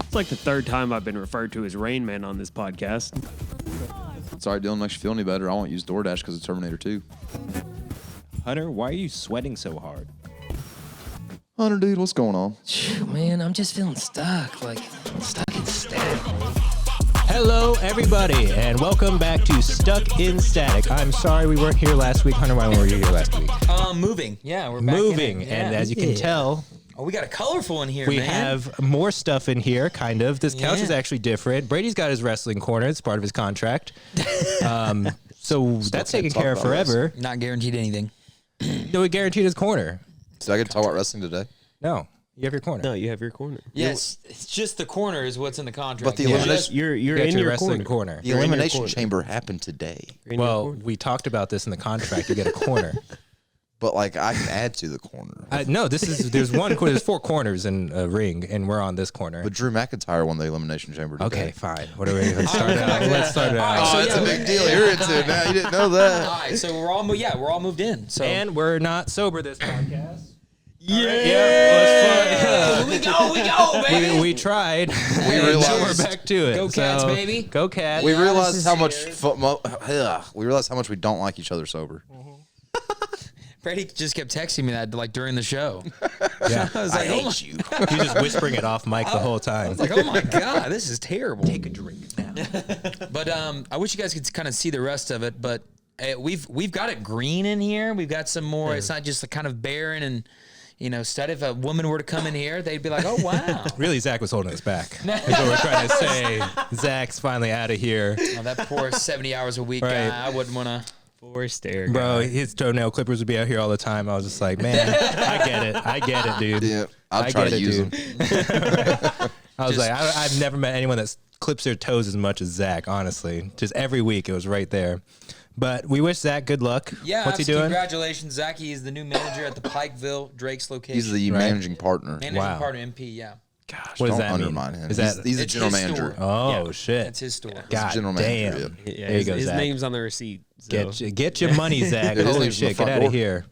It's like the third time I've been referred to as Rain Man on this podcast. Sorry, Dylan, makes you feel any better. I won't use DoorDash because of Terminator 2. Hunter, why are you sweating so hard? Hunter, dude, what's going on? Man, I'm just feeling stuck. Stuck in static. Hello, everybody, and welcome back to Stuck in Static. I'm sorry we weren't here last week. Hunter, why weren't you here last week? Moving. Yeah, we're back Moving, in it. Yeah. and as you can tell, we got a colorful in here, we man. have more stuff in here, kind of. This couch Yeah. is actually different. Brady's got his wrestling corner. It's part of his contract. So that's taken care of forever. Not guaranteed anything. No, we guaranteed his corner. So I get to talk about wrestling today? No, you have your corner. No, you have your corner. Yes, it's just the corner is what's in the contract. But the Yeah. elimination, You're You got in your your wrestling corner. corner. the elimination chamber happened today. You're in your Well, corner. we talked about this in the contract. You get a corner. But, like, I can add to the corner. No, there's one corner. There's four corners in a ring, and we're on this corner. But Drew McIntyre won the elimination chamber today. Okay, fine. What are we? Let's start it out. Let's start it out. Oh, So, that's yeah, a big deal. You're into it now. You didn't know that. All right, so we're all moved in. So And we're not sober this podcast. yeah, we go, baby. We tried. We Now realized, we're back to it. Go Cats, baby. Go Cats. we this realized is how much here. we realized how much we don't like each other sober. Brady just kept texting me that like during the show. Yeah. I was like, oh my, you. He's just whispering it off mic the whole time. I was like, oh my god, this is terrible. Take a drink now. But I wish you guys could kind of see the rest of it. But we've got it green in here. We've got some more. It's not just kind of barren and instead if a woman were to come in here, they'd be like, oh wow. Really, Zach was holding us back. That's what we're trying to say. Zach's finally out of here. Oh, that poor 70 hours a week Right. guy. I wouldn't want to. Forced air. Bro, his toenail clippers would be out here all the time. I was just like, man, I get it, dude. Yeah, I'll I try get to it, use dude. them. I was like, I've never met anyone that clips their toes as much as Zach, honestly. Just every week it was right there. But we wish Zach good luck. Yeah, What's he doing? Congratulations, Zach. He is the new manager at the Pikeville Drake's location. He's the managing partner. managing Wow. partner MP. Yeah, Gosh, What does don't that mean? undermine him. Is that- he's a It's general his manager. store. Oh, shit. that's his store. God general damn. manager, Yeah, There you go, his Zach. name's on the receipt. So. Get your money, Zach. His Holy name's on the shit, front get out door. of here.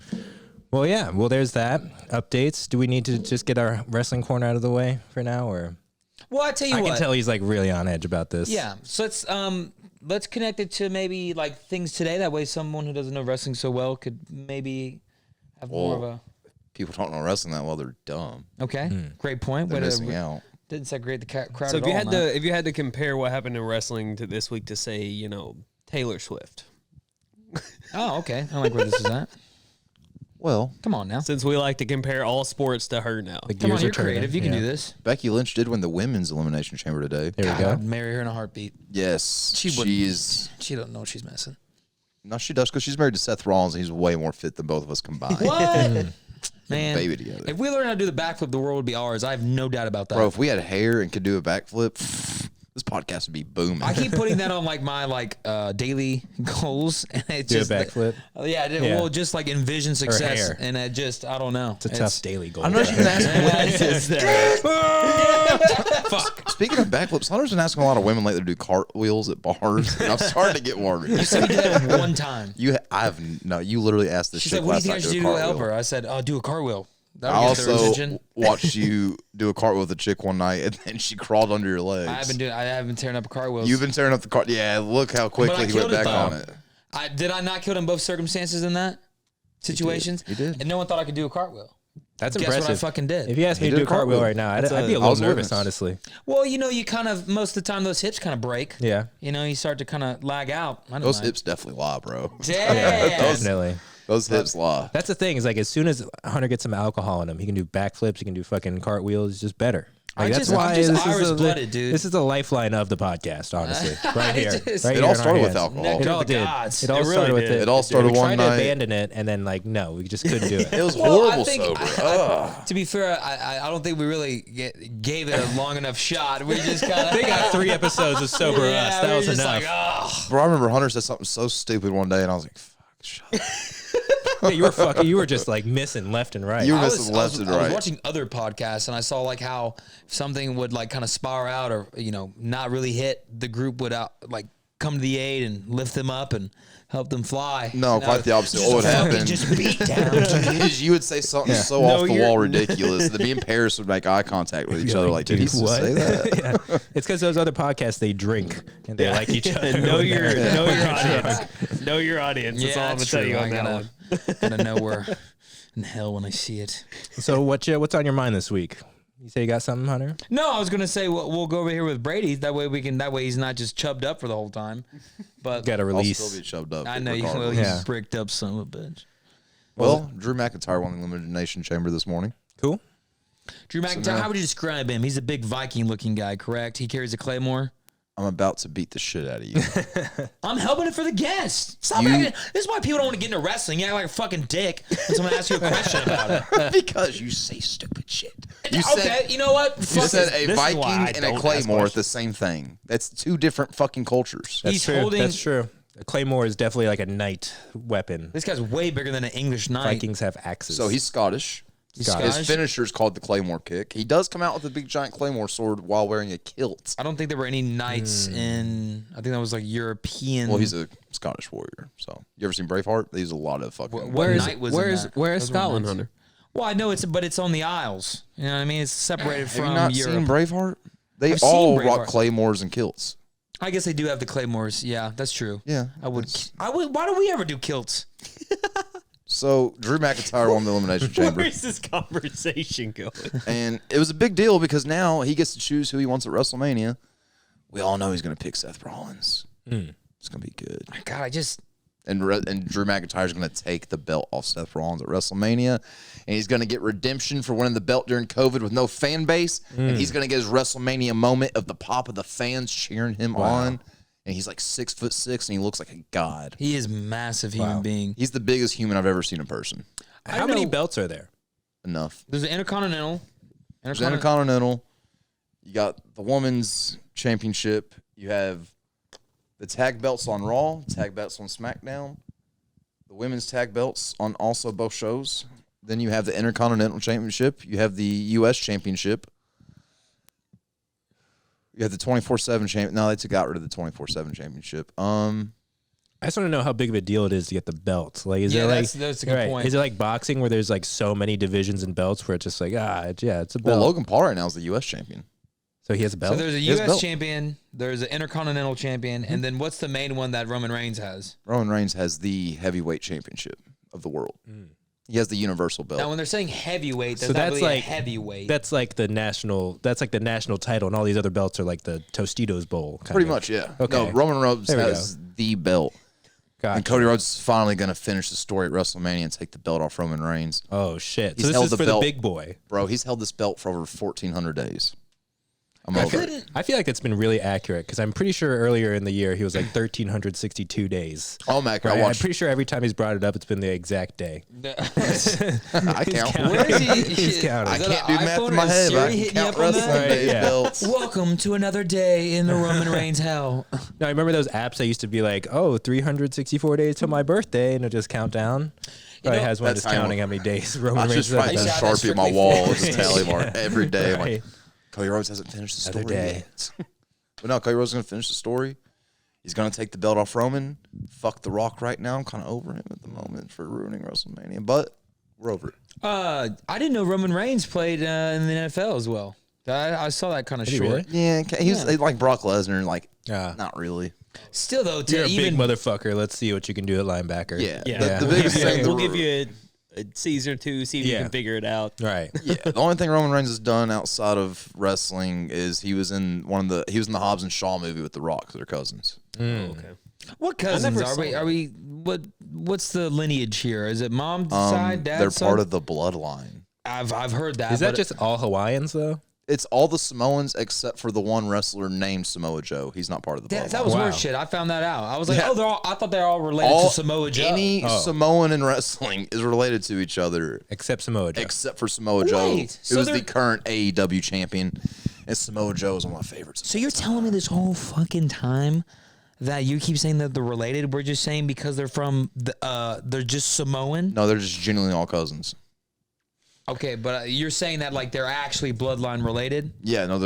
Well, yeah. Well, there's that. Updates. Do we need to just get our wrestling corner out of the way for now, or Well, I tell you I what. can tell he's like really on edge about this. Yeah, so let's connect it to maybe like things today. That way, someone who doesn't know wrestling so well could maybe have more of a. People don't know wrestling that well. They're dumb. Okay, great point. They're Way to- missing out. Didn't segregate the crowd So at if you all. had to, if you had to compare what happened in wrestling to this week to say, Taylor Swift, Oh, okay. I like where this is at. Well, Come on now. since we like to compare all sports to her now. The Come on, gears you're are turning. creative. You can Yeah. do this. Becky Lynch did win the women's elimination chamber today. There we God, go. I'd marry her in a heartbeat. Yes, She wouldn't. she's. She don't know what she's missing. No, she does because she's married to Seth Rollins. And he's way more fit than both of us combined. What? Man, Baby together. if we learn how to do the backflip, the world would be ours. I have no doubt about that. Bro, if we had hair and could do a backflip, this podcast would be booming. I keep putting that on like my daily goals, and it Do a just backflip. Yeah, Yeah. well, just like envision success, hair. and I don't know. It's a tough daily goal. I know she's been asking. Fuck. Speaking of backflips, Hunter's been asking a lot of women lately to do cartwheels at bars, and I'm starting to get worried. You said we did that one time. You literally asked this She chick said, "What do last you think I night should to do do a to help cartwheel. her?" I said, "Oh, do a cartwheel." I That'll get their also attention. watched you do a cartwheel with a chick one night, and then she crawled under your legs. I haven't been tearing up a cartwheels. You've been tearing up the cart. Yeah, look how quickly he went killed it, back on though. it. Did I not kill in both circumstances in that situations? He did. And no one thought I could do a cartwell. That's Guess impressive. what I fucking did? If you asked me He to did do a a cartwheel cartwheel. right now, I'd be a I little was nervous, witness. honestly. Well, you kind of most of the time those hips kind of break. Yeah. You start to kind of lag out. I don't Those mind. hips definitely lie, bro. Damn. Definitely. Those hips lie. That's the thing is like as soon as Hunter gets some alcohol in him, he can do backflips, he can do fucking cartwheels. It's just better. Like, I'm just Irish-blooded, dude. This is the lifeline of the podcast, honestly. Right here. just- Right It here all in our started with hands. alcohol. Nectar It of all the did. gods. It all It really started with did. it. It all started we one tried night. to abandon it, and then like no, we just couldn't do it. It was Well, horrible I think, sober. To be fair, I don't think we really gave it a long enough shot. We just kind They of got 3 episodes of sober us. That was enough. Bro, I remember Hunter said something so stupid one day, and I was like, fuck, shut up. Yeah, you were fucking. You were just like missing left and right. You were I missing left and I was right. watching other podcasts and I saw like how if something would like kind of spar out or not really hit, the group would come to the aid and lift them up and help them fly. No, quite the opposite. What would happen Just beat down. is you would say something so off the wall ridiculous that me and Paris would make eye contact with each other. Like, did he just say that? Yeah. It's because those other podcasts, they drink and they like each other. know your audience. Know your audience. That's all I'm gonna tell you on that one. Gotta know where in hell when I see it. So what's on your mind this week? You say you got something, Hunter? No, I was gonna say we'll go over here with Brady. That way he's not just chubbed up for the whole time. But Got to I'll release. still be shoved up. I know you will. regardless. You bricked up son of a bitch. Well, Drew McIntyre won the Elimination Chamber this morning. Cool. Drew McIntyre, how would you describe him? He's a big Viking-looking guy, correct? He carries a claymore. I'm about to beat the shit out of you. I'm helping it for the guest. Stop acting. This is why people don't want to get into wrestling. You act like a fucking dick when someone asks you a question about it. Because you say stupid shit. Okay, you know what? You Fuck said it. a This is why Viking I and a don't ask Claymore questions. the same thing. That's two different fucking cultures. That's He's true. holding- That's true. A claymore is definitely like a knight weapon. This guy's way bigger than an English knight. Vikings have axes. So he's Scottish. He's Scottish. His finisher is called the Claymore Kick. He does come out with a big giant Claymore sword while wearing a kilt. I don't think there were any knights in. I think that was like European. Well, he's a Scottish warrior. So you ever seen Braveheart? They use a lot of fucking. What knight was in that? Where is Those were Scotland, knights. Hunter? Well, I know but it's on the Isles. You know what I mean? It's separated Have from you not Europe. seen Braveheart? They I've seen all Braveheart. rock claymores and kilts. I guess they do have the claymores. Yeah, that's true. Yeah. I would. Why do we ever do kilts? So Drew McIntyre won the Elimination Chamber. Where's this conversation going? And it was a big deal because now he gets to choose who he wants at WrestleMania. We all know he's going to pick Seth Rollins. It's going to be good. God, I just. And Drew McIntyre is going to take the belt off Seth Rollins at WrestleMania. And he's going to get redemption for winning the belt during COVID with no fan base. And he's going to get his WrestleMania moment of the pop of the fans cheering him on. And he's like 6'6" and he looks like a god. He is massive human being. He's the biggest human I've ever seen in person. How many belts are there? Enough. There's an Intercontinental. There's Intercontinental. You got the Women's Championship. You have the tag belts on Raw, tag belts on SmackDown, the women's tag belts on also both shows. Then you have the Intercontinental Championship. You have the U.S. Championship. You have the 24/7 champion. No, they got rid of the 24/7 championship. I just want to know how big of a deal it is to get the belt. Like, is it like that's a good point. Is it like boxing where there's like so many divisions and belts where it's just like it's a Well, belt. Logan Paul right now is the U.S. champion. So he has a belt. So there's a His U.S. belt. champion, there's an Intercontinental champion, and then what's the main one that Roman Reigns has? Roman Reigns has the heavyweight championship of the world. He has the universal belt. Now, when they're saying heavyweight, that's So not that's really like- a heavyweight. That's like the national. That's like the national title, and all these other belts are like the Tostitos Bowl. Kind Pretty of. much, yeah. Okay. No, Roman Rhodes There we has the belt. Gotcha. And Cody Rhodes is finally going to finish the story at WrestleMania and take the belt off Roman Reigns. Oh shit! He's So this held is the for belt. the big boy. Bro, he's held this belt for over 1,400 days. I'm over it. I feel like that's been really accurate because I'm pretty sure earlier in the year he was like 1,362 days. Oh, Mac, Right? I I'm watched. pretty sure every time he's brought it up, it's been the exact day. I count. Where is he? He's counting. I Is that can't do an math iPhone in or my is head, but I Siri can hitting you count up on that? wrestling days Yeah. belts. Welcome to another day in the Roman Reigns hell. No, I remember those apps that used to be like, 364 days till my birthday, and it'll just count down. Probably has one That's just how counting how many days Roman I Reigns just has write done. that Yeah, Sharpie on my that's wall strictly as a tally mark every day. I'm Right. like, Cody Rhodes hasn't finished the Another story day. yet. But no, Cody Rhodes is going to finish the story. He's going to take the belt off Roman. Fuck The Rock right now. I'm kind of over him at the moment for ruining WrestleMania, but we're over it. I didn't know Roman Reigns played in the NFL as well. I saw that kind of he short. really? Yeah, he was like Brock Lesnar, like not really. Still though, to You're a even big motherfucker. Let's see what you can do at linebacker. Yeah, Yeah. The biggest thing. We'll give you a season or two, see if you Yeah. can figure it out. Right. Yeah, the only thing Roman Reigns has done outside of wrestling is he was in the Hobbs and Shaw movie with The Rock. 'Cause they're cousins. Okay. what cousins never are saw we? that. Are we? What's the lineage here? Is it mom's side, dad's They're side? part of the bloodline. I've heard that. Is that but just all Hawaiians though? It's all the Samoans except for the one wrestler named Samoa Joe. He's not part of the bloodline. that was Wow. horse shit. I found that out. I was like, Yeah. I thought they're all related to Samoa Joe. Any Samoan in wrestling is related to each other Except Samoa Joe. except for Samoa Joe. Wait, It so was they're- the current AEW champion, and Samoa Joe is one of my favorites. So you're telling me this whole fucking time that you keep saying that they're related? We're just saying because they're from they're just Samoan. No, they're just genuinely all cousins. Okay, but you're saying that like they're actually bloodline related? Yeah, no,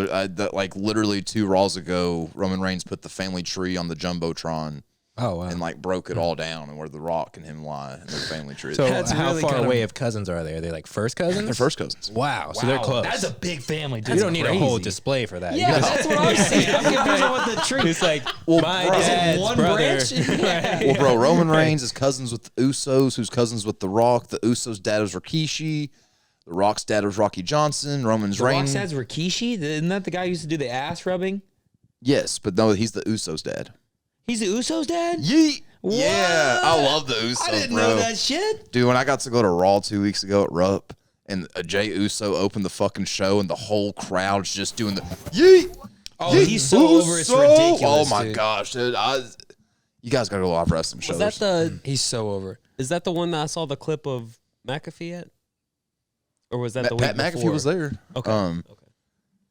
like literally 2 Raws ago, Roman Reigns put the family tree on the Jumbotron Oh wow. and like broke it all down and where The Rock and him lie in their family tree. So That's how really far kind of- away of cousins are they? Are they like first cousins? They're first cousins. Wow. So they're close. That's a big family, dude. you don't need a whole crazy. display for that. Yeah, You just- that's what I'm saying. I'm confused with the tree. It's like Well, my bro. dad's One brother. branch? Yeah. Well, bro, Roman Reigns is cousins with the Usos, who's cousins with The Rock. The Usos' dad is Rikishi. The Rock's dad was Rocky Johnson. Roman's The reign. Rock's dad's Rikishi? Isn't that the guy who used to do the ass rubbing? Yes, but no, he's the Usos' dad. He's the Usos' dad? Yeet. Yeah, I What? love the Usos, I didn't bro. know that shit. Dude, when I got to go to Raw 2 weeks ago at Rupp, and Jay Uso opened the fucking show, and the whole crowd's just doing the yeet. Oh, yeet, he's so over, it's Uso. ridiculous, Oh my dude. gosh, dude! You guys gotta go live wrestling shows. Was that the? He's so over. Is that the one that I saw the clip of McAfee at? Or was that the week Pat McAfee before? was there. Okay. Okay. Okay.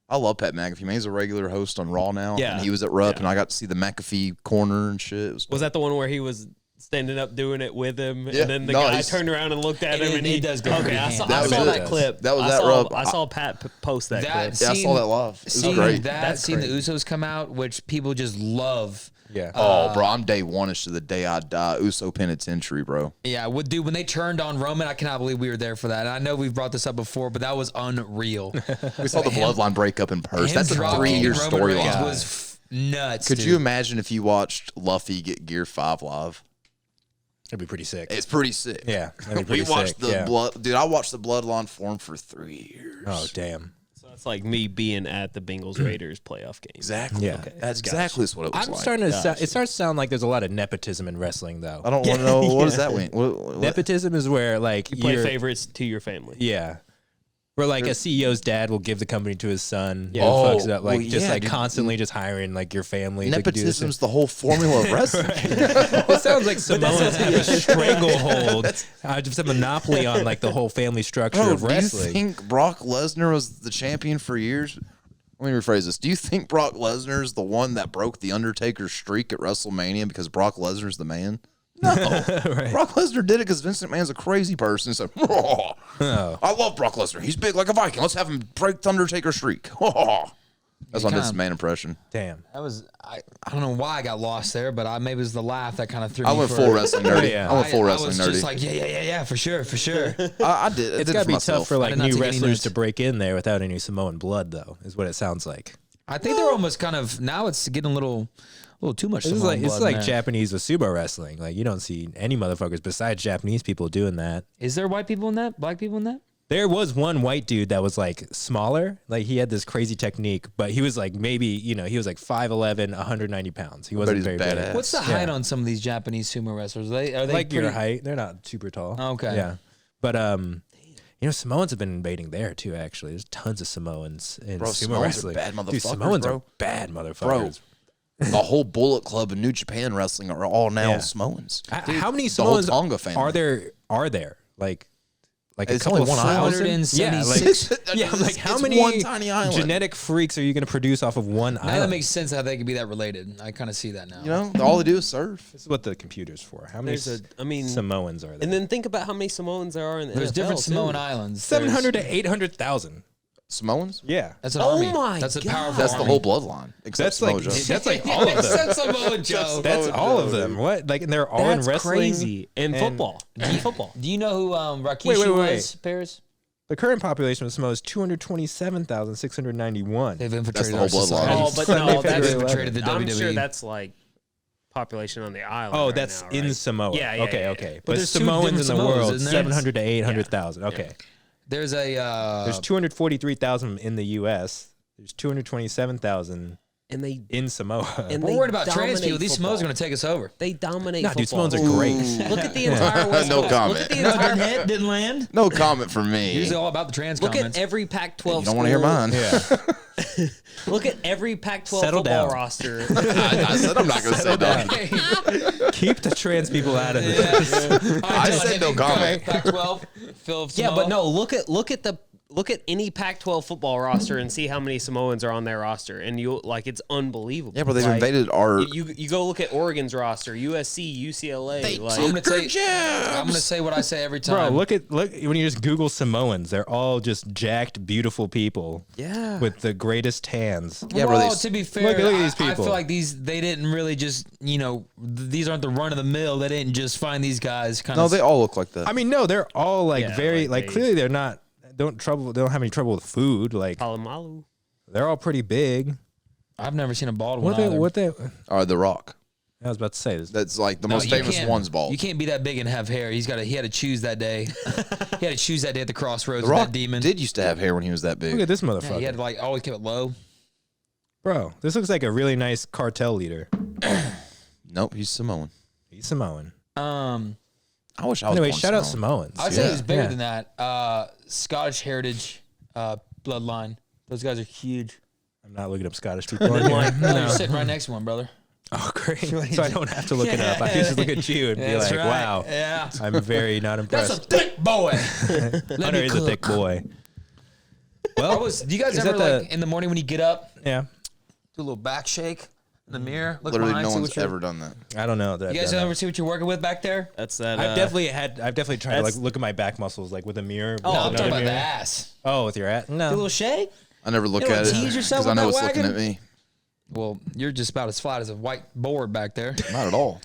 I love Pat McAfee. Man, he's a regular host on Raw now. Yeah. And he was at Rupp, Yeah. and I got to see the McAfee corner and shit. It Was that the one where he was standing up doing it with him, Yeah. and then the No, guy he's- turned around and looked at him, and it he does go Okay, pretty I saw, hand. I That saw was that it. clip. That was I at saw, Rupp. I saw Pat post that clip. Yeah, I saw that live. It was Seeing great. that, seeing the crazy. Usos come out, which people just love. Yeah. Oh, bro, I'm day one-ish to the day I die. Uso Penitentiary, bro. Yeah, dude, when they turned on Roman, I cannot believe we were there for that. And I know we've brought this up before, but that was unreal. We saw the bloodline break up in person. Him That's a dropping 3-year Roman Reigns storyline. was nuts. Could dude. you imagine if you watched Luffy get Gear 5 live? That'd be pretty sick. It's pretty sick. Yeah. That'd be We pretty watched sick. the yeah. blood. Dude, I watched the Bloodline form for 3 years. Oh damn. So that's like me being at the Bengals Raiders playoff game. Exactly. Yeah. Okay. That's exactly what it was I'm like. starting to. It starts to sound like there's a lot of nepotism in wrestling, though. I don't want to know. What does that mean? What? Nepotism is where like You play you're, favorites to your family. Yeah. Where like a CEO's dad will give the company to his son. Yeah. Yeah. Oh, Fucks it up. Like well, just yeah, like dude. constantly just hiring like your family. to do this. Nepotism's the whole formula of wrestling. It sounds like Samoans have a stranglehold, just a monopoly on like the whole family structure Bro, of do you wrestling. think Brock Lesnar was the champion for years? Let me rephrase this. Do you think Brock Lesnar is the one that broke the Undertaker's streak at WrestleMania because Brock Lesnar's the man? No. Brock Lesnar did it because Vince McMahon's a crazy person. So, I love Brock Lesnar. He's big like a Viking. Let's have him break the Undertaker streak. That's my Vince McMahon impression. Damn. That was I don't know why I got lost there, but maybe it was the laugh that kind of threw me. I went for- full wrestling nerdy. Yeah. I went full I wrestling was nerdy. just like, yeah, for sure. I did. It's did got to for be myself. tough for I like did not new take any wrestlers notes. to break in there without any Samoan blood, though, is what it sounds like. I think they're almost kind of now. It's getting a little too much. This is Samoan like it's blood, like man. Japanese with sumo wrestling. Like you don't see any motherfuckers besides Japanese people doing that. Is there white people in that? Black people in that? There was one white dude that was like smaller. Like he had this crazy technique, but he was like maybe, he was like 5'11", 190 pounds. He wasn't he's very badass. big. What's the height on some of these Japanese sumo wrestlers? Are they Like your pretty- height. They're not super tall. Okay. Yeah. But Samoans have been invading there too, actually. There's tons of Samoans in Bro, sumo Samoans are wrestling. bad Dude, motherfuckers, Samoans bro. are bad motherfuckers. The whole Bullet Club and New Japan Wrestling are all now Yeah. Samoans. How many the whole Samoans Tonga family. are there? Like a It's couple only one island. 1,000? Yeah, like, 476. yeah, like how It's many one tiny island. genetic freaks are you going to produce off of one Now island? that makes sense how they could be that related. I kind of see that now. You know, all they do is surf. This is what the computer's for. How many There's Samoans are there? And then think about how many Samoans there are in the There's NFL, different too. Samoan islands. 700 to 800,000. Samoans? Yeah. That's an Oh army. my That's a God. powerful. That's the army. whole bloodline. Except That's like Samoa Joe. that's like all of them. Except Samoa Joe. That's Samoa all Joe, of them. dude. What? Like, and they're all That's in wrestling. crazy. And football. And football. Do you know who Rakishi wait. was? Paris. The current population of Samoa is 227,691. They've infiltrated the our whole bloodline. society. Oh, but They no, figured that's it out. infiltrated the I'm WWE. sure that's like population on the island. Oh, right that's now, in right? Samoa. Yeah, yeah, okay, yeah, okay. yeah. But there's two Samoans in different the Samoas, world, isn't there? 700 to 800,000. Okay. There's a There's 243,000 in the U.S. There's 227,000 And they in Samoa. and we're they worried about trans dominate people. These football. Samoans are going to take us over. They dominate Nah, dude, football. Samoans are great. Look at the entire West No Coast. comment. Look at the entire didn't land. No comment from me. Usually all about the trans Look comments. at every Pac-12 You don't want to hear mine. Yeah. Look at every Pac-12 Settle football down. roster. I said I'm not going to say that. Keep the trans people out of this. I said no comment. Pac-12. Phil Yeah, but no. Look at the look at any Pac-12 football roster and see how many Samoans are on their roster, and you like it's unbelievable. Yeah, but they've Like, invaded our. You go look at Oregon's roster, USC, UCLA. Like, I'm gonna say what I say every time. Bro, look when you just Google Samoans, they're all just jacked, beautiful people. Yeah. With the greatest hands. Yeah, bro, well, they- to be fair, Look at these I people. feel like they didn't really just, these aren't the run of the mill. They didn't just find these guys kind No, of. they all look like that. I mean, no, they're all like Yeah, very like they- clearly they're not they don't have any trouble with food. Like Palomalu. they're all pretty big. I've never seen a bald one. Either. What they The Rock. I was about to say this. That's like the No, most you famous can't- one's bald. You can't be that big and have hair. He had to choose that day. He had to choose that day at the crossroads The with Rock that demon. did used to have hair when he was that big. Look at this Yeah, motherfucker. he had to always keep it low. Bro, this looks like a really nice cartel leader. Nope, he's Samoan. He's Samoan. I wish I was. Anyway, born shout out Samoan. Samoans. I'd say he was bigger Yeah. than that. Scottish heritage bloodline. Those guys are huge. I'm not looking up Scottish people on here. No, you're sitting right next to one, brother. Oh, great. So I don't have to look it up. I can just look at you and be That's like, right. wow. Yeah. I'm very not That's a impressed. thick boy. Hunter is a thick boy. Well, Do you guys is ever that in the morning when you get up, yeah. do a little back shake in the mirror? Look Literally, behind, no see one's what you're. ever done that. I don't know. That You guys ever see what you're working with back there? That's that. I've definitely tried to that's- look at my back muscles like with a mirror. No, with I'm talking another about the mirror. ass. Oh, with your ass? Do a little No. shake. I never look You don't at it tease yourself because I with know that it's looking wagon? at me. Well, you're just about as flat as a white board back there. Not at all.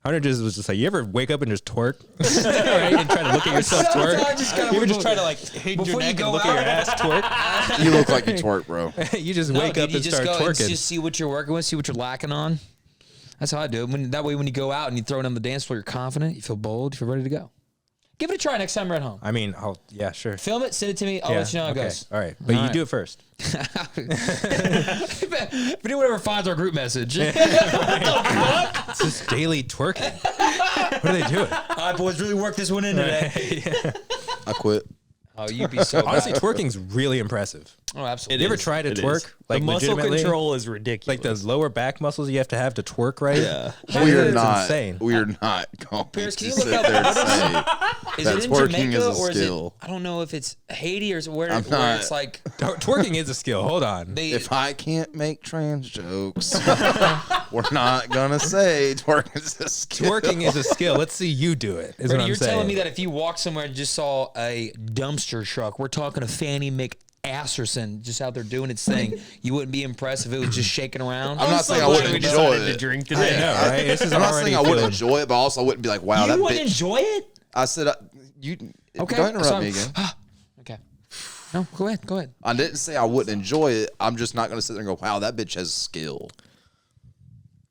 Hunter was just like, you ever wake up and just twerk? Right? And try to look at yourself twerk? Sometimes You ever just try to like hit your before you neck go and look at your out. ass twerk? You look like you twerk, bro. You just No, wake dude, up you and just start go and twerking. just see what you're working with, see what you're lacking on. That's how I do it. That way, when you go out and you throw it on the dance floor, you're confident, you feel bold, you feel ready to go. Give it a try next time you're at home. I mean, yeah, sure. Film it, send it to me. I'll let you know how it goes. All right. But All you right. do it first. If anyone ever finds our group message, It's just daily twerking. What are they doing? all right, boys, really work this one in today. I quit. Oh, you'd be so Honestly, bad. tworking's really impressive. Oh, absolutely. You ever try to It twerk? is. Like the muscle legitimately? control is ridiculous. Like those lower back muscles you have to twerk right? Yeah. We are It's not. insane. We are not going Pierce, can to you look sit up there and what is- say Is that it in twerking Jamaica is a or is it? skill. I don't know if it's Haiti or where I'm where not- it's like Twerking is a skill. Hold on. they. if I can't make trans jokes, we're not gonna say twerking is a skill. Twerking is a skill. Let's see you do it. Is Brady, what I'm you're saying. telling me that if you walk somewhere and just saw a dumpster truck, we're talking a Fannie McAsserson just out there doing its thing, you wouldn't be impressed if it was just shaking around? I'm not saying I glad wouldn't we enjoy decided to it. drink I today. know, right? This is I'm not already saying I wouldn't feeling- enjoy it, but also I wouldn't be like, wow, that you wouldn't bitch. enjoy it? I said, you Okay, don't interrupt so- me again. Okay. No, go ahead. Go ahead. I didn't say I wouldn't enjoy it. I'm just not gonna sit there and go, wow, that bitch has skill.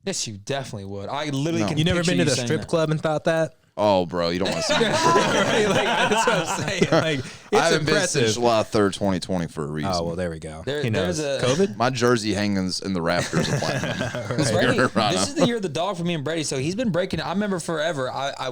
Yes, you definitely would. I literally No. can. You never picture been to the saying strip that. club and thought that? Oh, bro, you don't want to see me. Right? Like, that's what I'm saying. Like, it's I haven't been impressive. since July 3rd, 2020 for a reason. Oh, well, there we go. There- he knows. there's a- COVID? My jersey hangs in the rafters of platinum. Because Brady, Right this now. is the year of the dog for me and Brady. So he's been breaking it. I remember forever.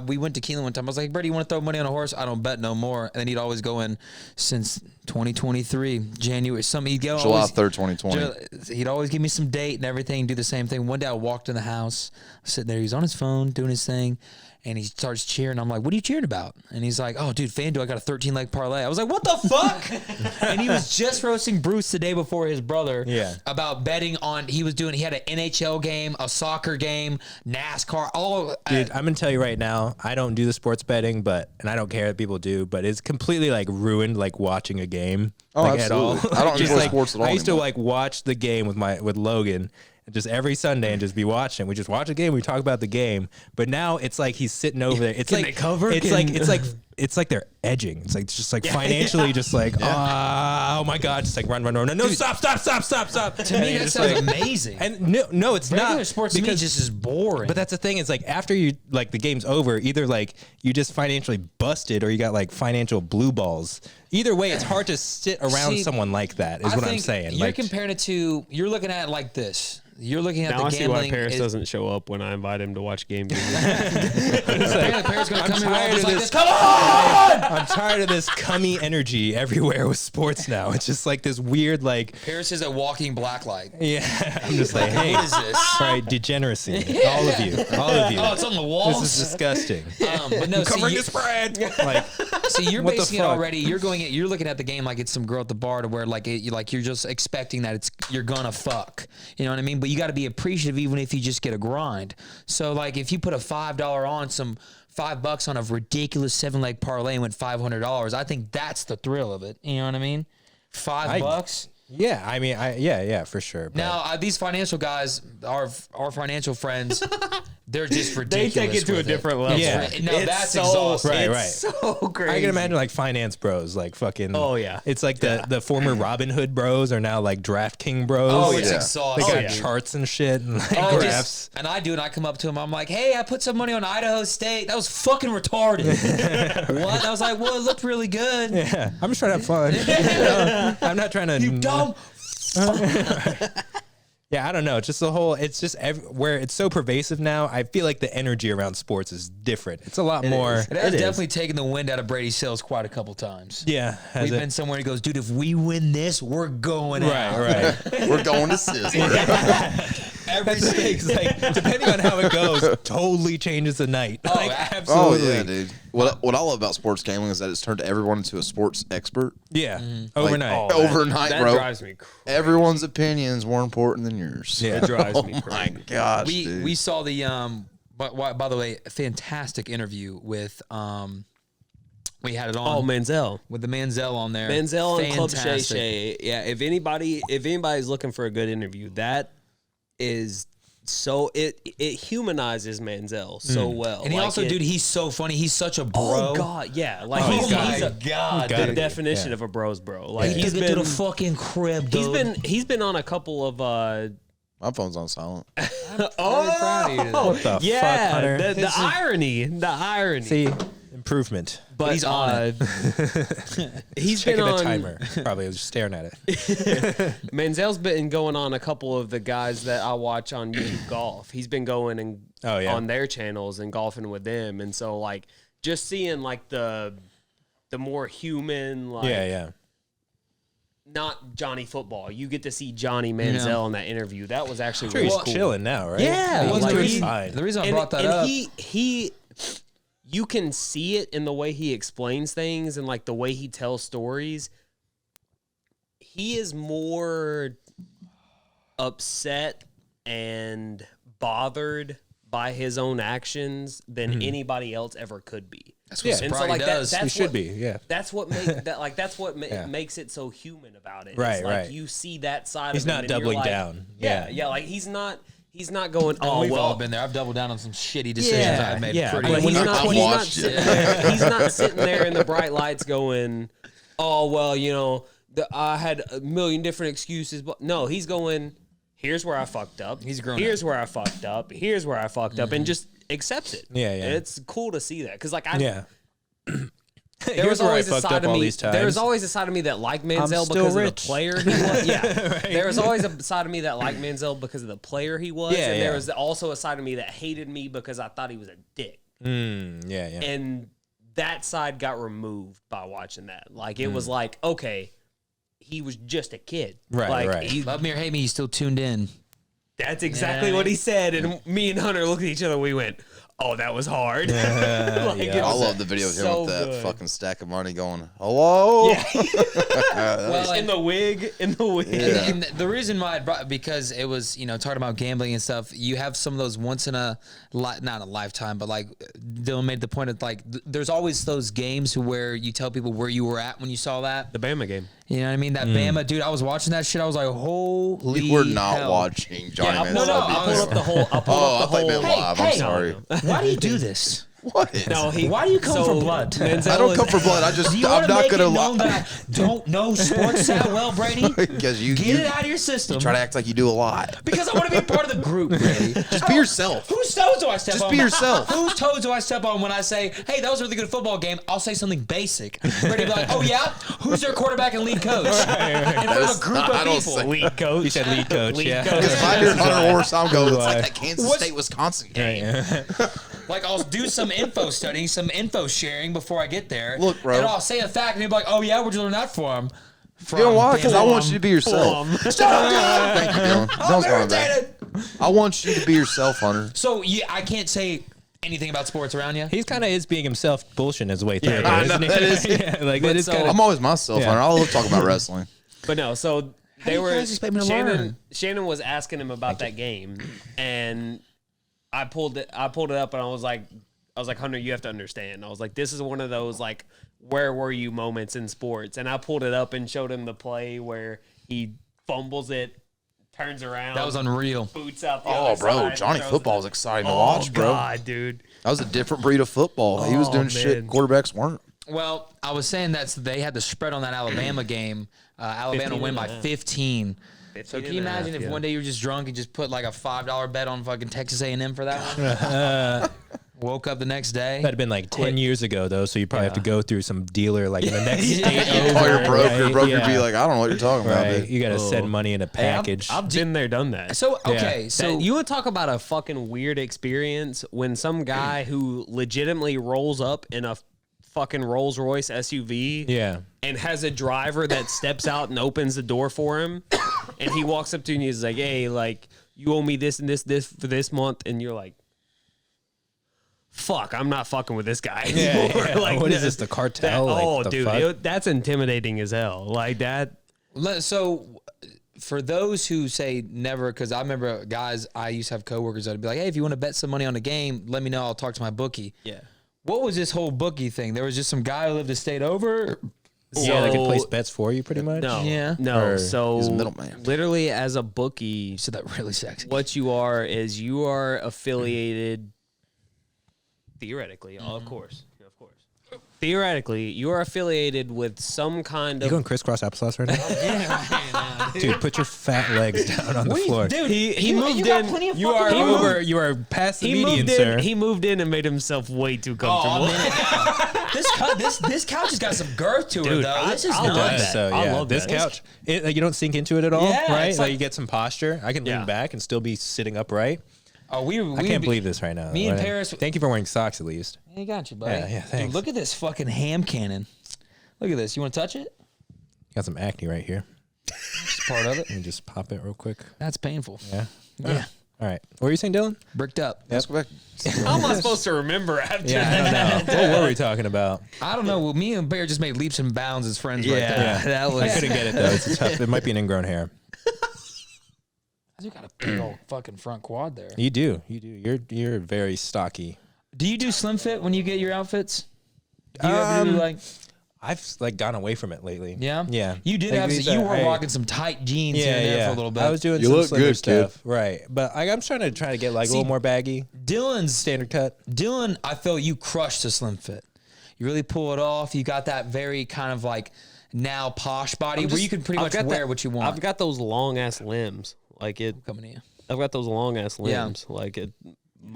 We went to Keelan one time. I was like, Brady, you want to throw money on a horse? I don't bet no more. And then he'd always go in since 2023, January. He'd go July always, 3rd, 2020. He'd always give me some date and everything, do the same thing. One day I walked in the house, sitting there. He's on his phone doing his thing. And he starts cheering. I'm like, what are you cheering about? And he's like, oh, dude, FanDuel, I got a 13-leg parlay. I was like, what the fuck? And he was just roasting Bruce the day before his brother about betting on, he had an NHL game, a soccer game, NASCAR, all. Dude, I'm gonna tell you right now, I don't do the sports betting, and I don't care that people do, but it's completely like ruined like watching a game. Oh, like, absolutely. At all. I don't Just, enjoy like, sports at all I used to anymore. like watch the game with Logan. Just every Sunday and just be watching. We just watch a game. We talk about the game. But now it's like he's sitting over there. It's Can like they cover? It's like they're edging. It's like just like financially, just like oh my god, just like run. No, stop. To me, that sounds amazing. And no, it's Regular not sports to me just is boring. But that's the thing. It's like after you like the game's over, either like you just financially busted or you got like financial blue balls. Either way, it's hard to sit around See, someone like that. Is I what I'm think saying. You're Like, comparing it to, you're looking at it like this. you're looking at Now the I see why gambling. Paris doesn't show up when I invite him to watch games. Apparently Paris gonna come here all tired just of like this. this. Come on! I'm tired of this cummy energy everywhere with sports now. It's just like this weird, like, Paris is a walking blacklight. yeah. I'm just like, hey, What is this? all right, degeneracy. All of you. Oh, it's on the walls. This is disgusting. But no, Covering the spread. Like, see, you're What the basing it fuck? already. You're looking at the game like it's some girl at the bar to where like you're just expecting that you're gonna fuck. You know what I mean? But you got to be appreciative even if you just get a grind. So like if you put a $5 on some $5 on a ridiculous 7-leg parlay and went $500, I think that's the thrill of it. You know what I mean? $5. yeah, I mean, yeah, for sure. But Now these financial guys, our financial friends, they're just They ridiculous. take it to a with different level. Yeah. No, It's that's so, exhausting. Right, right. It's so crazy. I can imagine like finance bros, like fucking. Oh, yeah. It's like the former Robin Hood bros are now like DraftKings bros. Oh, Like, it's Yeah. they exhausting. got yeah. charts and shit and like Oh, graphs. and I do, and I come up to him. I'm like, "Hey, I put some money on Idaho State. That was fucking retarded." What? And I was like, "Well, it looked really good." Yeah, I'm just trying to have fun. You know? I'm not trying to. You dumb. Yeah, I don't know. Just the whole. It's just where it's so pervasive now. I feel like the energy around sports is different. It's a lot more. is. It has It is. definitely taken the wind out of Brady's sails quite a couple times. Yeah, has We've it? been somewhere. He goes, "Dude, if we win this, we're going out." Right. We're going to Sizzler. Every That's the thing. It's like depending on how it goes, totally changes the night. Oh, Like, Oh absolutely. yeah, dude. What I love about sports gambling is that it's turned everyone into a sports expert. Yeah, Mm-hmm. overnight. Oh, Overnight, that bro. drives me crazy. Everyone's opinion is more important than yours. Yeah. It drives me Oh my crazy. gosh, we dude. we saw the by the way, a fantastic interview with we had it on Oh, Manziel. with the Manziel on there. Manziel and Club Shay Fantastic. Shay. Yeah, if anybody's looking for a good interview, that is so it humanizes Manziel so well. And he Like, also, dude, he's so funny. He's such a bro. oh god, yeah, like Oh, he's my a God, Gotta the be, definition yeah. of a bros bro. Like Yeah. he's Took it to been the fucking crib, dude. he's been on a couple of My phone's on silent. What the yeah, fuck, Hunter? the irony. See, improvement. But he's on it. He's Checking been the on timer. Probably was just staring at it. Manziel's been going on a couple of the guys that I watch on YouTube golf. He's been going and Oh, yeah. on their channels and golfing with them, and so like just seeing like the more human, like Yeah. not Johnny Football. You get to see Johnny Manziel in that interview. That was actually Sure, really he's cool. chilling now, right? Yeah, he's like, doing he- fine. The reason I brought that up. He you can see it in the way he explains things and like the way he tells stories. He is more upset and bothered by his own actions than anybody else ever could be. That's what And so, sobriety like, does. He should be. Yeah. That's what makes it so human about it. Right, It's like right. you see that side He's of him not and you're doubling like- down. Yeah, Yeah. like he's not going, oh, We've all well, been there. I've doubled down on some shitty decisions I've made. yeah, pretty but he's I've not, watched it. he's not sitting there in the bright lights going, oh, well, you know, I had a million different excuses. But no, he's going, here's where I fucked up. He's grown Here's where I fucked up. Here's where I fucked up. And just accepts it. Yeah, yeah. It's cool to see that. Because, like, Yeah. there was Here's where I always a fucked side up of all me. these times. There was always a side of me that liked Manziel still because of rich. the player he was. Yeah, there was always a side of me that liked Manziel because of the player he was, Yeah, and there yeah. was also a side of me that hated me because I thought he was a dick. Yeah. And that side got removed by watching that. Like it was like, okay, he was just a kid. Right, like, right. Love me or hate me, he's still tuned in. That's exactly Yeah. what he said. And me and Hunter looked at each other. We went, "Oh, that was hard." Like, yeah. it I was love the video of him so with that good. fucking stack of money going, hello? Well, in the wig. And the reason why I brought, because it was, you know, talking about gambling and stuff, you have some of those once in a, not a lifetime, but like Dylan made the point of like, there's always those games where you tell people where you were at when you saw that. The Bama game. You know what I mean? That Bama, dude, I was watching that shit. I was like, holy You were not hell. watching Johnny Yeah, Manziel. I'll pull up the whole. I'll pull Oh, up I the thought you whole. meant live. I'm Hey, sorry. Why do you do this? What? No, Why do you come for blood? Manziel I don't is- come for blood. I just Do you I'm want to not make gonna it known lie that I don't know sports that well, Brady? because you Get it out of your system. try to act like you do a lot. Because I want to be a part of the group, Brady. Just be yourself. Whose toes do I step Just on? be yourself. Whose toes do I step on when I say, hey, that was a really good football game? I'll say something basic. Brady be like, oh, yeah? Who's their quarterback and lead coach? In front of a group I of don't people. say- lead coach. You said lead coach, yeah. coach. If I hear Hunter Horse, I'm going. It's Why? like that Kansas What's- State Wisconsin game. Like, I'll do some info studying, some info sharing before I get there. Look, bro. And I'll say a fact, and he'll be like, oh, yeah, where'd you learn that from? You know why? Because I want you to be yourself. Plum. Thank you, Dylan. Dylan's going back. irritated. I want you to be yourself, Hunter. So, I can't say anything about sports around you? He's kind of is being himself, bullshitting his way through it, I isn't know, he? that is- yeah, like But that is so- kind I'm always myself, Yeah. Hunter. I love talking about wrestling. But no, so they do you were. guys expect me to learn? Shannon was asking him about that game, and I pulled it up, and I was like, Hunter, you have to understand. I was like, this is one of those like, where were you moments in sports? And I pulled it up and showed him the play where he fumbles it, turns around. That was unreal. Boots out the Oh, other bro, side, Johnny throws football it. was exciting to Oh, watch, bro. God, dude. That was a different breed of football. He was doing shit man. quarterbacks weren't. Well, I was saying they had the spread on that Alabama game. Alabama 15 win by and a half. 15. So can you 15 and a imagine half, if yeah. one day you were just drunk and just put like a $5 bet on fucking Texas A&M for that one? Woke up the next day. That'd have been like 10 years ago, though, so you probably have to go through some dealer like in the next state over. Call your broker. right? Broker Yeah. be like, I don't know what you're talking about, Right, dude. you got to send money in a package. I've been there, done that. So okay, so You would talk about a fucking weird experience when some guy who legitimately rolls up in a fucking Rolls Royce SUV yeah. and has a driver that steps out and opens the door for him, and he walks up to you and he's like, hey, like, you owe me this and this for this month, and you're like, fuck, I'm not fucking with this guy anymore. Yeah. Like, What is this, the cartel? Like, oh, the dude, fuck? that's intimidating as hell. Like that. So for those who say never, because I remember guys, I used to have coworkers that'd be like, hey, if you want to bet some money on a game, let me know. I'll talk to my bookie. Yeah. What was this whole bookie thing? There was just some guy who lived a state over. Yeah, they could So- place bets for you pretty much. No, Yeah. no. Or So he's a middleman. literally, as a bookie, You said that really sexy. what you are is you are affiliated. Theoretically, of course. Theoretically, you are affiliated with some kind You of. going crisscross applesauce right now? Dude, put your fat legs down on the floor. Dude, He you moved got in. plenty of You fucking are room. you are past the He median, moved sir. in. He moved in and made himself way too comfortable. Oh, man. this couch has got some girth to it, Dude, though. This is I love nuts. that. So I yeah, love this that. couch, like, you don't sink into it at all, Yeah, right? it's Like like- you get some posture. I can Yeah. lean back and still be sitting upright. Oh, I can't believe this right now. me and What- Paris- Thank you for wearing socks at least. I got you, buddy. Yeah, Dude, thanks. look at this fucking ham cannon. Look at this. You want to touch it? Got some acne right here. It's part of it. Let me just pop it real quick. That's painful. Yeah. Yeah. All right. What were you saying, Dylan? Bricked up. Let's go back. How am I supposed to remember after Yeah, I don't know. What were we talking about? I don't know. Well, me and Bear just made leaps and bounds as friends right there. Yeah, that was. I couldn't get it though. It's tough. It might be an ingrown hair. You got a big old fucking front quad there. You do. You do. You're very stocky. Do you do slim fit when you get your outfits? Do you ever do like? I've like gone away from it lately. Yeah. Yeah. You did Like, have. these You are- were hey. rocking some tight jeans here Yeah, and there yeah. for a little bit. I was doing You some look slimmer good, kid. stuff. Right. But I'm trying to get like a little more baggy. Dylan's Standard cut. Dylan, I feel you crushed the slim fit. You really pull it off. You got that very kind of like now posh body where you can pretty much wear what you want. I've got those long ass limbs. Like it. coming to you. I've got those long ass Yeah. limbs. Like it.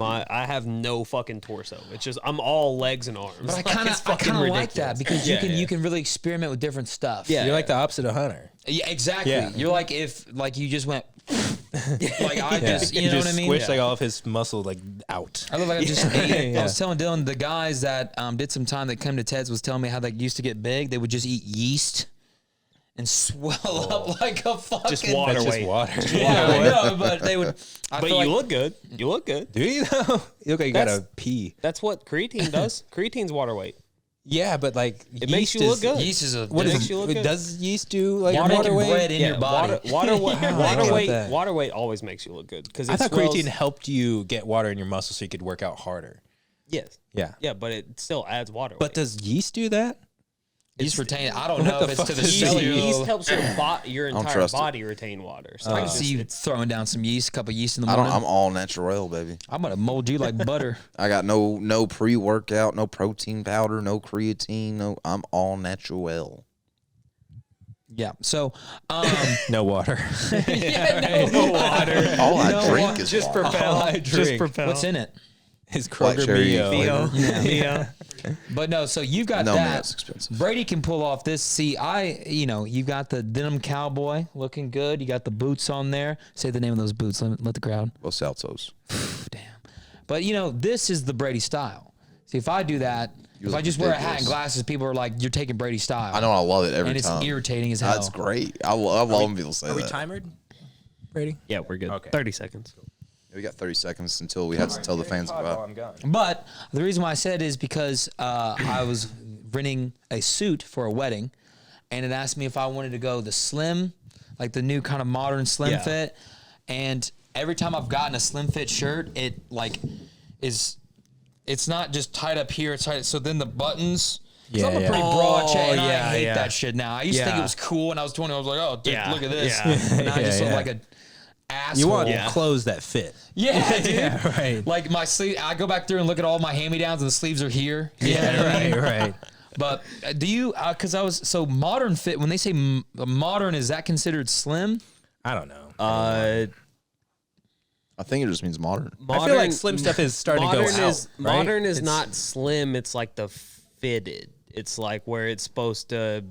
I have no fucking torso. It's just I'm all legs and arms. But I Like, kind it's of fucking like ridiculous. that because Yeah, you can really experiment with different stuff. Yeah. You're like the opposite of Hunter. Yeah, exactly. Yeah. You're like if like you just went like I Yeah. just you know what I just mean? squish like all of his muscle like out. I look like I just ate. Yeah. I was telling Dylan the guys that did some time that came to Ted's was telling me how they used to get big. They would just eat yeast and swell up like a fucking Just water That's just weight. water. Yeah, I know, but they would. I But feel you like, look good. You look good. Do you though? You look like you That's- gotta pee. That's what creatine does. Creatine's water weight. Yeah, but like It makes you look good. yeast is a What It is makes it? you look good. Does yeast do like You're water making weight? bread in your body. Water about weight. that. Water weight always makes you look good because I thought creatine helped you get water in your muscles so you could work out harder. Yes. Yeah. Yeah, but it still adds water. But weight. does yeast do that? Yeast retain. I don't know if it's to the Yeast, cellular. yeast helps your don't entire trust it. body retain water. So I can it's see you throwing down some yeast, a couple yeast in the I morning. don't. I'm all natural, baby. I'm gonna mold you like butter. I got no pre-workout, no protein powder, no creatine. No, I'm all natural. Yeah. So, No water. no water. All I No drink water. is just water. propel. Just propel. What's in it? His Black Kroger cherry Mio. flavor. Yeah. But no, so you've got No, man, that. that's expensive. Brady can pull off this. See, you got the denim cowboy looking good. You got the boots on there. Say the name of those boots. Let the crowd. Los Saltos. Damn. But this is the Brady style. See, if I do that, if I look just wear a hat and ridiculous. glasses, people are like, "You're taking Brady style." I know. I love it every and it's time. irritating as hell. That's great. I love when people say Are we that. timered, Brady? Yeah, we're good. Okay. 30 seconds. We got 30 seconds until we have to tell the fans about. I'm gone. But the reason why I said is because I was renting a suit for a wedding, and it asked me if I wanted to go the slim, like the new kind of modern slim Yeah. fit. And every time I've gotten a slim fit shirt, it it's not just tied up here. It's tied. So then the buttons. 'Cause I'm a Yeah, pretty yeah. broad Oh, check, and I yeah, hate yeah. that shit now. I used to think Yeah. it was cool when I was 20. I was like, oh, dude, Yeah, look at this. yeah. And I just look Yeah. like a asshole. You want Yeah. clothes that fit. Yeah, dude. Yeah, right. Like my sleeve, I go back through and look at all my hand-me-downs, and the sleeves are here. You know what I mean? Right. But do you? Because I was so modern fit. When they say modern, is that considered slim? I don't know. I think it just means modern. I feel like slim stuff is starting to go modern out. is right? modern is It's- not slim. It's like the fitted. It's like where it's supposed to.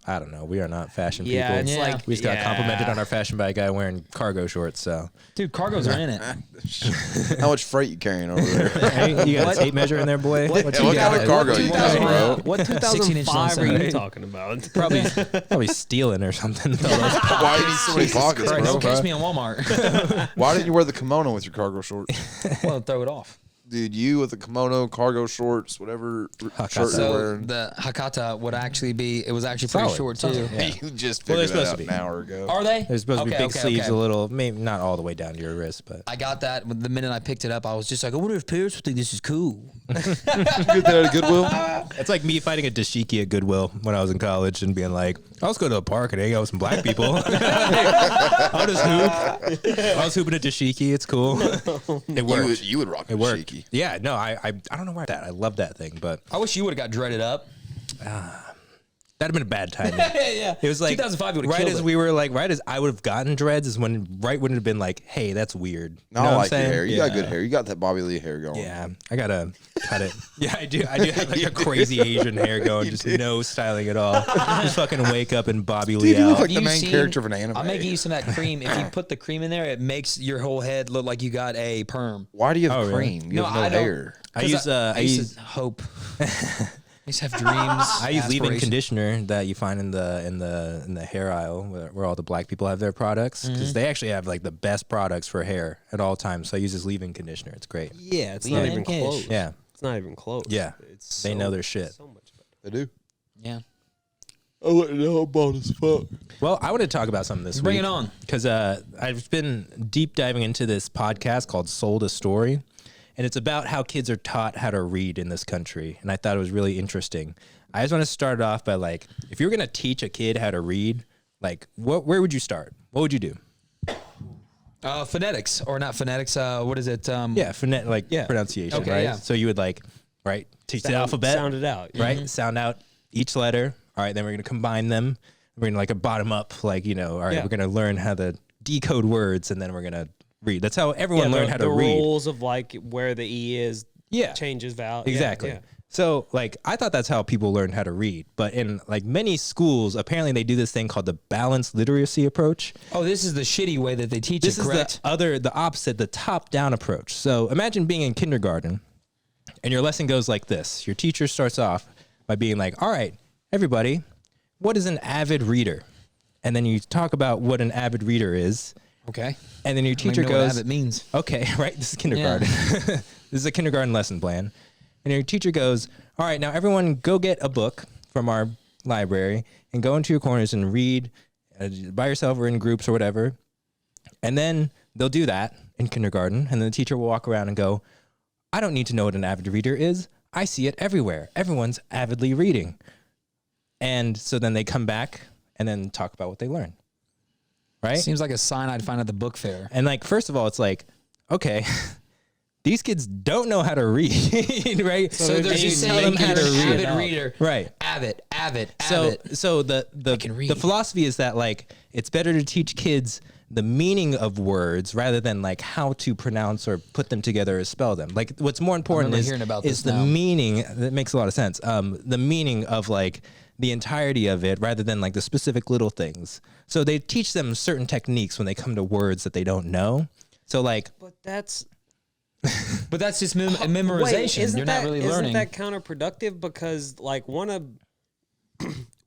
I don't know. We are not fashion Yeah, people. it's Yeah. like We just got complimented yeah. on our fashion by a guy wearing cargo shorts. So Dude, cargos are in it. How much freight you carrying over there? hey, you got a tape measure in there, boy. What Yeah, what kind of cargo you got, bro? What 16-inch 2005 are you sunset. talking about? Probably stealing or something. Why do you need so many pockets, Don't bro? catch me in Walmart. Why didn't you wear the kimono with your cargo shorts? Well, throw it off. Dude, you with the kimono, cargo shorts, whatever shirt you're So wearing. the Hakata would actually be. It was actually pretty Solid. short Solid. too. Yeah. You just Well, they're figured that supposed out to an be. hour ago. Are they? There's supposed to be Okay, big okay, sleeves, okay. a little, maybe not all the way down to your wrist, but I got that. The minute I picked it up, I was just like, I wonder if Pierce would think this is cool. You get that at Goodwill? it's like me fighting a dashiki at Goodwill when I was in college and being like, I'll just go to a park and hang out with some black people. I'll just hoop. I was hooping a dashiki. It's cool. It worked. You would rock It a worked. shiki. Yeah, no, I don't know where that. I love that thing, but I wish you would have got dreaded up. that'd have been a bad timing. Yeah. It was like 2005 would have right killed as it. we were like right as I would have gotten dreads is when right when it have been like, hey, that's weird. No, You know I what I'm like your saying? hair. You yeah. got good hair. You got that Bobby Lee hair going. Yeah, I gotta cut it. Yeah, I do. I do have like a crazy Asian hair going, just no styling at all. Just fucking wake up and Bobby Lee Dude, you look out. like the You've main seen- character of an anime. I'm making use of that cream. If you put the cream in there, it makes your whole head look like you got a perm. Why do you have Oh, really? cream? You have no I don't- hair. I use I I used use to hope. I used to have dreams. I use leave-in aspirations. conditioner that you find in the hair aisle where all the black people have their products because they actually have like the best products for hair at all times. So I use this leave-in conditioner. It's great. Yeah, it's Leave not it even in close. ish. Yeah, It's not even close. Yeah. It's they know their shit. So much better. They do. Yeah. I wouldn't know about as fuck. Well, I want to talk about something this Bring week. it on. Because I've been deep diving into this podcast called Sold a Story, and it's about how kids are taught how to read in this country. And I thought it was really interesting. I just want to start off by like, if you were going to teach a kid how to read, like, where would you start? What would you do? Phonetics or not phonetics? What is it? Yeah, pronunciation, Okay, right? yeah. So you would like, right, teach the alphabet, Sound it out. right? Sound out each letter. All right, then we're going to combine them. We're going to like a bottom up, like, you know, all right, Yeah. we're going to learn how to decode words and then we're going to read. That's how everyone learned how to the read. rules of like where the E is Yeah. changes value. Exactly. Yeah. So, like, I thought that's how people learn how to read. But in, like, many schools, apparently they do this thing called the balanced literacy approach. Oh, this is the shitty way that they teach This it, is correct? the opposite, the top-down approach. So imagine being in kindergarten, and your lesson goes like this. Your teacher starts off by being like, all right, everybody, what is an avid reader? And then you talk about what an avid reader is. Okay. And then your I don't teacher even know what goes, avid means. okay, right? This is kindergarten. This is a kindergarten lesson plan. And your teacher goes, all right, now everyone go get a book from our library and go into your corners and read by yourself or in groups or whatever. And then they'll do that in kindergarten. And then the teacher will walk around and go, I don't need to know what an avid reader is. I see it everywhere. Everyone's avidly reading. And so then they come back and then talk about what they learned. Right? Seems like a sign I'd find at the book fair. And like, first of all, it's like, okay, these kids don't know how to read, right? So they're just saying you're an avid reader. Right. Avid. So the philosophy is that like it's better to teach kids the meaning of words rather than like how to pronounce or put them together or spell them. Like what's more important is the meaning. That makes a lot of sense. The meaning of like the entirety of it rather than like the specific little things. So they teach them certain techniques when they come to words that they don't know. So like, But that's just memorization. Wait, You're not really learning. Isn't that counterproductive? Because like one of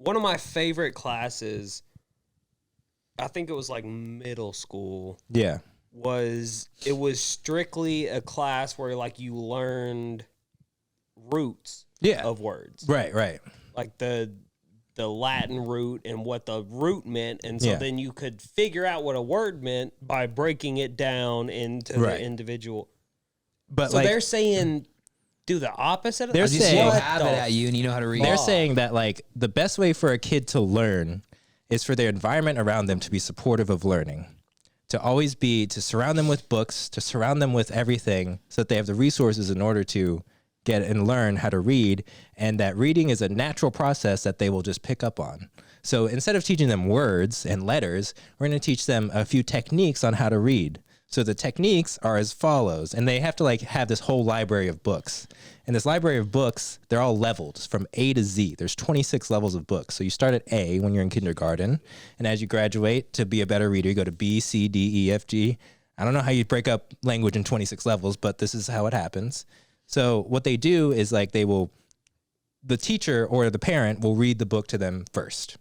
my favorite classes, I think it was like middle school. yeah, was strictly a class where like you learned roots of words. right. Like the Latin root and what the root meant, and so then you could figure out what a word meant by breaking it down into the individual. But so like, they're saying do the opposite. They're saying have it at you, and you know how to read. They're saying that like the best way for a kid to learn is for their environment around them to be supportive of learning, to always be to surround them with books, to surround them with everything, so that they have the resources in order to get and learn how to read, and that reading is a natural process that they will just pick up on. So instead of teaching them words and letters, we're going to teach them a few techniques on how to read. So the techniques are as follows, and they have to like have this whole library of books. And this library of books, they're all leveled from A to Z. There's 26 levels of books. So you start at A when you're in kindergarten, and as you graduate to be a better reader, you go to B, C, D, E, F, G. I don't know how you break up language in 26 levels, but this is how it happens. So what they do is like the teacher or the parent will read the book to them first.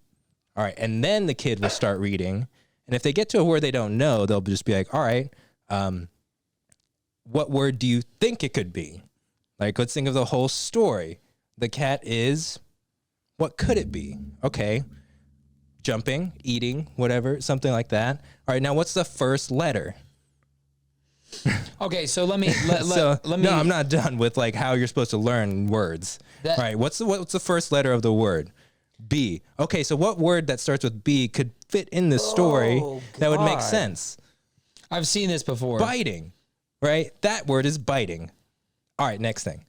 All right. And then the kid will start reading. And if they get to a word they don't know, they'll just be like, all right, what word do you think it could be? Like, let's think of the whole story. The cat is, what could it be? Okay. Jumping, eating, whatever, something like that. All right. Now what's the first letter? Okay, so let me. No, I'm not done with like how you're supposed to learn words. All right, what's the first letter of the word? B. Okay, so what word that starts with B could fit in this story that would make sense? I've seen this before. Biting, right? That word is biting. All right, next thing.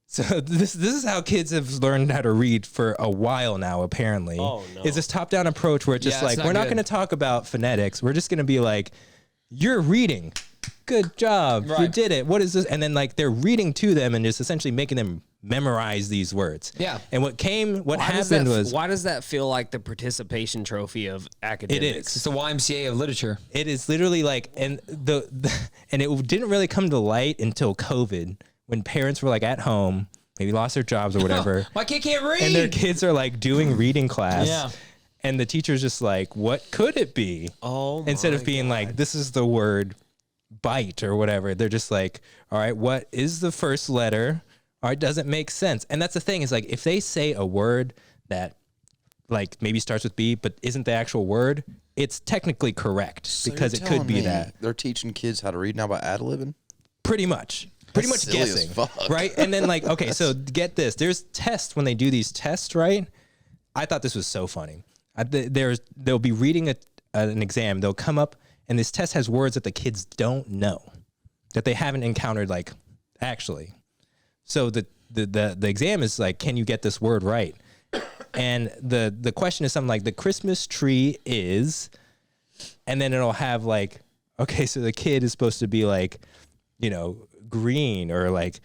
So this is how kids have learned how to read for a while now. Apparently, is this top-down approach where it's just like we're not going to talk about phonetics. We're just going to be like, you're reading. Good job. Right. You did it. What is this? And then like they're reading to them and just essentially making them memorize these words. Yeah. And what happened was, why does that feel like the participation trophy of academics? It is. It's the YMCA of literature. It is literally like, and and it didn't really come to light until COVID, when parents were like at home, maybe lost their jobs or whatever. My kid can't read. And their kids are like doing reading class. Yeah. And the teacher's just like, what could it be? Instead of being like, this is the word bite or whatever, they're just like, all right, what is the first letter? All right, does it make sense? And that's the thing is like, if they say a word that like maybe starts with B, but isn't the actual word, it's technically correct because it could be that. They're teaching kids how to read now by ad-libbing? Pretty much Silly as guessing, fuck. right? And then like, okay, so get this. There's tests when they do these tests, right? I thought this was so funny. They'll be reading an exam. They'll come up, and this test has words that the kids don't know, that they haven't encountered, like, actually. So the exam is like, can you get this word right? And the question is something like, the Christmas tree is, and then it'll have like, okay, so the kid is supposed to be like, you know, green or like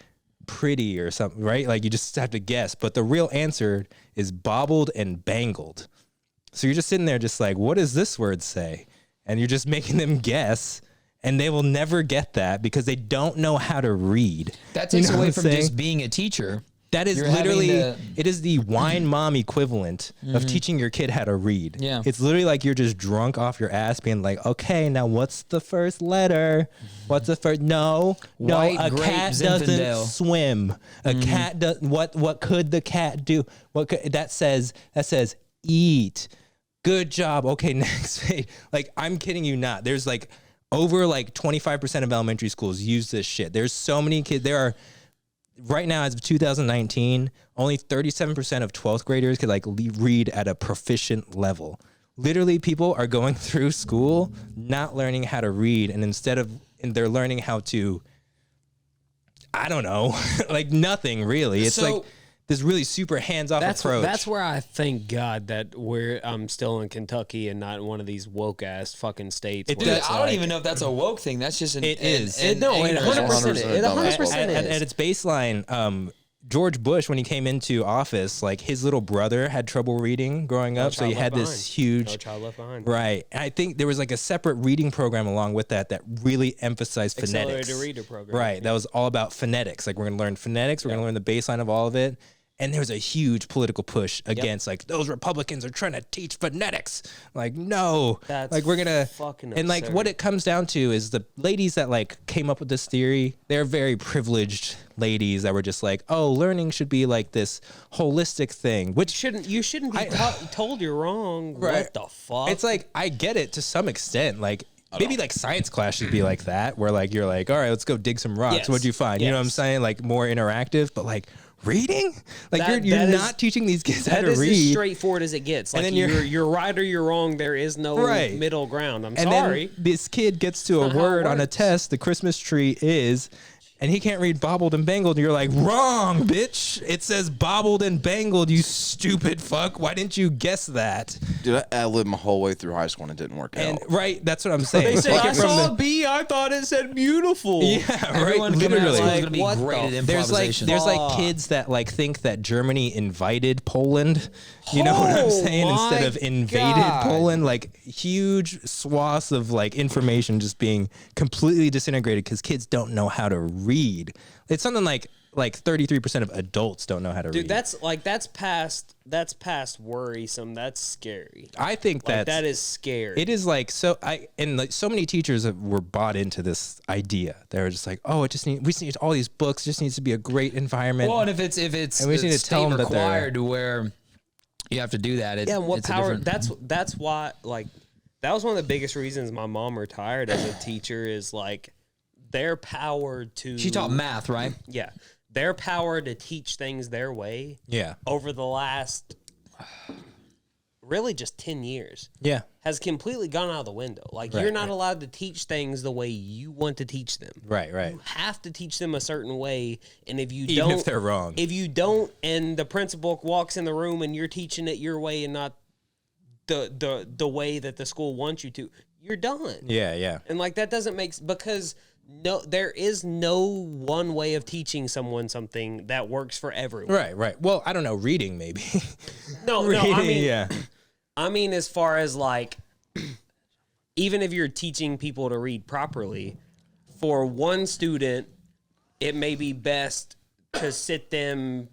pretty or something, right? Like you just have to guess. But the real answer is bobbled and bangled. So you're just sitting there just like, what does this word say? And you're just making them guess, and they will never get that because they don't know how to read. That takes away from just being a teacher. That is literally, it is the wine mom equivalent of teaching your kid how to read. Yeah. It's literally like you're just drunk off your ass being like, okay, now what's the first letter? What's the first? No, a cat doesn't swim. A cat does, what could the cat do? That says eat. Good job. Okay, next. Like, I'm kidding you not. There's like over like 25% of elementary schools use this shit. There's so many kids. There are right now, as of 2019, only 37% of 12th graders could like read at a proficient level. Literally, people are going through school not learning how to read, and they're learning how to, I don't know, like nothing really. It's So- like this really super hands-off approach. That's where I thank God that I'm still in Kentucky and not in one of these woke ass fucking states. It where does- it's I don't like- even know if that's a woke thing. That's just It is. It 100%. It 100% at is. its baseline, George Bush, when he came into office, like his little brother had trouble reading growing up, so he had this huge. No Child Left Behind. Right. And I think there was like a separate reading program along with that really emphasized phonetics. Accelerated reader program. Right. That was all about phonetics. Like we're going to learn phonetics. We're going to learn the baseline of all of it. And there was a huge political push against like those Republicans are trying to teach phonetics. Like, no. That's like we're gonna fucking and like absurd. what it comes down to is the ladies that like came up with this theory, they're very privileged ladies that were just like, oh, learning should be like this holistic thing. Which You shouldn't be told you're wrong. Right. What the fuck? it's like I get it to some extent. Like maybe like science class should be like that, where like you're like, all right, let's go dig some rocks. Yes. What'd you find? You know what I'm Yes. saying? Like more interactive, but like reading? Like That- you're that is- not teaching these kids how that to is as read. straightforward as it gets. Like then you're right or you're wrong. There is no Right. middle ground. I'm And sorry. then this kid gets to a not how it word on a works. test, the Christmas tree is, and he can't read bobbled and bangled. And you're like, wrong, bitch. It says bobbled and bangled, you stupid fuck. Why didn't you guess that? Dude, I lived my whole way through high school and it didn't work And out. right, that's what I'm saying. They said Take I it from saw the- a B. I thought it said beautiful. Yeah, Everyone right. coming out of Literally. school is going to be Like, great what at the- improvisation. There's like kids that like think that Germany invaded Poland. You know what I'm Oh saying? Instead my of invaded God. Poland, like huge swaths of like information just being completely disintegrated because kids don't know how to read. It's something like 33% of adults don't know how to Dude, read. that's past worrisome. That's scary. I think Like, that that is scary. it is like so. Like so many teachers were bought into this idea. They were just like, oh, we just need all these books. It just needs to be a great environment. Well, and if it's And we just need to tell them that they're- required to where you have to do that. Yeah, and what it's a power? different- That's why. Like, that was one of the biggest reasons my mom retired as a teacher. Is like their power to. She taught math, right? Yeah, their power to teach things their way yeah, over the last really just 10 years yeah, has completely gone out of the window. Like Right, you're not right. allowed to teach things the way you want to teach them. right. You have to teach them a certain way, and if you Even don't, if they're wrong. if you don't, and the principal walks in the room and you're teaching it your way and not the way that the school wants you to, you're done. Yeah, yeah. And like that doesn't make because there is no one way of teaching someone something that works for everyone. Right, right. Well, I don't know. Reading maybe. No, reading, I mean, yeah. I mean, as far as like, even if you're teaching people to read properly, for one student, it may be best to sit them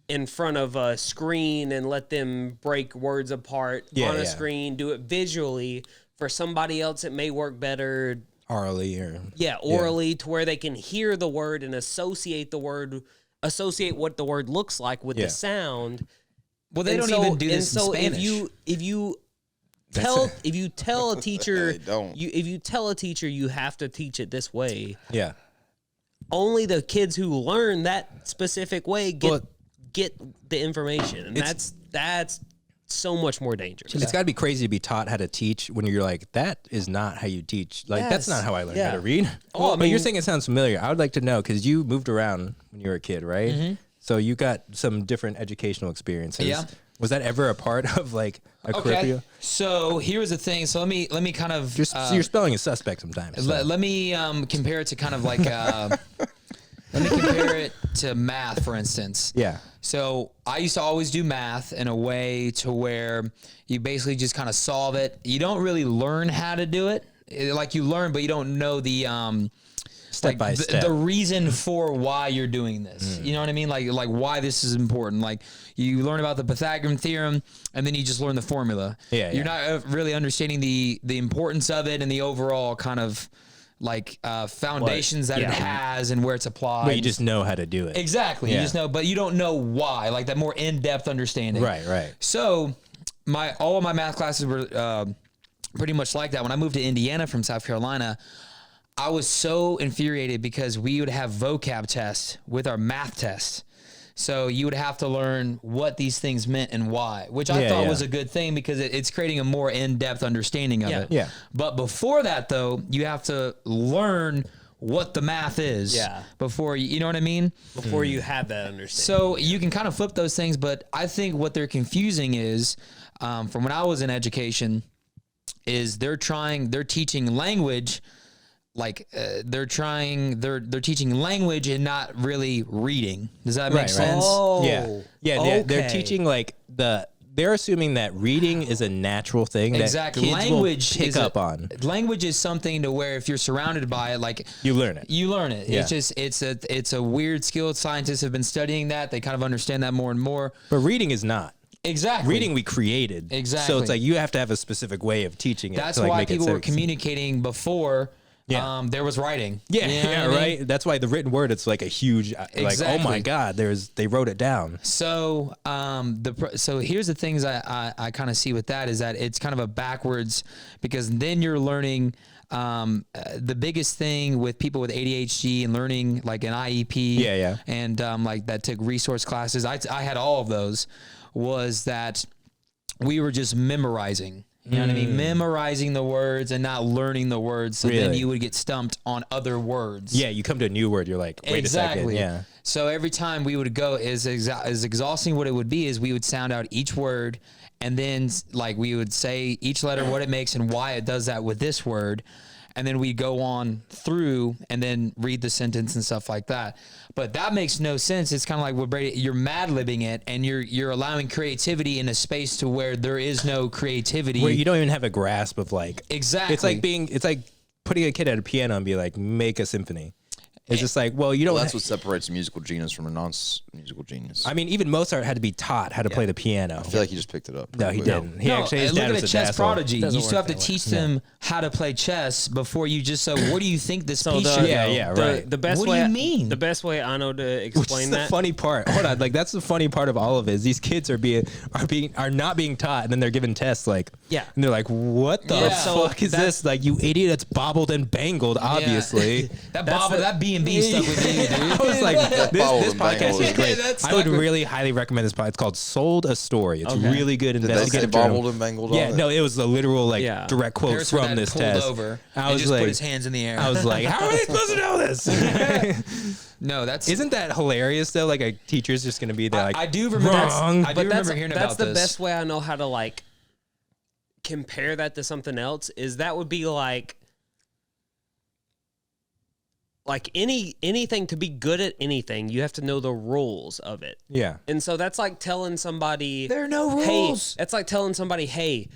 in front of a screen and let them break words apart on a screen, do it visually. For somebody else, it may work better, Orally or orally, to where they can hear the word and associate what the word looks like with Yeah. the sound. Well, they And don't so- even do and this so in Spanish. if you tell a teacher They don't. if you tell a teacher you have to teach it this way, yeah. only the kids who learn that specific way get the information, and that's so much more dangerous. It's got to be crazy to be taught how to teach when you're like, that is not how you teach. Like, that's Yes. not how I learned Yeah. how to read. Oh, I but you're mean- saying it sounds familiar. I would like to know because you moved around when you were a kid, right? Mm-hmm. So you got some different educational experiences. Yeah. Was that ever a part of like a curriculum? So here's the thing. So let me kind of So your spelling is suspect sometimes. so. let me compare it to kind of like let me compare it to math, for instance. Yeah. So I used to always do math in a way to where you basically just kind of solve it. You don't really learn how to do it. Like you learn, but you don't know the Step by step. the reason for why you're doing this. You know what I mean? Like why this is important. Like you learn about the Pythagorean theorem, and then you just learn the formula. Yeah, You're yeah. not really understanding the importance of it and the overall kind of like foundations that it has and where it's applied. But you just know how to do it. Exactly. Yeah. You just know, but you don't know why. Like that more in-depth understanding. Right, right. So all of my math classes were pretty much like that. When I moved to Indiana from South Carolina, I was so infuriated because we would have vocab tests with our math tests. So you would have to learn what these things meant and why, which I thought was a good thing because it's creating a more in-depth understanding of it. Yeah. But before that, though, you have to learn what the math is. Yeah. Before you know what I mean? Before you have that understanding. So you can kind of flip those things, but I think what they're confusing is, from when I was in education, is they're teaching language. Like they're teaching language and not really reading. Does that make sense? Oh, Yeah. They're teaching like they're assuming that reading is a natural thing that kids language will pick up on. Language is something to where if you're surrounded by it, like You learn it. Yeah. It's a weird skill. Scientists have been studying that. They kind of understand that more and more. But reading is not. Exactly. Reading we created. Exactly. So it's like you have to have a specific way of teaching it. That's to, like, why make people it were communicating before. Yeah. There was writing. Yeah, You know what I mean? right. That's why the written word, it's like a huge, like, oh Exactly. my God, they wrote it down. So, so here's the things I kind of see with that is that it's kind of a backwards, because then you're learning. The biggest thing with people with ADHD and learning like an IEP, and like that took resource classes. I had all of those. Was that we were just memorizing. You know what I mean? Memorizing the words and not learning the words. So then you would get stumped on other words. Yeah, you come to a new word, you're like, wait a second. Yeah. So every time we would go, as exhausting what it would be is we would sound out each word, and then like we would say each letter, what it makes and why it does that with this word. And then we go on through and then read the sentence and stuff like that. But that makes no sense. It's kind of like what Brady, you're mad-libbing it, and you're allowing creativity in a space to where there is no creativity. Where you don't even have a grasp of like. Exactly. It's like putting a kid at a piano and be like, make a symphony. It's just like, well, you don't. Well, that's what separates a musical genius from a non-musical genius. I mean, even Mozart had to be taught how to play the piano. I feel like he just picked it up. No, he didn't. He actually, his look dad at was a a chess asshole. prodigy. You Doesn't still have work to that teach them how to play chess before you just say, what do you think this piece the- should Yeah, go? yeah, right. The best What way do you mean? The best way I know to Which explain is the that. funny part. Hold on, like that's the funny part of all of it. Is these kids are not being taught, and then they're given tests. Like, Yeah. and they're like, what the Yeah. fuck is this? Like, you idiot, that's bobbled and bangled. Obviously, that B&B stuck with you, dude. I was like, Bobbled this and podcast bangled. is great. That's I would stuck with- really highly recommend this podcast. It's called "Sold a Story." It's really good Did they say investigative bobbled journal. and bangled Yeah, on it? no, it was a literal like Yeah. direct quote Here's where from Dad this pulled test. over I and was just like, put his hands in the air. I was like, how are they supposed to know this? No, that's Isn't that hilarious though? Like a teacher's just gonna be there like, I do remember wrong. I do remember hearing that's about the this. best way I know how to like compare that to something else. Is that would be like anything. To be good at anything, you have to know the rules of it. Yeah. And so that's like telling somebody There are no rules. Hey, that's like telling somebody, hey,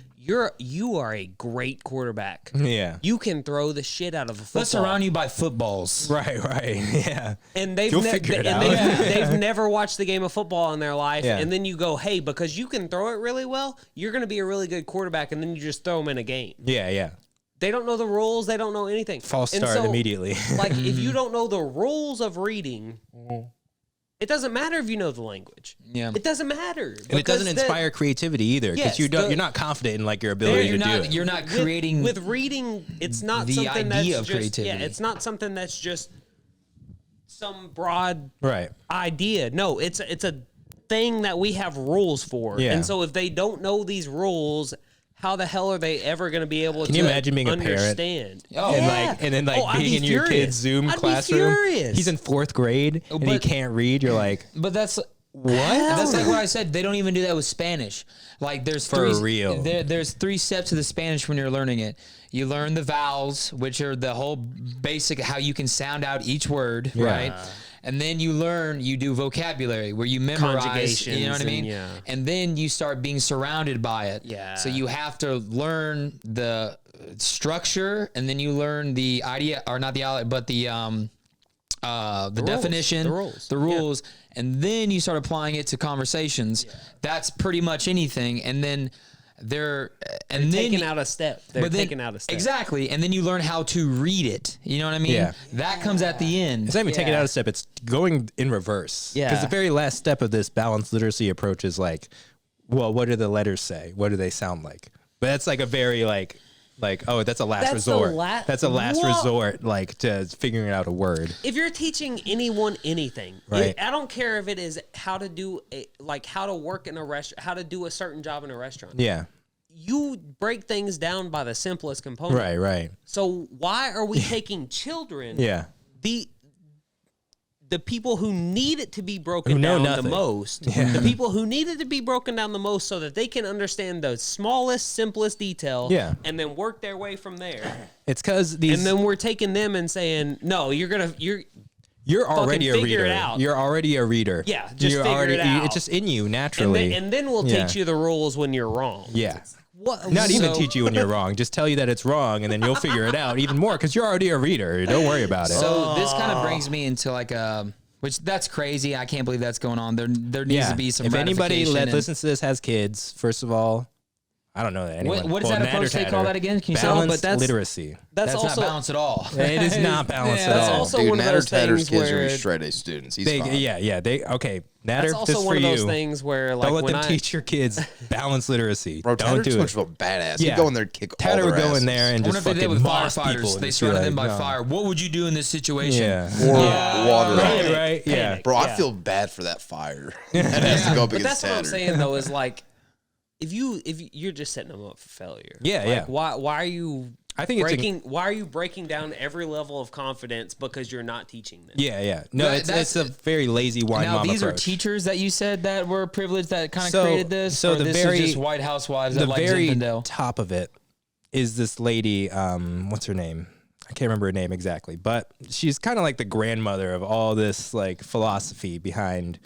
you are a great quarterback. Yeah. You can throw the shit out of a football. Let's surround you by footballs. Right. Yeah. And they've You'll figure it out. they've never watched the game of football in their life. Yeah. And then you go, hey, because you can throw it really well, you're going to be a really good quarterback. And then you just throw them in a game. Yeah. They don't know the rules. They don't know anything. False And start so, immediately. Like if you don't know the rules of reading, it doesn't matter if you know the language. Yeah. It doesn't matter. And it doesn't inspire creativity either because Yes, you're not confident in like your ability to do it. You're not creating with reading. It's not the something idea that's of just, creativity. Yeah, it's not something that's just some broad Right. idea. No, it's a thing that we have rules for. Yeah. And so if they don't know these rules, how the hell are they ever going to be able Can to you imagine being a parent? understand? Oh, And then like I'd being be in your furious. kid's Zoom I'd be classroom. furious. He's in 4th grade and he but- can't read. You're like, But that's what? That's like what I said. They don't even do that with Spanish. Like there's For three, real. There's 3 steps to the Spanish when you're learning it. You learn the vowels, which are the whole basic how you can sound out each word, right? And then you do vocabulary where you memorize, Conjugations you know what I mean? and, yeah. And then you start being surrounded by it. Yeah. So you have to learn the structure, and then you learn the idea, or not the idea, but the rules. definition, The rules. and then you start applying it to conversations. That's pretty much anything, and then they're taking out a step. They're taking out a step. Exactly, and then you learn how to read it. You know what I mean? Yeah. That comes at the end. It's not even taking Yeah. out a step. It's going in reverse. Yeah. Because the very last step of this balanced literacy approach is like, well, what do the letters say? What do they sound like? But that's like a very like Like, oh, that's a last That's a resort. la- That's a last What? resort, like to figuring out a word. If you're teaching anyone anything, Right. I don't care if it is how to do how to work in a restaurant, how to do a certain job in a restaurant. Yeah. You break things down by the simplest component. Right. Right. So why are we taking children? Yeah. The people who need it to be broken Who know down nothing. the most, the people who need it to be broken down the most so that they can understand the smallest, simplest detail, Yeah. and then work their way from there. It's because these. And then we're taking them and saying, no, you're already a figure reader. it out. You're already a reader. Yeah, just you're figure it out. It's just in you and naturally. then we'll Yeah. teach you the rules when you're wrong. Yeah. What? Not even So- teach you when you're wrong. Just tell you that it's wrong, and then you'll figure it out even more because you're already a reader. Don't worry about it. So this kind of brings me into like which that's crazy. I can't believe that's going on. There needs to be some. If anybody ratification and- listens to this has kids, first of all, I don't know that anyone. What does that approach they call that again? Can you say? Balanced but that's- literacy. That's That's also not balanced at all. It is not balanced Yeah, at that's all. also Dude, one of Natter those Tatter's things kids where are straight A students. He's They, fine. yeah. Okay, Natter, that's also this one for of those you. things where like Don't let when them teach your kids balanced literacy. Bro, Don't Tatter's do too it. much of a badass. Yeah. He'd go in there and kick Tatter all would their go in asses. there and I wonder just if they did fucking with boss people. firefighters. in They the surrounded street, them by like, no. fire. What would you do in this situation? Yeah. Or Yeah. water. Right. Yeah. Panic. Bro, I Yeah. feel bad for that fire. That has to go up But against that's what I'm Tatter. saying though is like if you're just setting them up for failure. Yeah, like, yeah. Why are you I think it's why are you breaking down every level of confidence because you're not teaching them? Yeah. No, But it's a very lazy wine Now mom these are approach. teachers that you said that were privileged that kind of So- created this. so or the this very- is just white housewives The that like very Zinfandel. top of it is this lady. What's her name? I can't remember her name exactly, but she's kind of like the grandmother of all this like philosophy behind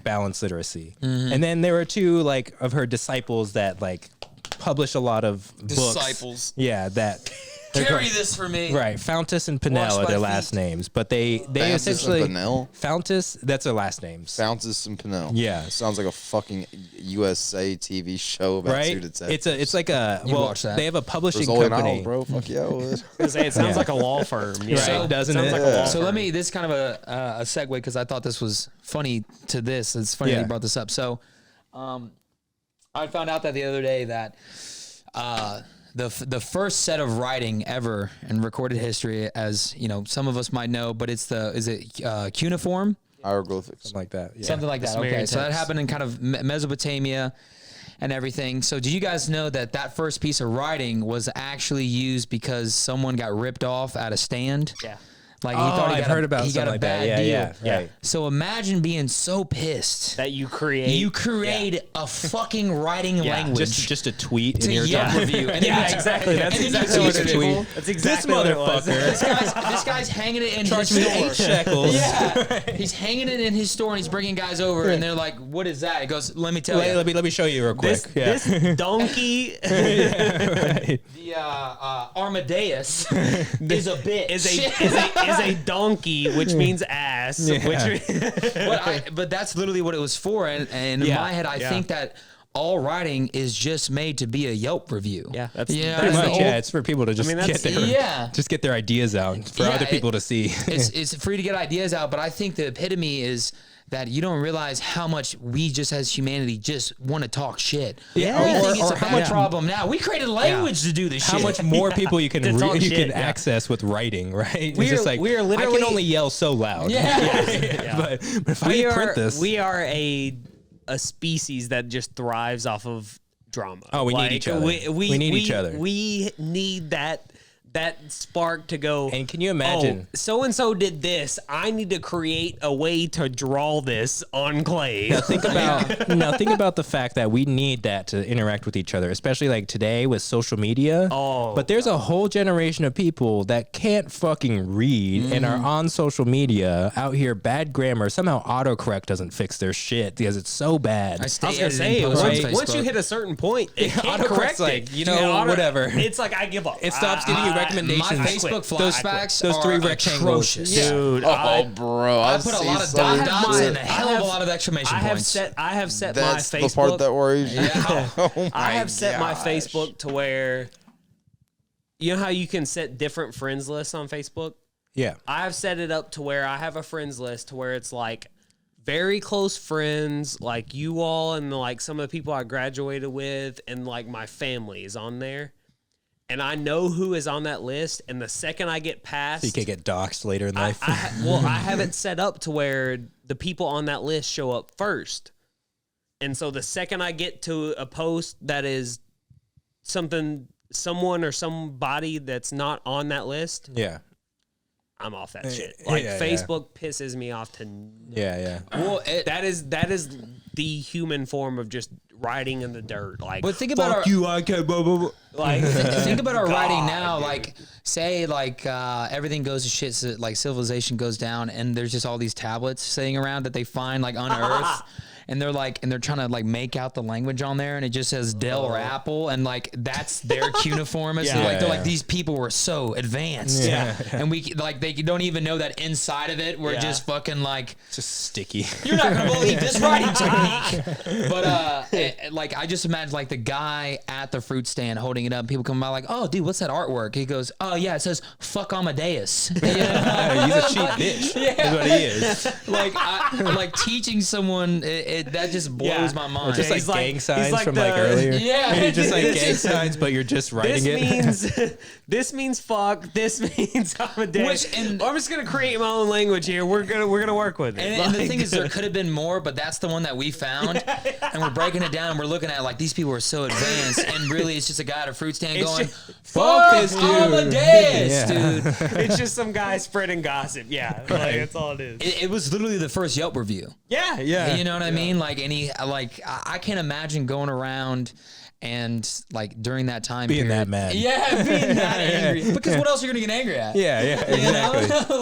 balanced literacy. And then there were two like of her disciples that like publish a lot of books. Disciples. Yeah, that. Carry this for me. Right, Fountas and Pinnell Wash are my their feet. last names, but they Fountas essentially and Pinnell? Fountas. That's their last names. Fountas and Pinnell. Yeah. Sounds like a fucking USA TV show about Right, two detectives. it's like a You well, watch that. they have a publishing Rizzoli and company. Isles, bro. Fuck yeah. I would. It sounds like a law firm. Yeah. Right, doesn't sounds it? like a law So firm. this is kind of a segue because I thought this was funny to this. It's funny that Yeah. you brought this up. So I found out that the other day that the first set of writing ever in recorded history, as some of us might know, but is it cuneiform? Hieroglyphics. Something like that. Yeah. Something like that. Sumerian Okay, so that text. happened in kind of Mesopotamia and everything. So do you guys know that first piece of writing was actually used because someone got ripped off at a stand? Yeah. Like I've heard about he got something a like bad that. deal. Yeah. Right. So imagine being so pissed that you create. you create a fucking writing language. Just a tweet to in your Yelp time. review. And Yeah, then you- exactly. That's and then you exactly what teach it people, is. That's exactly This what it was. motherfucker This guy's hanging it in charged his me store. 8 shekels. Yeah, he's hanging it in his store and he's bringing guys over and they're like, "What is that?" He goes, "Let me tell you." Let me show you real quick. This donkey Right. The Armadeus is a bitch. is a donkey, which means ass. Yeah. Which but that's literally what it was for. And in Yeah, my head, I yeah. think that all writing is just made to be a Yelp review. Yeah, that's Yeah, Pretty that's much, the yeah. It's for people to just mean, get that's- their yeah. just get their ideas out for Yeah, other people to see. It's free to get ideas out, but I think the epitome is that you don't realize how much we just as humanity just want to talk shit. Yeah, we or- think it's or a how bad much- problem now. We created language to do this How shit. much more people you can To talk you shit, can yeah. access with writing, right? It's We are- just like we are I literally- can only yell so loud. Yeah. But if I print this, we are a species that just thrives off of drama. Oh, we need each other. We need each other. We need that spark to go. And can you imagine? So and so did this. I need to create a way to draw this on clay. Think about the fact that we need that to interact with each other, especially like today with social media. Oh, but there's a whole generation of people that can't fucking read and are on social media out here bad grammar. Somehow autocorrect doesn't fix their shit because it's so bad. I stay I was gonna editing say, posts on once you Facebook. hit a certain point, it can't autocorrect's correct like, it. whatever. It's like I give up. It stops giving you recommendations. My I Facebook quit. flashbacks Those are 3 rectangles. atrocious. Yeah. Dude, Oh, bro. I put a lot of dots and a hell of a lot of exclamation I have points. set my That's Facebook. the part that worries you. Yeah. Oh my I have set my gosh. Facebook to where, you know how you can set different friends lists on Facebook? Yeah. I have set it up to where I have a friends list to where it's like very close friends, like you all and like some of the people I graduated with and like my family is on there. and I know who is on that list, and the second I get past, So you can't get doxxed later in life. I have it set up to where the people on that list show up first. And so the second I get to a post that is someone or somebody that's not on that list, yeah. I'm off that shit. Like Facebook pisses me off to Well, that is the human form of just riding in the dirt. Like, but think about fuck you, I can't. Blah, blah, blah. Like, think about our writing now. dude. Like, say, like everything goes to shit. So, like civilization goes down, and there's just all these tablets sitting around that they find like on Earth. And they're trying to like make out the language on there, and it just says Dell or Apple, and like that's their cuneiform. They're like these people were so advanced, and we like they don't even know that inside of it we're just fucking like Just sticky. you're not gonna believe this writing technique. But like I just imagine like the guy at the fruit stand holding it up. People come by like, oh dude, what's that artwork? He goes, oh yeah, it says fuck Amadeus. He's a cheap bitch. Yeah. Is what he is. like teaching someone that just blows my mind. Just like He's like- gang he's signs like from the- like earlier. Yeah. You're just like It's gang just- signs, but you're just writing This means fuck. This means I'm a dick. And- I'm just gonna create my own language here. We're gonna work with it. And the thing is, there could have been more, but that's the one that we found. And we're breaking it down, and we're looking at it like these people are so advanced, and really it's just a guy at a fruit stand It's going, just- fuck this dude. Amadeus, dude. it's just some guy spreading gossip. Yeah, like that's all it is. It was literally the first Yelp review. Yeah. You know what I mean? Like I can't imagine going around and like during that time Being period, that mad. Yeah, being that angry. Because what else are you gonna get angry at? Yeah, exactly. You know?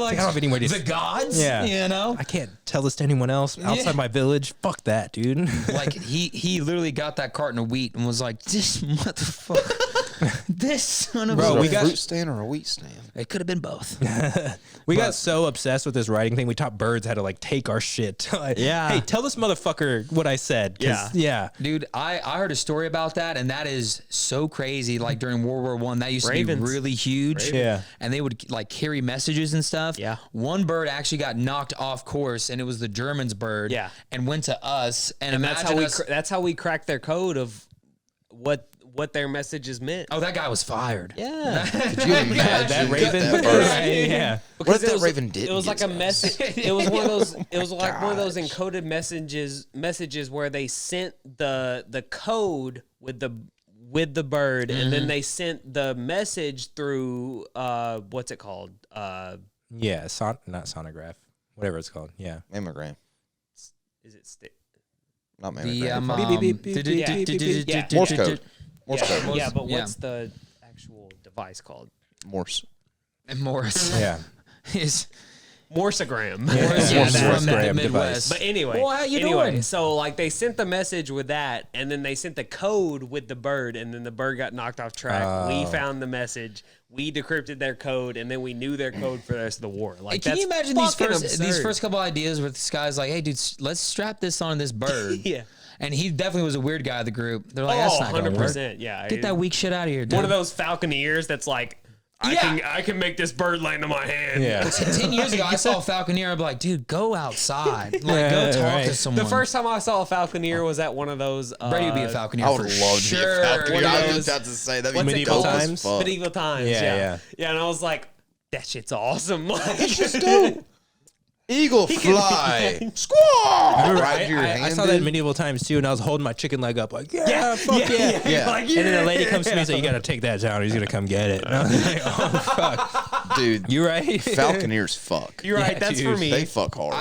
Like, I don't have anywhere to the gods. Yeah. You know? I can't tell this to anyone else outside my village. Fuck that, dude. Like he literally got that carton of wheat and was like, this motherfucker, this son of Bro, a we a got- fruit stand or a wheat stand? It could have been both. We got so obsessed with this writing thing. We taught birds how to like take our shit. Like, Yeah. Hey, tell this motherfucker what I said. 'Cause, yeah. Dude, I heard a story about that, and that is so crazy. Like during World War I, that used Ravens. to be really huge. Yeah. And they would like carry messages and stuff. Yeah. One bird actually got knocked off course, and it was the Germans' bird. Yeah. And went to us, and And imagine that's how we cracked their code of what their messages meant. Oh, that guy was fired. Yeah. Could you imagine That raven. that bird? Yeah. What if it that was- raven did? It was like a message. It was one of those. It was like one of those encoded messages where they sent the code with the bird, and then they sent the message through what's it called? Yeah. Not sonograph. Whatever it's called. Yeah. Mammogram, Is it stick? not The mammogram. Beep, beep, beep, beep, beep, beep, beep. Yeah. Morse code. Morse Yeah, code. yeah, but Yeah. what's the actual device called? Morse. And Morris. Yeah. is Morsegram. Morris, Morse from the device. Midwest. But anyway, Well, how you doing? so like they sent the message with that, and then they sent the code with the bird, and then the bird got knocked off track. We found the message, we decrypted their code, and then we knew their code for the rest of the war. Like, Can you that's imagine these fucking first absurd. couple ideas where this guy's like, "Hey, dude, let's strap this on this bird." Yeah. And he definitely was a weird guy of the group. They're like, "That's not gonna work. 100%. Yeah, Get that weak shit out of here, dude." One of those falconeers that's like, I can make this bird land on my hand. Yeah. 10 years ago, I saw a falconer. I'd be like, "Dude, go outside. Like, go talk right. to someone." The first time I saw a falconer was at one of those Brady would be a falconer. I would for love to be sure. a falconer. One of I was those- just about to say that'd be what's it Medieval dope as times? fuck. medieval times. Yeah. Yeah, and I was like, that shit's awesome. Like, Just dope. Eagle fly. Squaw. Right to your hand. I saw that in medieval times too, and I was holding my chicken leg up like, yeah, fuck yeah. Yeah. Like, And then a lady comes to me and says, you got to take that down or he's going to come get it. And I was like, oh, fuck. Dude, You right? falconeers fuck. You're right. Yeah, That's dude. for me. They fuck hard.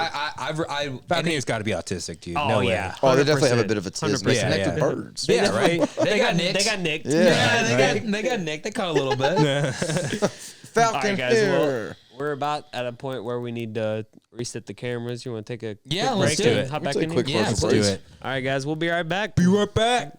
Falconer's got to be autistic, dude. Oh, no way. yeah. Oh, they definitely have a 100%. bit of autism. 100%. They connect Yeah, with yeah. birds. Yeah, right? They got nicked. They got nicked. Yeah. Yeah, they got nicked. They caught a little bit. Falcon All right, guys. here. Well, we're about at a point where we need to reset the cameras. You want to take a Yeah, quick let's break do and it. hop Let's back take in a quick here? Yeah, Let's commercial do break. it. All right, guys. We'll be right back. Be right back.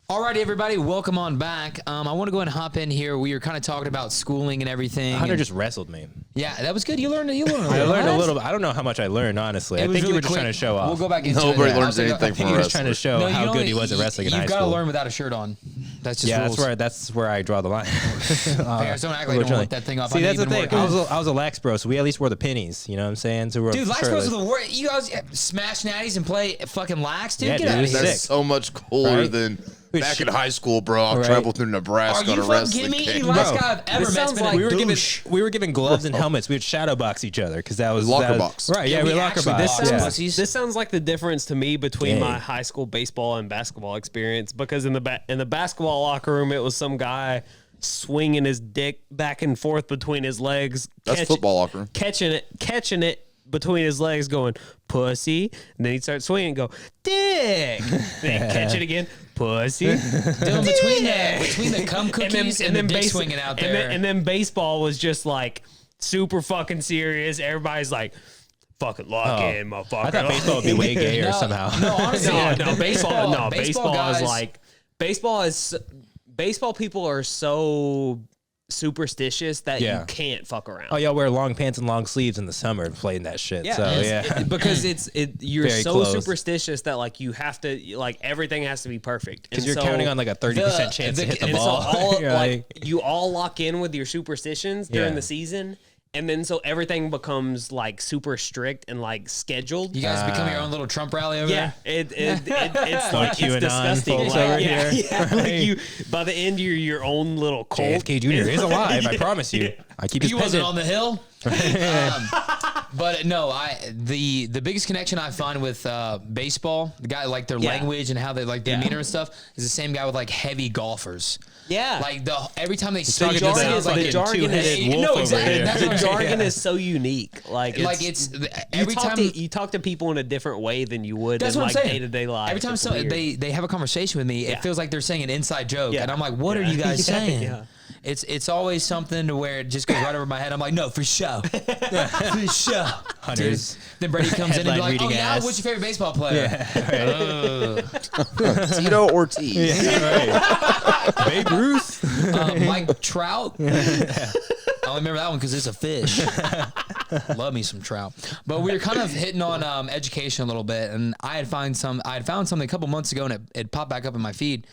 Alrighty, everybody, welcome on back. I want to go ahead and hop in here. We were kind of talking about schooling and everything. Hunter and- just wrestled me. yeah, that was good. You learned. You learned. I learned a little bit. I don't know how much I learned, honestly. I think you were just trying to show off. We'll go back into Nobody it. learns I'll take- anything I think from he a was trying to wrestler. show No, you how don't- good he was at wrestling in high You've school. got to learn without a shirt on. That's just Yeah, rules. that's where I draw the line. Parents, don't act like you don't want that thing off. See, I that's know the you've thing. been working. I was a lax bro, so we at least wore the pennies. You know what I'm saying? So we're Dude, lax bros shirtless. are the worst. You guys smash natties and play fucking lax, dude. Yeah, Get dude, out of it's here. That's sick. so much cooler Right? than Back in high school, bro, I traveled through Nebraska on a wrestling camp. Last guy I've ever met. like we were given gloves and helmets. We would shadow box each other because that was locker box. Right? Yeah, we locker box. This sounds like the difference to me between my high school baseball and basketball experience, because in the basketball locker room, it was some guy swinging his dick back and forth between his legs. That's football locker room. Catching it between his legs, going pussy, and then he'd start swinging and go dick, then catch it again, pussy. Dylan, between the cum cookies and then the dick swinging out there, and then baseball was just like super fucking serious. Everybody's like, fucking lock in, motherfucker. I thought baseball would be way gayer somehow. No, honestly, baseball people are so superstitious that you can't fuck around. Oh, y'all wear long pants and long sleeves in the summer playing that shit. Yeah, so because you're Very so close. superstitious that like you have to, like, everything has to be perfect because you're counting on like a 30% chance to hit the ball. So all, like, you all lock in with your superstitions during the season. And then so everything becomes like super strict and like scheduled. You guys become your own little Trump rally over there? It's like, it's disgusting. Like, like you, by the end, you're your own little cult. JFK Jr. is alive, I promise you. I keep his He wasn't on the hill. But no, the biggest connection I find with baseball, the guy, like their language and how they like demeanor and stuff, is the same guy with like heavy golfers. Yeah, like every time they the jargon is like the two-headed wolf over here. The jargon is so unique. Like it's every time you talk to people in a different way than you would in like day-to-day life. Every time they have a conversation with me, it fees like they're saying an inside joke, and I'm like, what are you guys saying? Yeah. It's always something to where it just goes right over my head. I'm like, no, for sure. For sure. Hunters. Then Brady comes in and be like, oh, yeah, ass. what's your favorite baseball player? Tito Ortiz. Babe Ruth. Mike Trout. I only remember that one because it's a fish. Love me some trout. But we were kind of hitting on education a little bit, and I had found something a couple months ago, and it popped back up in my feed.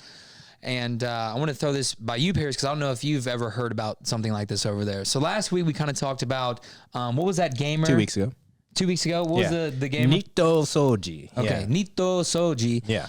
And I want to throw this by you, Paris, because I don't know if you've ever heard about something like this over there. So last week we kind of talked about what was that gamer? 2 weeks ago. 2 weeks ago? What was the gamer? Nito Soji. Okay, Nito Soji. Yeah.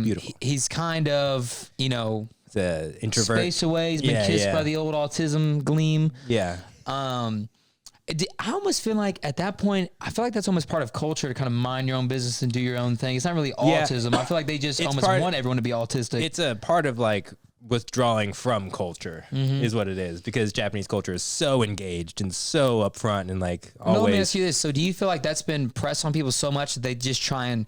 Beautiful. He's kind of, the introvert. Space away. He's been kissed by the old autism gleam. Yeah. I almost feel like at that point, I feel like that's almost part of culture to kind of mind your own business and do your own thing. It's not really autism. I feel like they just almost want everyone to be autistic. It's a part of like withdrawing from culture is what it is, because Japanese culture is so engaged and so upfront and like always. Let me ask you this. So do you feel like that's been pressed on people so much that they just try and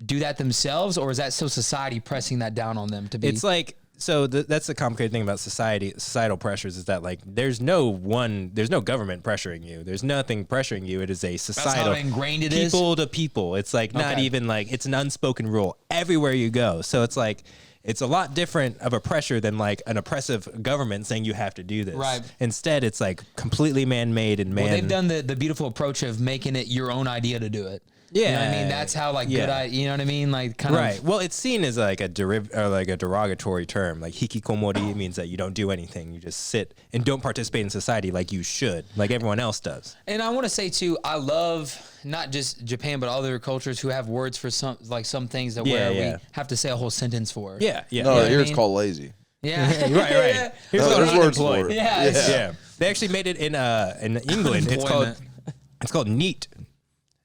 do that themselves, or is that still society pressing that down on them to be? It's like, so that's the complicated thing about societal pressures is that like there's no government pressuring you. There's nothing pressuring you. It is a societal. That's how ingrained it is. People to people. It's like not even like, it's an unspoken rule everywhere you go. So it's like, it's a lot different of a pressure than like an oppressive government saying you have to do this. Right. Instead, it's like completely man-made and Well, they've done the beautiful approach of making it your own idea to do it. Yeah, you know what I mean, that's how like good. You know what I mean, like kind of right. Well, it's seen as like a derogatory term. Like hikikomori means that you don't do anything. You just sit and don't participate in society like you should, like everyone else does. And I want to say too, I love not just Japan but other cultures who have words for some things that we have to say a whole sentence for. Yeah, yeah. No, You know it's called lazy. Yeah, right. Here's there's words for it. Yeah. They actually made it in England. It's called NEAT.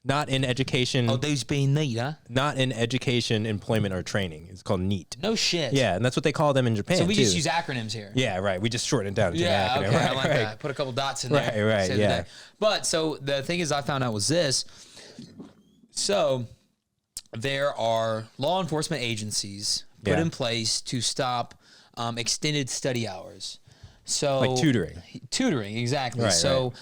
Not in education. Oh, those being neat, huh? Not in education, employment, or training. It's called NEAT. No shit. Yeah, and that's what they call them in Japan. So we too. just use acronyms here. Yeah, right. We just shorten it down to Yeah, an acronym. okay, Right, I like that. Put a couple dots in there. Right, save the yeah. day. But so the thing is, I found out was this. So there are law enforcement agencies put in place to stop extended study hours. So Like tutoring. Tutoring, exactly. Right, so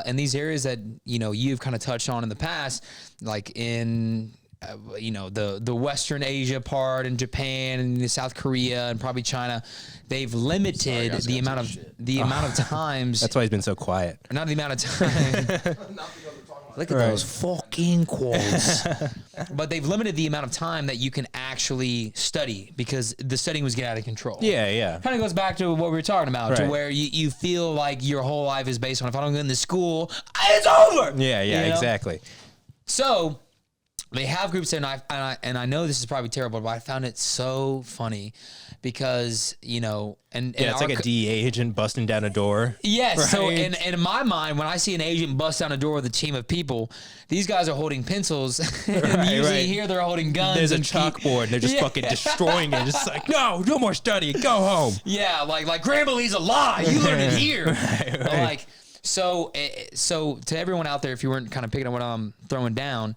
in these areas that you've kind of touched on in the past, like in the Western Asia part and Japan and South Korea and probably China, they've limited the amount of times. That's why he's been so quiet. Not the amount of time. Look at those fucking quotes. But they've limited the amount of time that you can actually study because the studying was getting out of control. Yeah. Kind of goes back to what we were talking about, to Right. where you feel like your whole life is based on, if I don't go into school, it's over. Yeah, exactly. So they have groups there, and I know this is probably terrible, but I found it so funny because, you know, and Yeah, it's like a DEA agent busting down a door. Yes. Right? So, and in my mind, when I see an agent bust down a door with a team of people, these guys are holding pencils, and usually here they're holding guns. There's a and chalkboard, and they're just fucking destroying it. Just like, no more studying. Go home. Yeah, like Grammarly's a lie. You learned it here. Right. Like, so to everyone out there, if you weren't kind of picking up what I'm throwing down,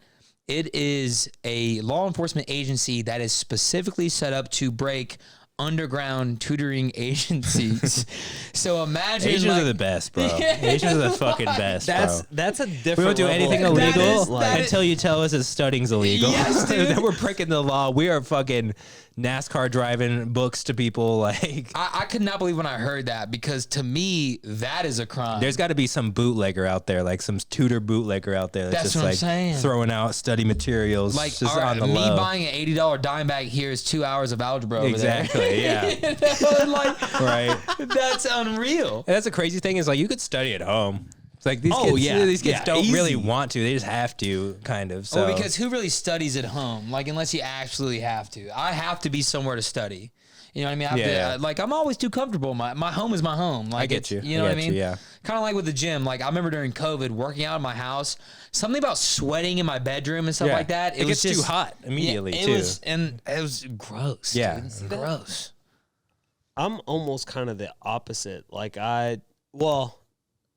it is a law enforcement agency that is specifically set up to break underground tutoring agencies. So imagine Asians like, are the best, bro. Asians are the fucking best, bro. That's a different. We won't do level anything of- illegal that is- until you tell us that studying's illegal. Yes, dude. Then we're breaking the law. We are fucking NASCAR driving books to people. Like, I could not believe when I heard that, because to me that is a crime. there's got to be some bootlegger out there, like some tutor bootlegger out there that's That's just what I'm like saying. throwing out study materials, like just on the me low. buying an $80 dime bag here is 2 hours of algebra over Exactly. Yeah. there. You know, like, Right. that's unreal. And that's the crazy thing is like you could study at home. It's like these Oh, kids, yeah. these kids Yeah, don't really easy. want to. They just have to, kind of. So Well, because who really studies at home? Like, unless you absolutely have to. I have to be somewhere to study. You know what I mean? I have to, Yeah. like, I'm always too comfortable. My home is my home. Like, I get you. You know I what I get mean? you, yeah. Kind of like with the gym. Like, I remember during COVID, working out in my house, something about sweating in my bedroom and stuff like that. It was gets too just hot immediately yeah, it was gross. Yeah. dude. Gross. I'm almost kind of the opposite. Like I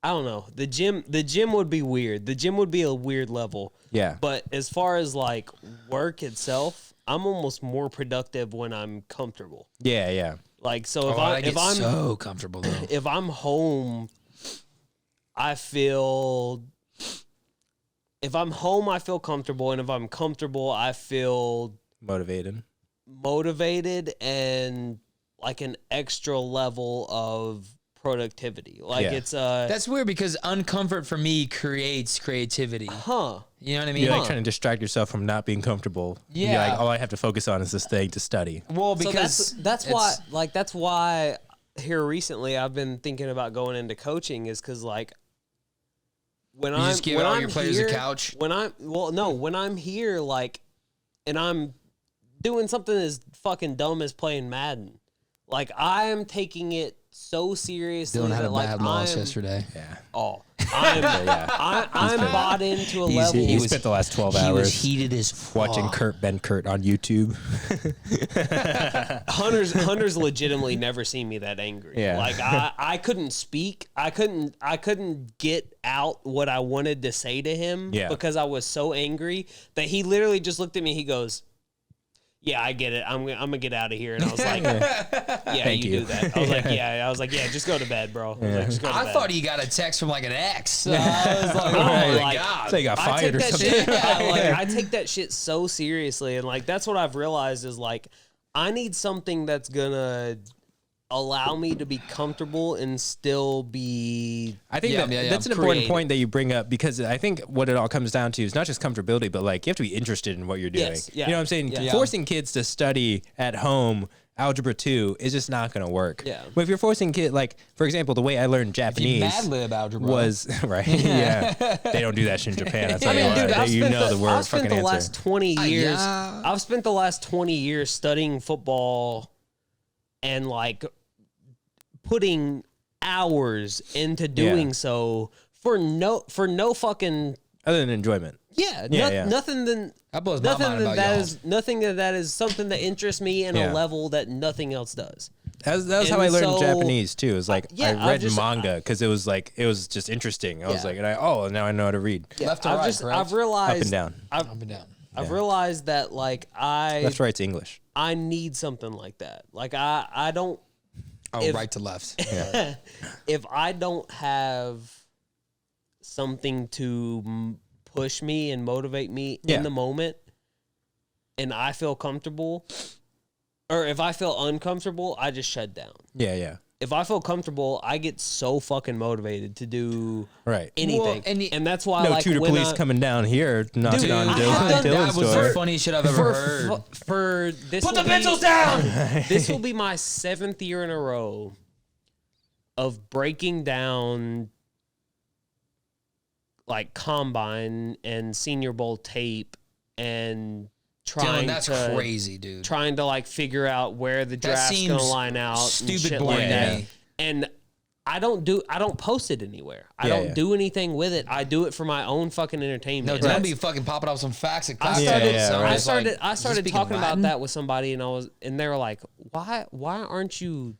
don't know. The gym would be weird. The gym would be a weird level. Yeah. But as far as like work itself, I'm almost more productive when I'm comfortable. Yeah. Like so I get if I'm so comfortable though. if I'm home, I feel comfortable, and if I'm comfortable, I feel motivated and like an extra level of productivity. Like Yeah. it's That's weird because uncomfort for me creates creativity. huh. You know what I mean? You're like trying to distract yourself from not being comfortable. You're Yeah. like, all I have to focus on is this thing to study. Well, So because that's why here recently I've been thinking about going into coaching, is because like when You I'm just give when all I'm your players a here, couch? when I'm here like and I'm doing something as fucking dumb as playing Madden, like I am taking it so seriously Dylan had that a like bad loss I'm yesterday. Yeah. I'm bought into a level. He spent the last 12 He was hours heated as watching fuck. Kurt on YouTube. Hunter's legitimately never seen me that angry. Yeah. Like I couldn't speak. I couldn't get out what I wanted to say to him because I was so angry that he literally just looked at me. He goes, "Yeah, I get it. I'm gonna get out of here." And I was like, "Yeah, Thank you you. do that." I was like, "Yeah, just go to bed, bro." I was like, just go to I bed. thought he got a text from like an ex. So I was like, oh Right. my Like, god. So he got I fired take or that something. shit. I take that shit so seriously, and like that's what I've realized is like I need something that's gonna allow me to be comfortable and still be. I think Yeah, that's an creative. important point that you bring up, because I think what it all comes down to is not just comfortability, but like you have to be interested in what you're doing. Yes, yeah. You know what I'm saying? Yeah. Forcing kids to study at home Algebra 2 is just not going to work. Yeah. But if you're forcing kids, like, for example, the way I learned Japanese Mad Lib algebra was, right? Yeah. They don't do that shit in Japan. I tell you what. I've You spent know the word I've spent fucking the answer. last 20 years. yeah. I've spent the last 20 years studying football and like putting hours into doing so for no fucking Other than enjoyment. Yeah. nothing than That blows my mind about y'all. nothing that is something that interests me in Yeah. a level that nothing else does. That was how And I learned so- Japanese too. It was like Yeah, I read I've just- manga because it was just interesting. I was Yeah. like, now I know how to read. Left to I've right, just correct? I've realized Up and down. Up and down. I've realized that like Left to right's English. I need something like that. Like I don't Oh, If- right to left. if I don't have something to push me and motivate me Yeah. in the moment, and I feel comfortable, or if I feel uncomfortable, I just shut down. Yeah. If I feel comfortable, I get so fucking motivated to do Right. anything, Well, and that's why No like tutor when police coming down here knocking Dude, on I have Dylan's done- That was door. the funniest shit I've ever heard. for this. Put the will be- pencils down! This will be my 7th year in a row of breaking down like combine and Senior Bowl tape and Dylan, trying that's to crazy, dude. trying to like figure out where the draft's seems gonna line out. stupid and shit boring like to that. me. And I don't post it anywhere. I don't do anything with it. I do it for my own fucking entertainment. No, Dylan be fucking popping off some facts at class. I right. started talking about that with somebody, and they were like, "Why aren't you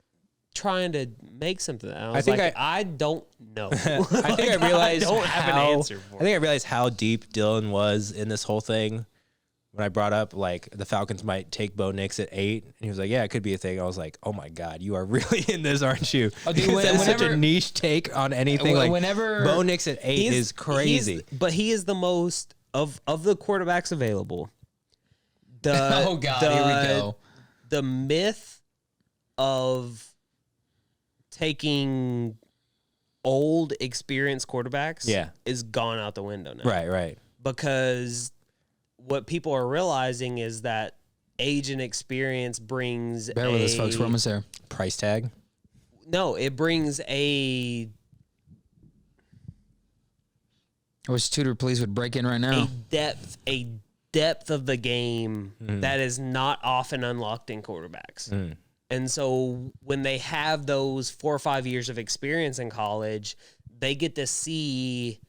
trying to make something?" And I was I don't know. I think I realized I don't have an answer for I think I realized how deep Dylan was in this whole thing when I brought up like the Falcons might take Bo Nix at 8, and he was like, "Yeah, it could be a thing." I was like, "Oh my god, you are really in this, aren't you?" Oh, dude, That's such a niche take on anything. Like whenever Bo Nix at 8 is crazy. But he is the most of the quarterbacks available. Oh god, here we go. The myth of taking old, experienced quarterbacks is gone out the window now. Right. Because what people are realizing is that age and experience brings Bear with us, folks. We're almost there. Price tag. No, it brings I wish Tudor Police would break in right now. a depth of the game that is not often unlocked in quarterbacks. And so when they have those 4 or 5 years of experience in college, they get to see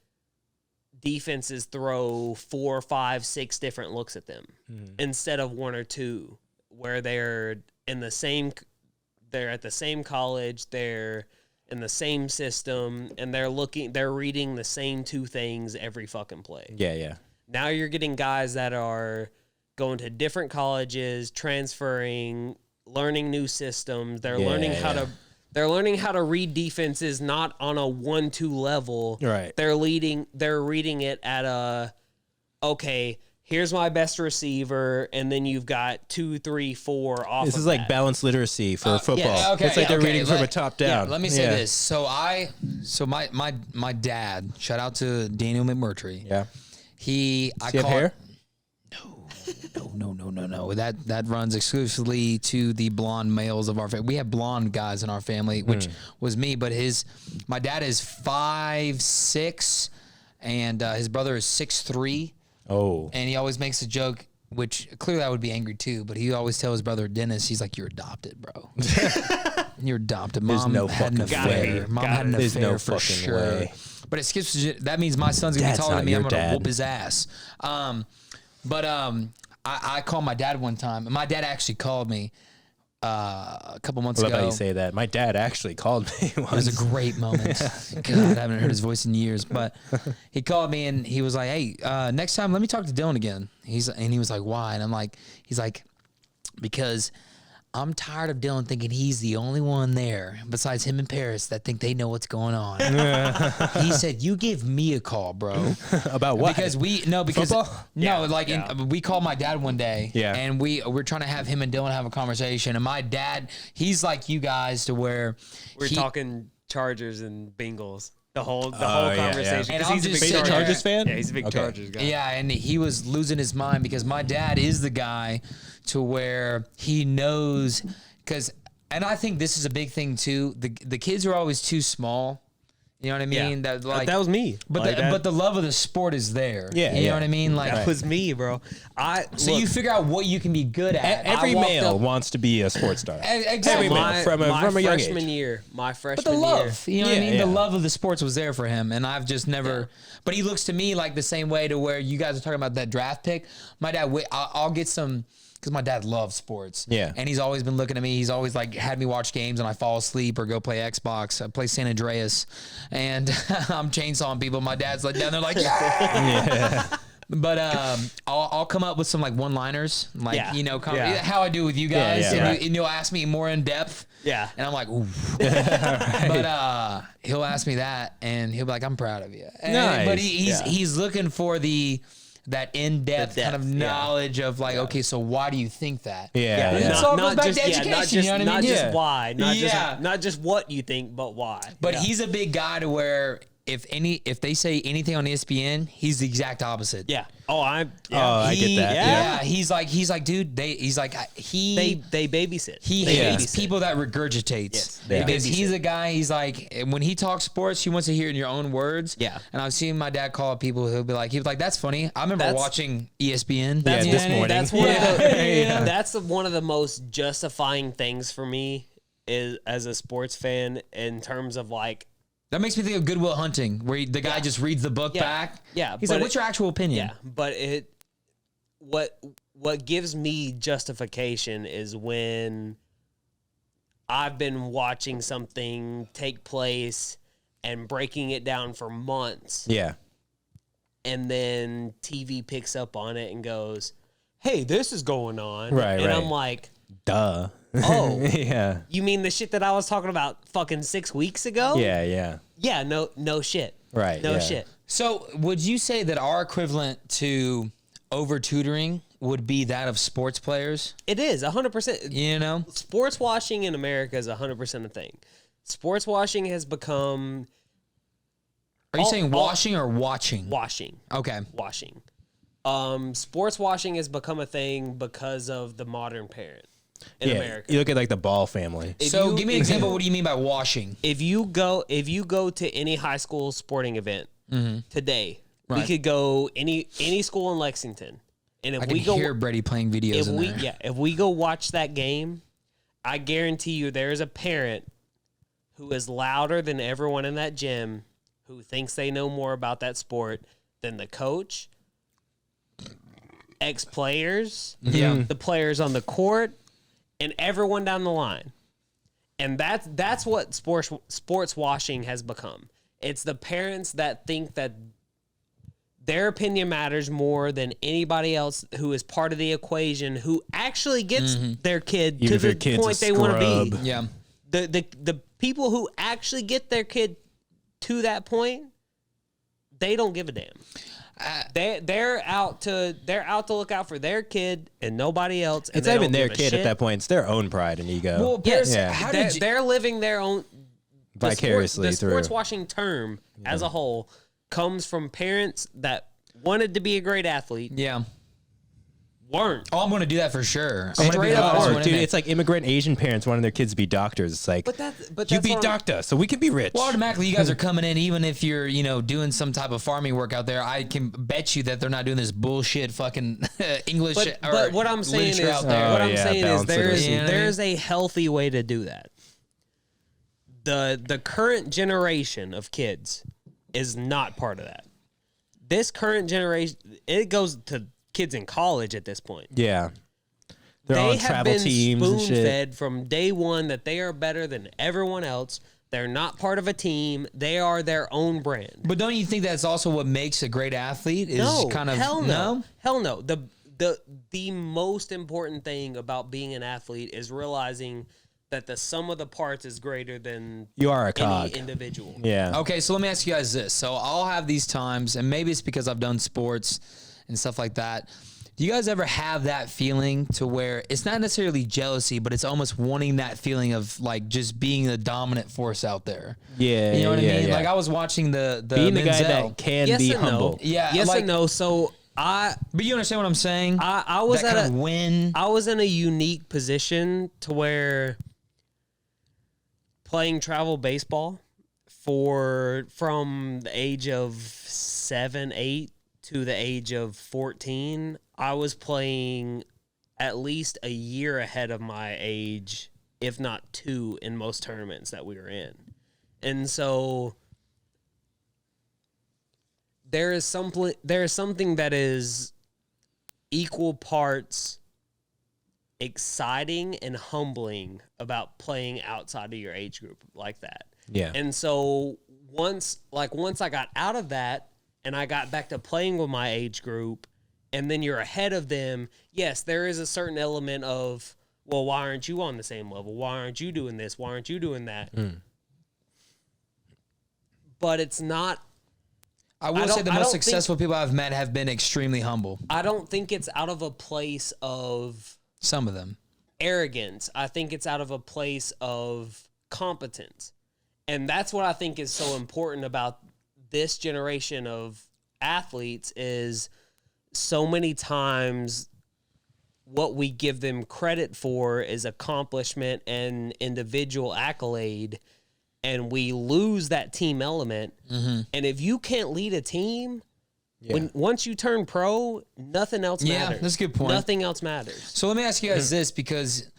defenses throw 4, 5, 6 different looks at them instead of 1 or 2, where they're at the same college, they're in the same system, and they're reading the same 2 things every fucking play. Yeah. Now you're getting guys that are going to different colleges, transferring, learning new systems. They're learning how to read defenses not on a 1-2 level. Right. They're reading it at okay, here's my best receiver, and then you've got 2, 3, 4 off. This of is like that. balanced literacy for football. Yeah, okay, it's like they're reading from a top down. Yeah, let me say this. So my dad, shout out to Daniel McMurtry. Yeah. Does he have hair? No. That runs exclusively to the blonde males of our family. We have blonde guys in our family, which was me. But my dad is 5'6", and his brother is 6'3". Oh. And he always makes a joke, which clearly I would be angry too. But he always tells his brother Dennis, he's like, "You're adopted, bro. You're adopted. Mom had an affair. Mom had an affair for sure." Way. But it skips. That means my son's gonna be taller than me. I'm gonna whoop his ass. I called my dad one time, and my dad actually called me a couple months ago. I love how you say that. My dad actually called me once. It was a great moment. God, I haven't heard his voice in years, but he called me and he was like, "Hey, next time let me talk to Dylan again." And he was like, "Why?" And I'm like, he's like, "Because I'm tired of Dylan thinking he's the only one there besides him and Paris that think they know what's going on." He said, "You give me a call, bro." About what? Because Football? we called my dad one day, Yeah. and we're trying to have him and Dylan have a conversation. And my dad, he's like you guys to where We're talking Chargers and Bengals. The whole yeah. conversation. And 'Cause he's a just big sitting Chargers fan? Yeah, he's a big Chargers guy. Yeah, and he was losing his mind because my dad is the guy to where he knows and I think this is a big thing too. The kids are always too small. You know what I mean? Yeah. That was me. But the love of the sport is there. Yeah, you know what I mean? Like That was me, bro. so you figure out what you can be good at. Every I walked male up- wants to be a sports star. Exactly. Every male from a young freshman age. year. My But freshman the love, year. you know what I Yeah, mean? yeah. The love of the sports was there for him, and I've just never. But he looks to me like the same way to where you guys are talking about that draft pick. My dad, I'll get some because my dad loves sports. Yeah. And he's always been looking at me. He's always like had me watch games, and I fall asleep or go play Xbox. I play San Andreas, and I'm chainsawing people. My dad's like down there like yeah. But I'll come up with some like one-liners, like how I do with you guys, and you'll ask me more in depth. Yeah. And I'm like, ooh. But he'll ask me that, and he'll be like, "I'm proud of you." And, Nice. But he's looking for that in-depth kind of knowledge of like, okay, so why do you think that? Yeah. And it's all goes back to education. Not just, you know what I mean? not just Yeah. why, not just what you think, but why. But he's a big guy to where if they say anything on ESPN, he's the exact opposite. Yeah. Oh, I get that. Yeah. He's like, dude. They they babysit. He They hates babysit. people that regurgitate. Yes. Because he's a guy, he's like, when he talks sports, he wants to hear it in your own words. Yeah. And I've seen my dad call people who'll be like, he was like, that's funny. I remember watching ESPN. This morning. That's one of the, that's one of the most justifying things for me is as a sports fan in terms of like. That makes me think of Good Will Hunting, where the guy just reads the book back. Yeah. He's like, what's your actual opinion? Yeah. But what gives me justification is when I've been watching something take place and breaking it down for months. Yeah. And then TV picks up on it and goes, hey, this is going on. Right, and I'm like, duh. Oh. Yeah. You mean the shit that I was talking about fucking 6 weeks ago? Yeah. Yeah, no shit. Right. No yeah. shit. So would you say that our equivalent to over-tutoring would be that of sports players? It is 100%. You know? Sports washing in America is 100% a thing. Sports washing has become... Are you saying washing or watching? Washing. Okay. Washing. Sports washing has become a thing because of the modern parent in America. You look at like the Ball family. So give me an example. What do you mean by washing? If you go to any high school sporting event today, we could go any school in Lexington, and if I can we go hear Brady playing videos in there. if we go watch that game, I guarantee you there is a parent who is louder than everyone in that gym, who thinks they know more about that sport than the coach, ex-players, the players on the court, and everyone down the line. And that's what sports washing has become. It's the parents that think that their opinion matters more than anybody else who is part of the equation, who actually gets their kid Even to if the your kid's point a they want to be. scrub. Yeah. The people who actually get their kid to that point, they don't give a damn. They're out to look out for their kid and nobody else. And It's they not even don't their give a kid shit. at that point. It's their own pride and ego. Well, Yes, Yeah. how did you... they're living their own Vicariously the through. sports washing term as a whole comes from parents that wanted to be a great athlete, Yeah. weren't. Oh, I'm going to do that for sure. I'm Straight gonna be the up first hard, one in Dude, there. it's like immigrant Asian parents wanting their kids to be doctors. It's like, But that's you be what I'm- doctor, so we can be rich. Well, automatically, you guys are coming in, even if you're, doing some type of farming work out there. I can bet you that they're not doing this bullshit fucking English. But what I'm saying is, literature out there. what I'm yeah, saying is, balanced there's literacy. there's a healthy way to do that. The current generation of kids is not part of that. This current generation, it goes to kids in college at this point. Yeah. They're They on have travel been teams and shit. spoon-fed from day one that they are better than everyone else. They're not part of a team. They are their own brand. But don't you think that's also what makes a great athlete? Is No, kind of hell no. Hell no. The most important thing about being an athlete is realizing that the sum of the parts is greater than You are a cog. any individual. Yeah. Okay, so let me ask you guys this. So I'll have these times, and maybe it's because I've done sports and stuff like that. Do you guys ever have that feeling to where it's not necessarily jealousy, but it's almost wanting that feeling of like just being the dominant force out there? Yeah. You know what I mean? yeah. Like I was watching the Being the guy Menzel. that can Yes be and no. humble. Yeah, Yes like- and no. So But you understand what I'm saying? I was that at kind of win. I was in a unique position to where playing travel baseball from the age of 7, 8 to the age of 14, I was playing at least a year ahead of my age, if not 2, in most tournaments that we were in. And so there is something that is equal parts exciting and humbling about playing outside of your age group like that. Yeah. And so once I got out of that and I got back to playing with my age group, and then you're ahead of them, yes, there is a certain element of, well, why aren't you on the same level? Why aren't you doing this? Why aren't you doing that? But it's not. I will don't- say the I most don't think- successful people I've met have been extremely humble. I don't think it's out of a place of Some of them. arrogance. I think it's out of a place of competence. And that's what I think is so important about this generation of athletes is so many times what we give them credit for is accomplishment and individual accolade, and we lose that team element. And if you can't lead a team, once you turn pro, nothing else matters. That's a good point. Nothing else matters. So let me ask you guys this, because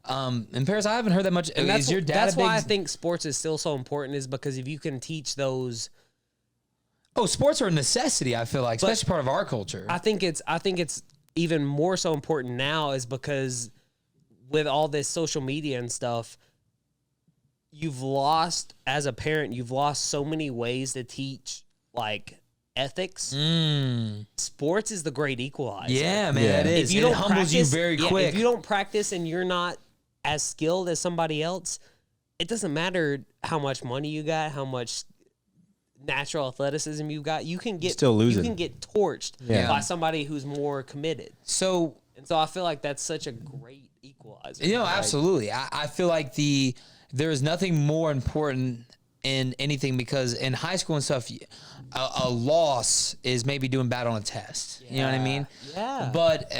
in Paris, I haven't heard that much. And Is your dad that's a big... why I think sports is still so important, is because if you can teach those... Oh, sports are a necessity, I feel like, especially part of our culture. I think it's even more so important now, is because with all this social media and stuff, you've lost, as a parent, you've lost so many ways to teach, like, ethics. Sports is the great equalizer. Yeah, man, it is. If you don't humbles practice, you very quick. If you don't practice and you're not as skilled as somebody else, it doesn't matter how much money you got, how much natural athleticism you got. You can get Still losing. You can get torched by somebody who's more committed. So I feel like that's such a great equalizer. Absolutely. I feel like there is nothing more important in anything, because in high school and stuff, a loss is maybe doing bad on a test. You know what I mean? Yeah. But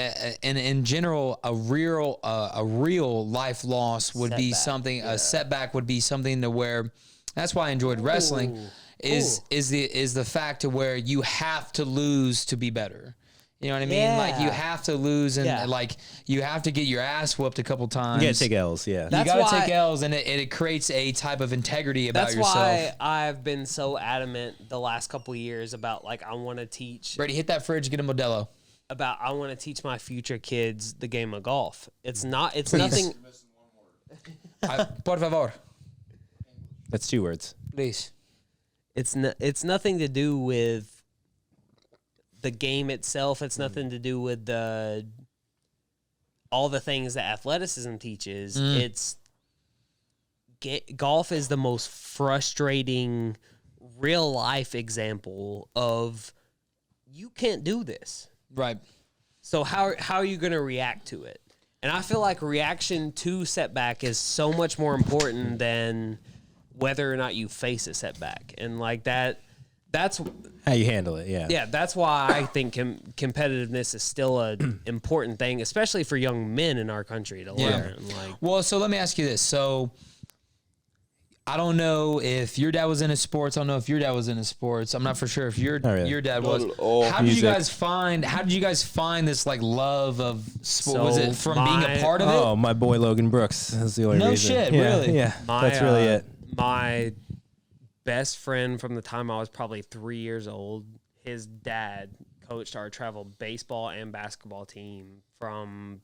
in general, a real life loss would be something. A setback would be something to where. That's why I enjoyed wrestling. Is the fact to where you have to lose to be better. You know what I mean? Yeah. Like, you have to lose, and like, you have to get your ass whooped a couple times. You gotta take L's, yeah. You That's gotta why- take L's, and it creates a type of integrity about That's yourself. why I've been so adamant the last couple of years about, like, I want to teach Brady, hit that fridge, get a Modelo. I want to teach my future kids the game of golf. It's nothing. Por favor. That's 2 words. Please. It's nothing to do with the game itself. It's nothing to do with all the things that athleticism teaches. It's golf is the most frustrating real life example of you can't do this. Right. So how are you going to react to it? And I feel like reaction to setback is so much more important than whether or not you face a setback. And like that's How you handle it, yeah. yeah, that's why I think competitiveness is still an important thing, especially for young men in our country to learn. Like, Well, so let me ask you this. So I don't know if your dad was into sports. I don't know if your dad was into sports. I'm not for sure if your dad was. How did you guys find this, like, love of sport? So was it from being a part of it? Oh, my boy Logan Brooks. That's the only No reason. shit, Yeah, really? Yeah, that's really it. My best friend from the time I was probably 3 years old, his dad coached our travel baseball and basketball team from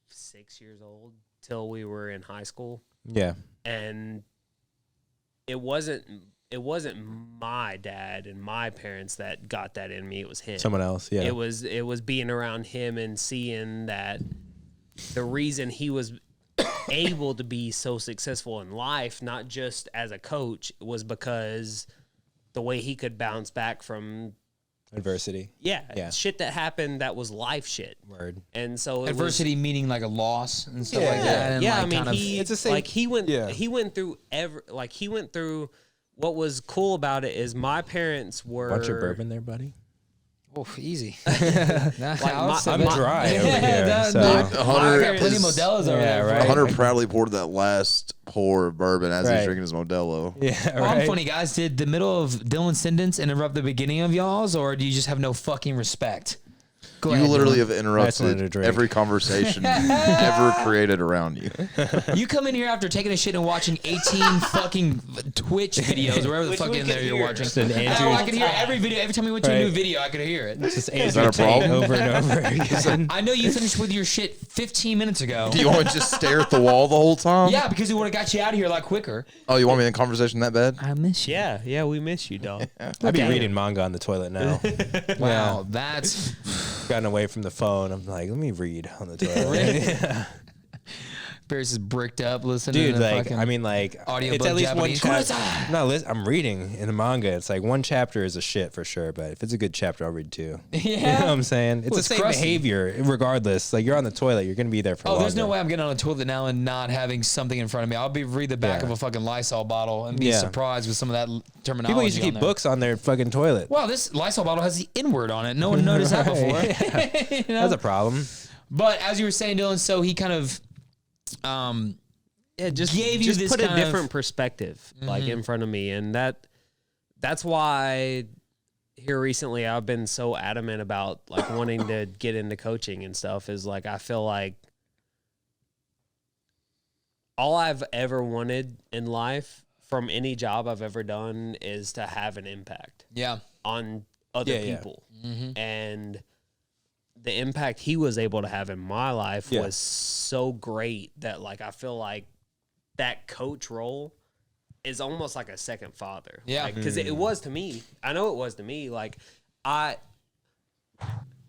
6 years old till we were in high school. Yeah. And it wasn't my dad and my parents that got that in me. It was him. Someone else, yeah. It was being around him and seeing that the reason he was able to be so successful in life, not just as a coach, was because the way he could bounce back from Adversity. shit that happened that was life shit. Word. And so Adversity meaning like a loss and stuff like that. And yeah, like I mean, kind of, It's the same- like he went through what was cool about it is my parents were Bunch of bourbon there, buddy. oh, easy. like I'm dry over here. that- So. I got Hunter plenty of Modelos over there. right. Hunter proudly poured that last pour of bourbon as he's Right. drinking his Modelo. Yeah, Well, right. I'm funny, guys. Did the middle of Dylan's sentence interrupt the beginning of y'all's, or do you just have no fucking respect? Go You ahead, literally Dylan. have I just wanted to interrupted drink. every conversation ever created around you. You come in here after taking a shit and watching 18 fucking Twitch videos, or wherever the fuck in there you're watching. Just an Oh, Andrew. I could hear every video. Every time we went to a new Right. video, I could hear it. Just that a Andrew Tate problem? over and over again. I know you finished with your shit 15 minutes ago. Do you want me to just stare at the wall the whole time? Yeah, because it would have got you out of here a lot quicker. Oh, you want me in conversation that bad? I miss you. yeah, we miss you, dog. I'd be reading manga on the toilet now. Wow, that's Gotten away from the phone. I'm like, let me read on the toilet. Pierce is bricked up listening Dude, to like, fucking I mean, like, audiobook it's at least Japanese. one chapter. I'm reading in the manga. It's like one chapter is a shit for sure, but if it's a good chapter, I'll read two. Yeah. You know what I'm saying? It's Well, the it's same crusty. behavior, regardless. Like, you're on the toilet, you're going to be there for Oh, longer. there's no way I'm getting on a toilet now and not having something in front of me. I'll read the back Yeah. of a fucking Lysol bottle and be surprised with some of that terminology. People used to on keep there. books on their fucking toilet. Wow, this Lysol bottle has the N-word on it. No one noticed that before. You know? That's a problem. But as you were saying, Dylan, so he kind of just gave you just this put a kind of- different perspective like in front of me, and that's why here recently I've been so adamant about like wanting to get into coaching and stuff. Is like I feel like all I've ever wanted in life from any job I've ever done is to have an impact on other people. And the impact he was able to have in my life was so great that like I feel like that coach role is almost like a second father. Yeah. Because it was to me. I know it was to me. Like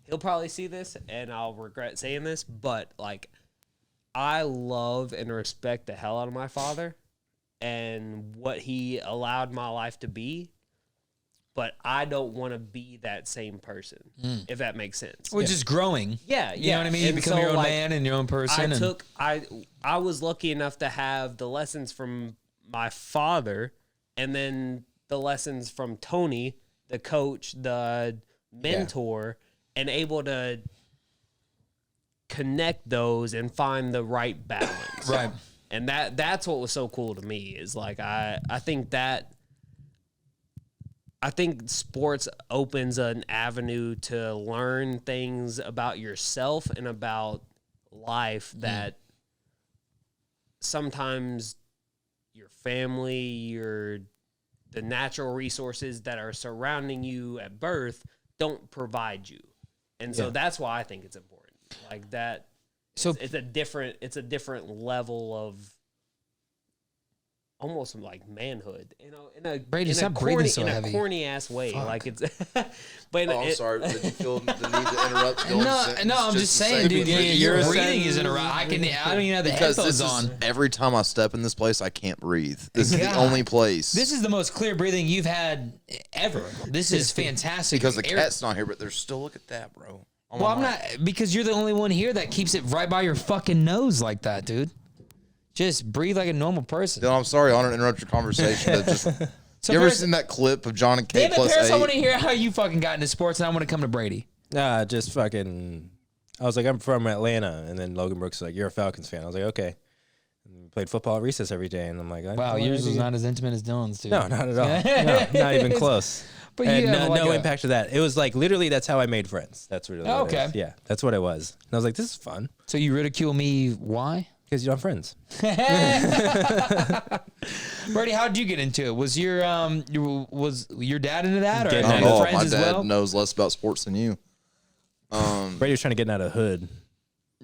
he'll probably see this and I'll regret saying this, but like I love and respect the hell out of my father and what he allowed my life to be. But I don't want to be that same person, if that makes sense. which is growing. Yeah, You know what I mean? You And become so, your own like, man and your own person. I was lucky enough to have the lessons from my father and then the lessons from Tony, the coach, the mentor, and able to connect those and find the right balance. Right. And that's what was so cool to me is like I think sports opens an avenue to learn things about yourself and about life that sometimes your family, the natural resources that are surrounding you at birth don't provide you. And so that's why I think it's important. Like that. So It's a different level of almost like manhood, you know, in a Brady, in a stop breathing so in a heavy. corny ass way. Like it's, but Oh, I'm sorry. Did you feel the need to interrupt? Dylan's sentence no, I'm just to saying, dude. that Your you're breathing saying- is interrupted. I don't even have the Because headphones this on. is every time I step in this place, I can't breathe. This is the God. only place. This is the most clear breathing you've had ever. This is fantastic. because the Air- cat's not here, but there's still look at that, bro. Oh Well, my I'm God. not because you're the only one here that keeps it right by your fucking nose like that, dude. Just breathe like a normal person. Dylan, I'm sorry, I want to interrupt your conversation. But just, So you ever Paris- seen that clip of John and Kate Damn it, plus Paris, I 8? want to hear how you fucking got into sports, and I want to come to Brady. Just fucking. I was like, I'm from Atlanta, and then Logan Brooks was like, you're a Falcons fan. I was like, okay. And we played football at recess every day, and I'm like, Wow, yours was not as intimate as Dylan's, dude. No, not at all. No, not even close. But And you have no, like no a- impact to that. It was like literally that's how I made friends. That's really what it Okay. is. Yeah, that's what it was. And I was like, this is fun So you ridicule me? Why? because you don't have friends. Brady, how did you get into it? Was your dad into that, or Getting Not into at your all. friends My as dad well? knows less about sports than you. Brady was trying to get out of hood.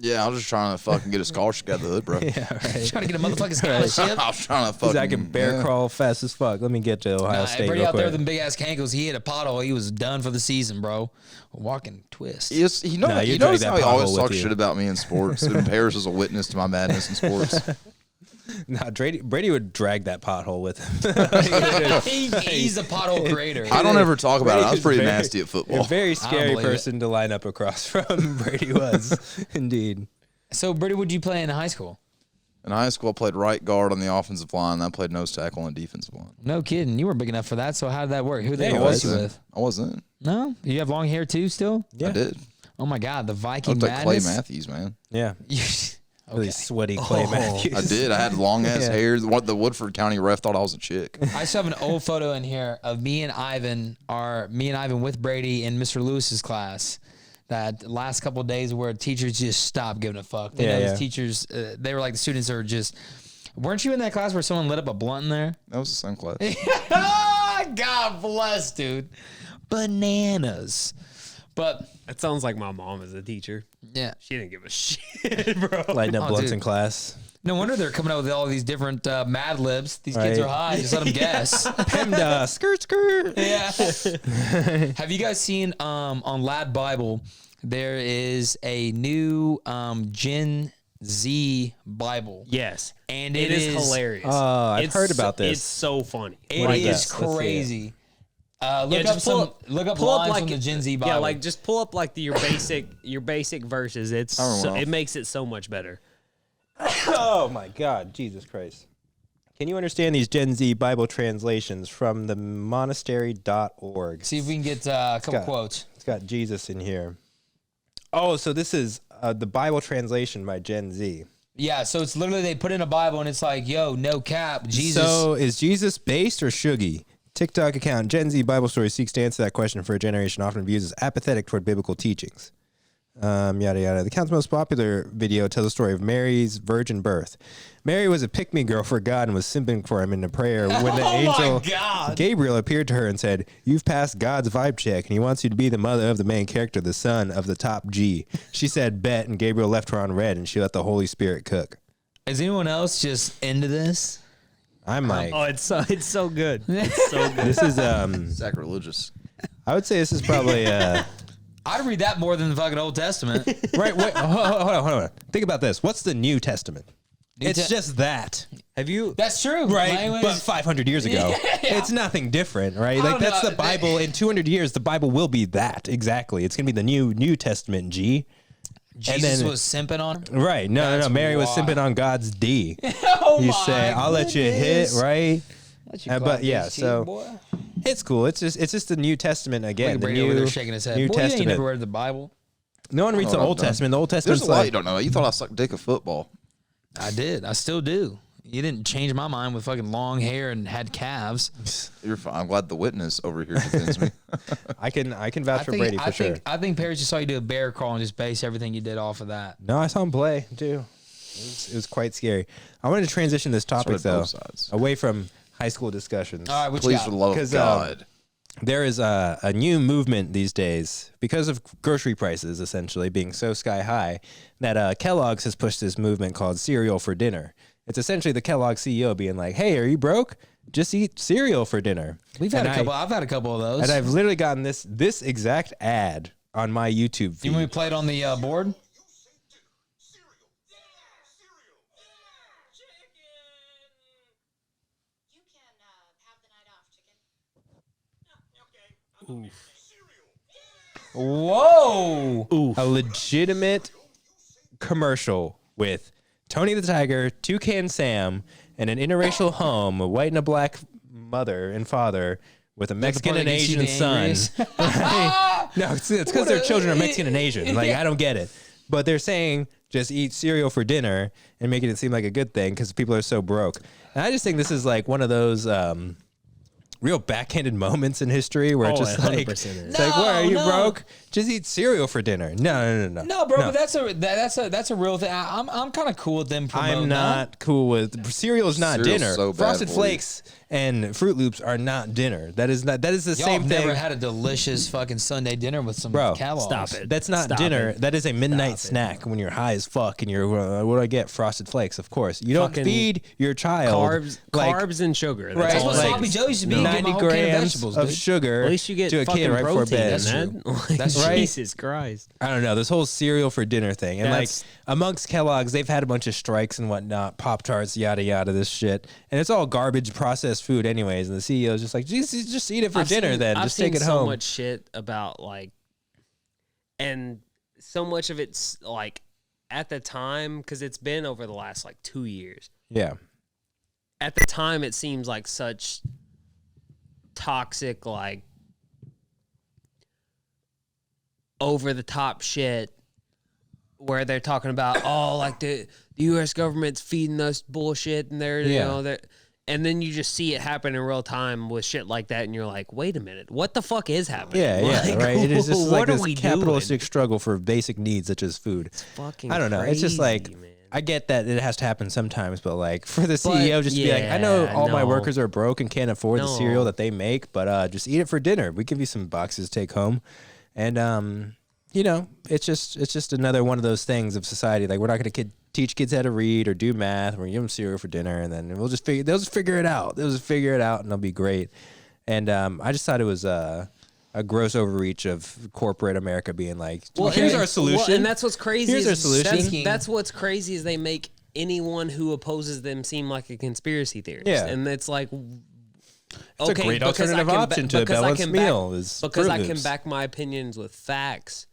Yeah, I was just trying to fucking get a scholarship out of the hood, bro. Yeah, right. Trying to get a motherfucking scholarship. I was trying to He's fucking. like, I can bear yeah. crawl fast as fuck. Let me get to Ohio Nah, State Brady real out there quick. with them big ass cankles. He hit a pothole. He was done for the season, bro. Walking twist. Yes, you know, Nah, you you drag notice that how he always pothole with talks you. shit about me in sports. And Paris is a witness to my madness in sports. Nah, Brady would drag that pothole with him. He's a pothole creator. I don't ever talk about it. I was Brady's pretty very- nasty at A football. very scary believe it. person to line up across from. Brady was indeed. So, Brady, what did you play in high school? In high school, I played right guard on the offensive line. And I played nose tackle on the defensive line. No kidding. You were big enough for that. So how did that work? Who they Yeah, he replace was. you with? I wasn't. No, you have long hair too. Still? I did. Oh my God, the I Viking looked like Clay madness. Matthews, man. Yeah, really Okay. sweaty Clay Matthews. I did. I had long ass Yeah. hair. The Woodford County ref thought I was a chick. I still have an old photo in here of me and Ivan with Brady in Mr. Lewis's class. That last couple of days where teachers just stopped giving a fuck. They Yeah, know yeah. the teachers, they were like the students are just. Weren't you in that class where someone lit up a blunt in there? That was the same class. God bless, dude. Bananas. But That sounds like my mom as a teacher. yeah, She didn't give a shit, bro. Lighting up Oh, blunts dude. in class. no wonder they're coming out with all these different Mad Libs. These kids Right. are high. Just let them guess. PEMDA, skirt, skirt. Yeah. Have you guys seen on Lad Bible? There is a new gin Z Bible. Yes, And it is hilarious. Oh, I've heard about this. It's so funny. It What is is that? Let's see crazy. Look just up pull lines up from the Gen Z Bible. Yeah, like just pull up like your basic verses. It makes it so much better. Oh my God, Jesus Christ. Can you understand these Gen Z Bible translations from the monastery.org? See if we can get a couple quotes. It's got Jesus in here. Oh, so this is the Bible translation by Gen Z. Yeah, so it's literally they put in a Bible and it's like, yo, no cap, Jesus. So is Jesus based or shuggy? TikTok account Gen Z Bible Story seeks to answer that question for a generation often views as apathetic toward biblical teachings. Yada yada. The account's most popular video tells the story of Mary's virgin birth. Mary was a pick-me girl for God and was simping for him in a prayer when the angel Gabriel appeared to her and said, "You've passed God's vibe check, and he wants you to be the mother of the main character, the son of the top G." She said, "Bet," and Gabriel left her on red, and she let the Holy Spirit cook. Is anyone else just into this? I'm like, Oh, it's so good. It's so good. this is Sacrilegious. I would say this is probably I'd read that more than the fucking Old Testament. right. Wait, hold on. Think about this. What's the New Testament? It's just that. Have you? That's true. Right, but 500 years ago, it's nothing different, right? Like don't that's know. the Bible. In 200 years, the Bible will be that exactly. It's gonna be the New Testament. G. Jesus then- was simping on her. Right? No. That's Mary was wild. simping on God's D. Oh You say, "I'll let you hit," right? But yeah, so it's cool. It's just the New Testament again. Look The at Brady over there New shaking his head. New Boy, you ain't Testament. never read the Bible. No one reads the Oh, Old I've done. Testament. The Old There's Testament's a lot you like don't know. You thought I sucked dick at football. I did. I still do. You didn't change my mind with fucking long hair and had calves. You're fine. I'm glad the witness over here defends me. I can vouch for Brady for sure. I think Perry just saw you do a bear crawl and just base everything you did off of that. No, I saw him play too. It was quite scary. I wanted to transition this topic Sort of though both sides. away from high school discussions. All right, what you Please, got? for the love of 'Cause, God. There is a new movement these days because of grocery prices essentially being so sky high that Kellogg's has pushed this movement called cereal for dinner. It's essentially the Kellogg CEO being like, "Hey, are you broke? Just eat cereal for dinner." We've had And a couple. I've had a couple of those. and I've literally gotten this exact ad on my YouTube feed. You want me to play it on the board? You can have the night off, chicken. Whoa! A legitimate commercial with Tony the Tiger, Toucan Sam, and an interracial home, a white and a black mother and father with a Mexican part and that gets you Asian the son. angriest? Right? No, it's because their children are Mexican and Asian. Like, I don't get it. But they're saying just eat cereal for dinner and making it seem like a good thing because people are so broke. And I just think this is like one of those real backhanded moments in history where it's Oh, just it like, 100% is. it's like, what, are you No. broke? Just eat cereal for dinner. No. No, bro, but that's a real thing. I'm kind of cool with them promoting I'm not cool with cereal is not Cereal's dinner. so bad Frosted for you. Flakes and Fruit Loops are not dinner. That is the Y'all same have thing. never had a delicious fucking Sunday dinner with some Bro, Kellogg's. stop it. That's not Stop dinner. it. That is a midnight Stop it. snack when you're high as fuck and you're what do I get? Frosted Flakes, of course. You don't Fucking feed your child Carbs and sugar. That's Right, That's what all it like sloppy is. joe used to be. Get my 90 whole can of grams vegetables, of dude. sugar At least you get to a fucking kid right before protein. bed. That's man. true. Like, That's right. Jesus Christ. I don't know, this whole cereal for dinner thing. And That's- like amongst Kellogg's, they've had a bunch of strikes and whatnot, Pop-Tarts, yada yada, this shit. And it's all garbage processed food anyways. And the CEO's just like, just eat it for dinner then. I've Just take seen it so home. much shit about like, and so much of it's like at the time, because it's been over the last like 2 years. Yeah. At the time, it seems like such toxic, like over the top shit where they're talking about, oh, like the U.S. government's feeding us bullshit and they're, you Yeah. know, they're, and then you just see it happen in real time with shit like that, and you're like, wait a minute, what the fuck is happening? Yeah, Like, right. It is just like what are this we capitalistic doing? struggle for basic needs such as food. Fucking I don't know. It's just like crazy, man. I get that it has to happen sometimes, but like for the CEO just to be like, I know yeah, all my no. workers are broke and can't afford the No. cereal that they make, but just eat it for dinner. We give you some boxes to take home, and you know, it's just another one of those things of society. Like we're not going to teach kids how to read or do math. We're gonna give them cereal for dinner, and then they'll just figure it out. They'll just figure it out, and they'll be great. And I just thought it was a gross overreach of corporate America being like, Well, here's and- our solution. well, and that's what's crazy. Here's our solution. That's what's crazy is they make anyone who opposes them seem like a conspiracy theorist. Yeah. And it's like, It's a great because I alternative can option to a because I balanced can meal. back, is because Fruit I can Loops. back my opinions with facts,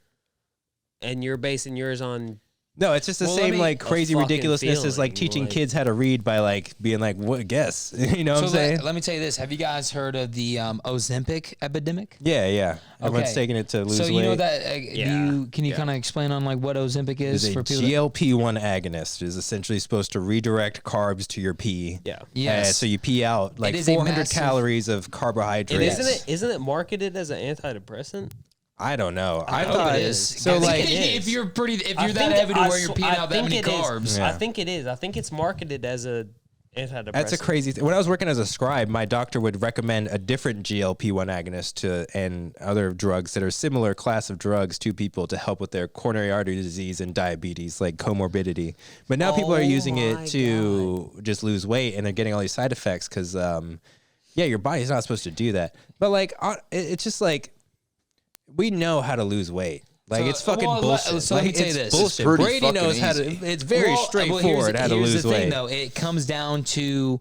and you're basing yours on. No, it's just the Well, let same me- like crazy fucking ridiculousness as like feeling, teaching like- kids how to read by like being like, what guess? You know what I'm saying? let me tell you this. Have you guys heard of the Ozempic epidemic? Yeah. Everyone's Okay. taking it to lose So weight. you know that Yeah. can you kind of explain on like what Ozempic is Is a for people? that- GLP-1 agonist is essentially supposed to redirect carbs to your pee. Yeah. Yes. So you pee out like is a 400 massive- calories of And carbohydrates. isn't it marketed as an antidepressant? I don't know. I hope thought it is. So I think like, it is. if you're if I you're that think heavy to I where you're sw- peeing I out that think many it is. carbs. Yeah. I think it is. I think it's marketed as a antidepressant. that's a crazy thing. When I was working as a scribe, my doctor would recommend a different GLP-1 agonist to and other drugs that are similar class of drugs to people to help with their coronary artery disease and diabetes, like comorbidity. But now people are using my it to just lose weight, and they're getting all these side effects because, your body's not supposed to do that. But like, it's just like we know how to lose weight. Like So, it's fucking well, bullshit. so let me Like, tell you it's this. bullshit. It's pretty Brady knows fucking how to. easy. It's very straightforward how to here's lose the thing, weight. though. It comes down to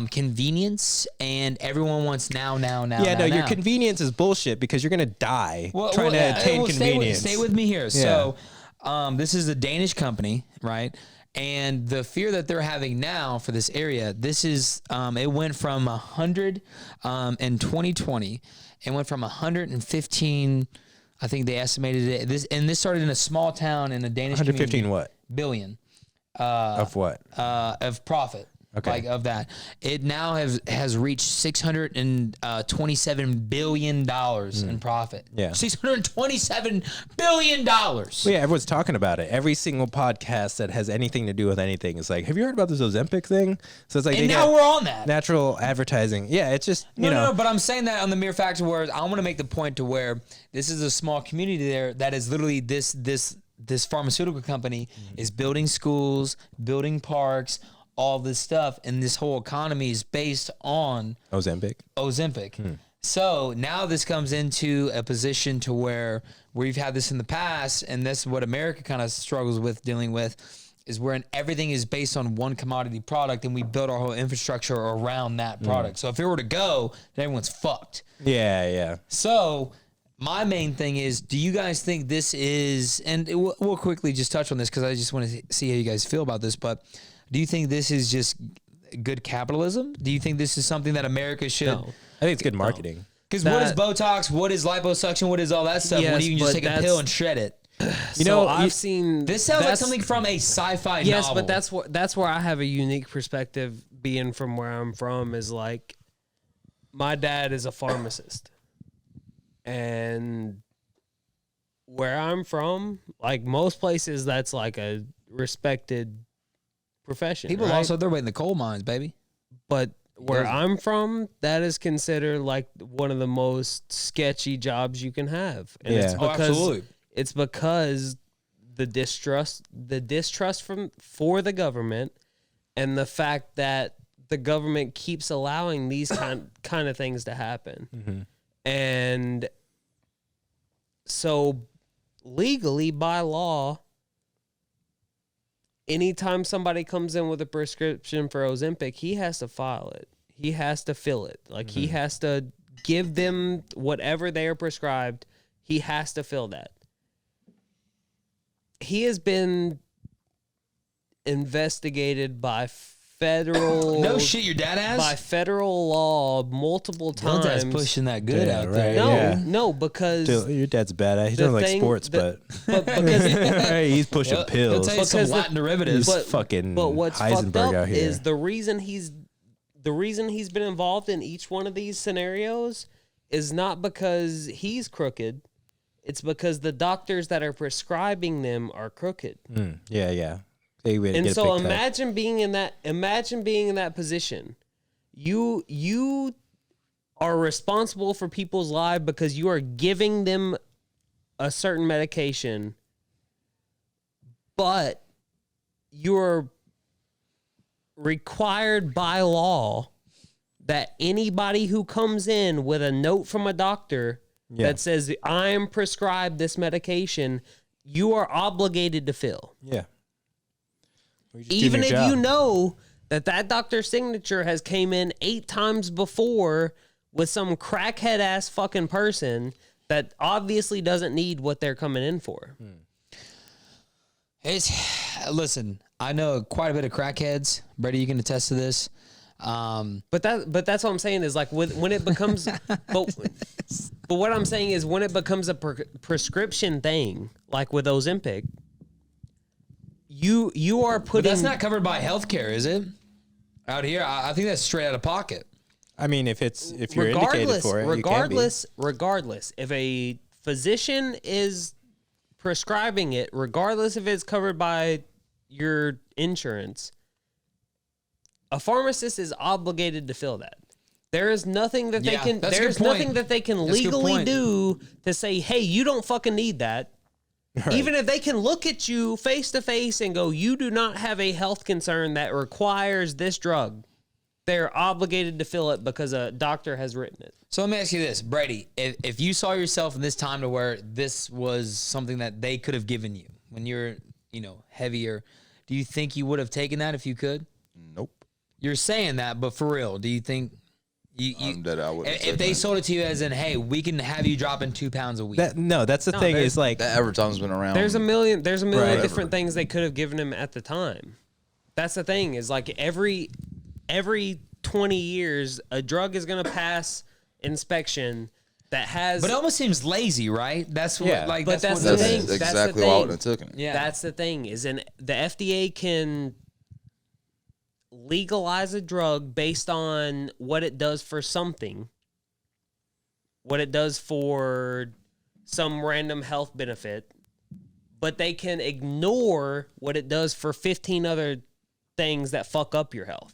convenience, and everyone wants now. Yeah, no, your now. convenience is bullshit because you're gonna die trying to yeah, attain well, convenience. Stay with me here. So, this is a Danish company, right? And the fear that they're having now for this area, this is it went from 100 in 2020, it went from 115. I think they estimated it. This started in a small town in a Danish 115 community. what? Billion Of what? of profit. Okay. Like of that, it now has reached $627 billion in profit. Yeah. $627 billion. Well, yeah, everyone's talking about it. Every single podcast that has anything to do with anything is like, have you heard about this Ozempic thing? So it's like, And they now got we're on that. natural advertising. Yeah, it's just No, but I'm saying that on the mere fact where I want to make the point to where this is a small community there that is literally this pharmaceutical company is building schools, building parks, all this stuff, and this whole economy is based on Ozempic. So now this comes into a position to where we've had this in the past, and that's what America kind of struggles with dealing with, is where everything is based on one commodity product, and we build our whole infrastructure around that product. So if it were to go, then everyone's fucked. Yeah. So my main thing is, do you guys think this is, and we'll quickly just touch on this because I just want to see how you guys feel about this, but do you think this is just good capitalism? Do you think this is something that America should? No. I think it's good marketing. Because what is Botox? What is liposuction? What is all that stuff? Yes, when you can just but take a that's- pill and shred it. You know, I've seen This sounds like that's- something from a sci-fi Yes, novel. but that's where I have a unique perspective. Being from where I'm from is like, my dad is a pharmacist, and where I'm from, like most places, that's like a respected profession. people right? also they're in the coal mines, baby. But where I'm from, that is considered like one of the most sketchy jobs you can have. And it's Yeah. Oh, because absolutely. it's because the distrust for the government, and the fact that the government keeps allowing these kind of things to happen. And so legally, by law, anytime somebody comes in with a prescription for Ozempic, he has to file it. He has to fill it. Like he has to give them whatever they are prescribed. He has to fill that. He has been investigated by federal No shit, your dad has. by federal law multiple Dylan's times. dad's pushing that good Yeah, out right. there. No, Yeah. no, because Dude, your dad's badass. He the doesn't like thing- sports, the- but because he's pushing He'll pills. tell you some Because the- Latin derivatives. He's fucking but what's fucked Heisenberg up out here. is the reason he's been involved in each one of these scenarios is not because he's crooked. It's because the doctors that are prescribing them are crooked. Yeah. They would And get a so big cut. imagine being in that position. You are responsible for people's lives because you are giving them a certain medication, but you're required by law that anybody who comes in with a note from a doctor that says I'm prescribed this medication, you are obligated to fill. Yeah. Even if you know that doctor's signature has came in 8 times before with some crackhead ass fucking person that obviously doesn't need what they're coming in for. Listen, I know quite a bit of crackheads. Brady, you can attest to this. But that's what I'm saying is like when it becomes but what I'm saying is when it becomes a prescription thing, like with Ozempic, you are But putting that's not covered by healthcare, is it? Out here, I think that's straight out of pocket. I mean, if you're indicated for it, regardless, if a physician is prescribing it, regardless if it's covered by your insurance, a pharmacist is obligated to fill that. There is nothing that they can. There's nothing that they can legally do to say, "Hey, you don't fucking need that." Right. Even if they can look at you face to face and go, "You do not have a health concern that requires this drug," they're obligated to fill it because a doctor has written it. So let me ask you this, Brady: if you saw yourself in this time to where this was something that they could have given you when you're, heavier, do you think you would have taken that if you could? Nope. You're saying that, but for real, do you think that I would? If they sold it to you as in, hey, we can have you dropping 2 pounds a week? That's the thing is like that advertisement's been around. There's a million different things they could have given him at the time. That's the thing is like every 20 years a drug is going to pass inspection that has. But it almost seems lazy, right? That's what But that's what the it thing. is. That's exactly the why I thing. would have taken it. Yeah. That's the thing is the FDA can legalize a drug based on what it does for something, what it does for some random health benefit, but they can ignore what it does for 15 other things that fuck up your health.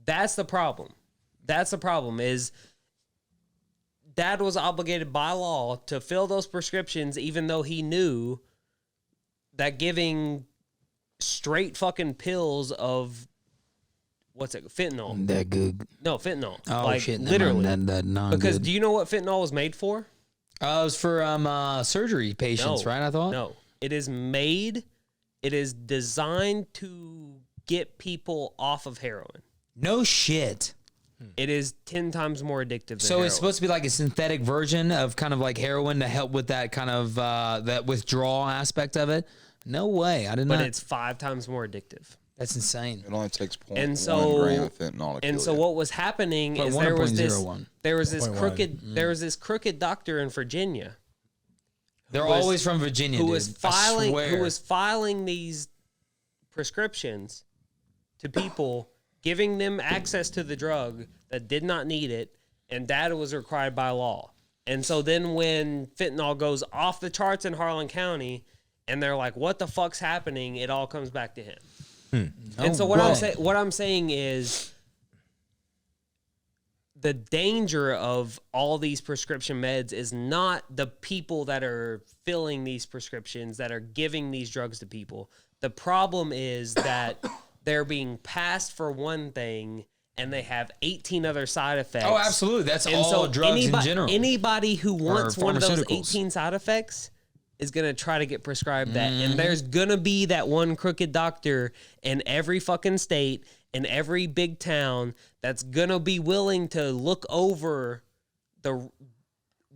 That's the problem. That's the problem is Dad was obligated by law to fill those prescriptions even though he knew that giving straight fucking pills of fentanyl. That good. No, fentanyl. Oh, like, shit. literally. That non Because good. do you know what fentanyl was made for? It was for surgery patients, right? I thought. No. It is designed to get people off of heroin. No shit. It is 10 times more addictive than So heroin. it's supposed to be like a synthetic version of kind of like heroin to help with that kind of that withdrawal aspect of it. No way. I did not. But it's 5 times more addictive. That's insane. It only takes And 0.1 so- gram of fentanyl to kill And so you. what was happening is 0.1 there or was this 0.01? crooked doctor in Virginia They're was- always from Virginia, who dude. was I swear. filing these prescriptions to people, giving them access to the drug that did not need it, and that was required by law. And so then when fentanyl goes off the charts in Harlan County and they're like, what the fuck's happening? It all comes back to him. And so what I'm saying is the danger of all these prescription meds is not the people that are filling these prescriptions, that are giving these drugs to people. The problem is that they're being passed for one thing and they have 18 other side effects. Oh, absolutely. That's And all so drugs in general. Anybody who wants one of those pharmaceuticals. 18 side effects is going to try to get prescribed that. And there's going to be that one crooked doctor in every fucking state, in every big town, that's going to be willing to look over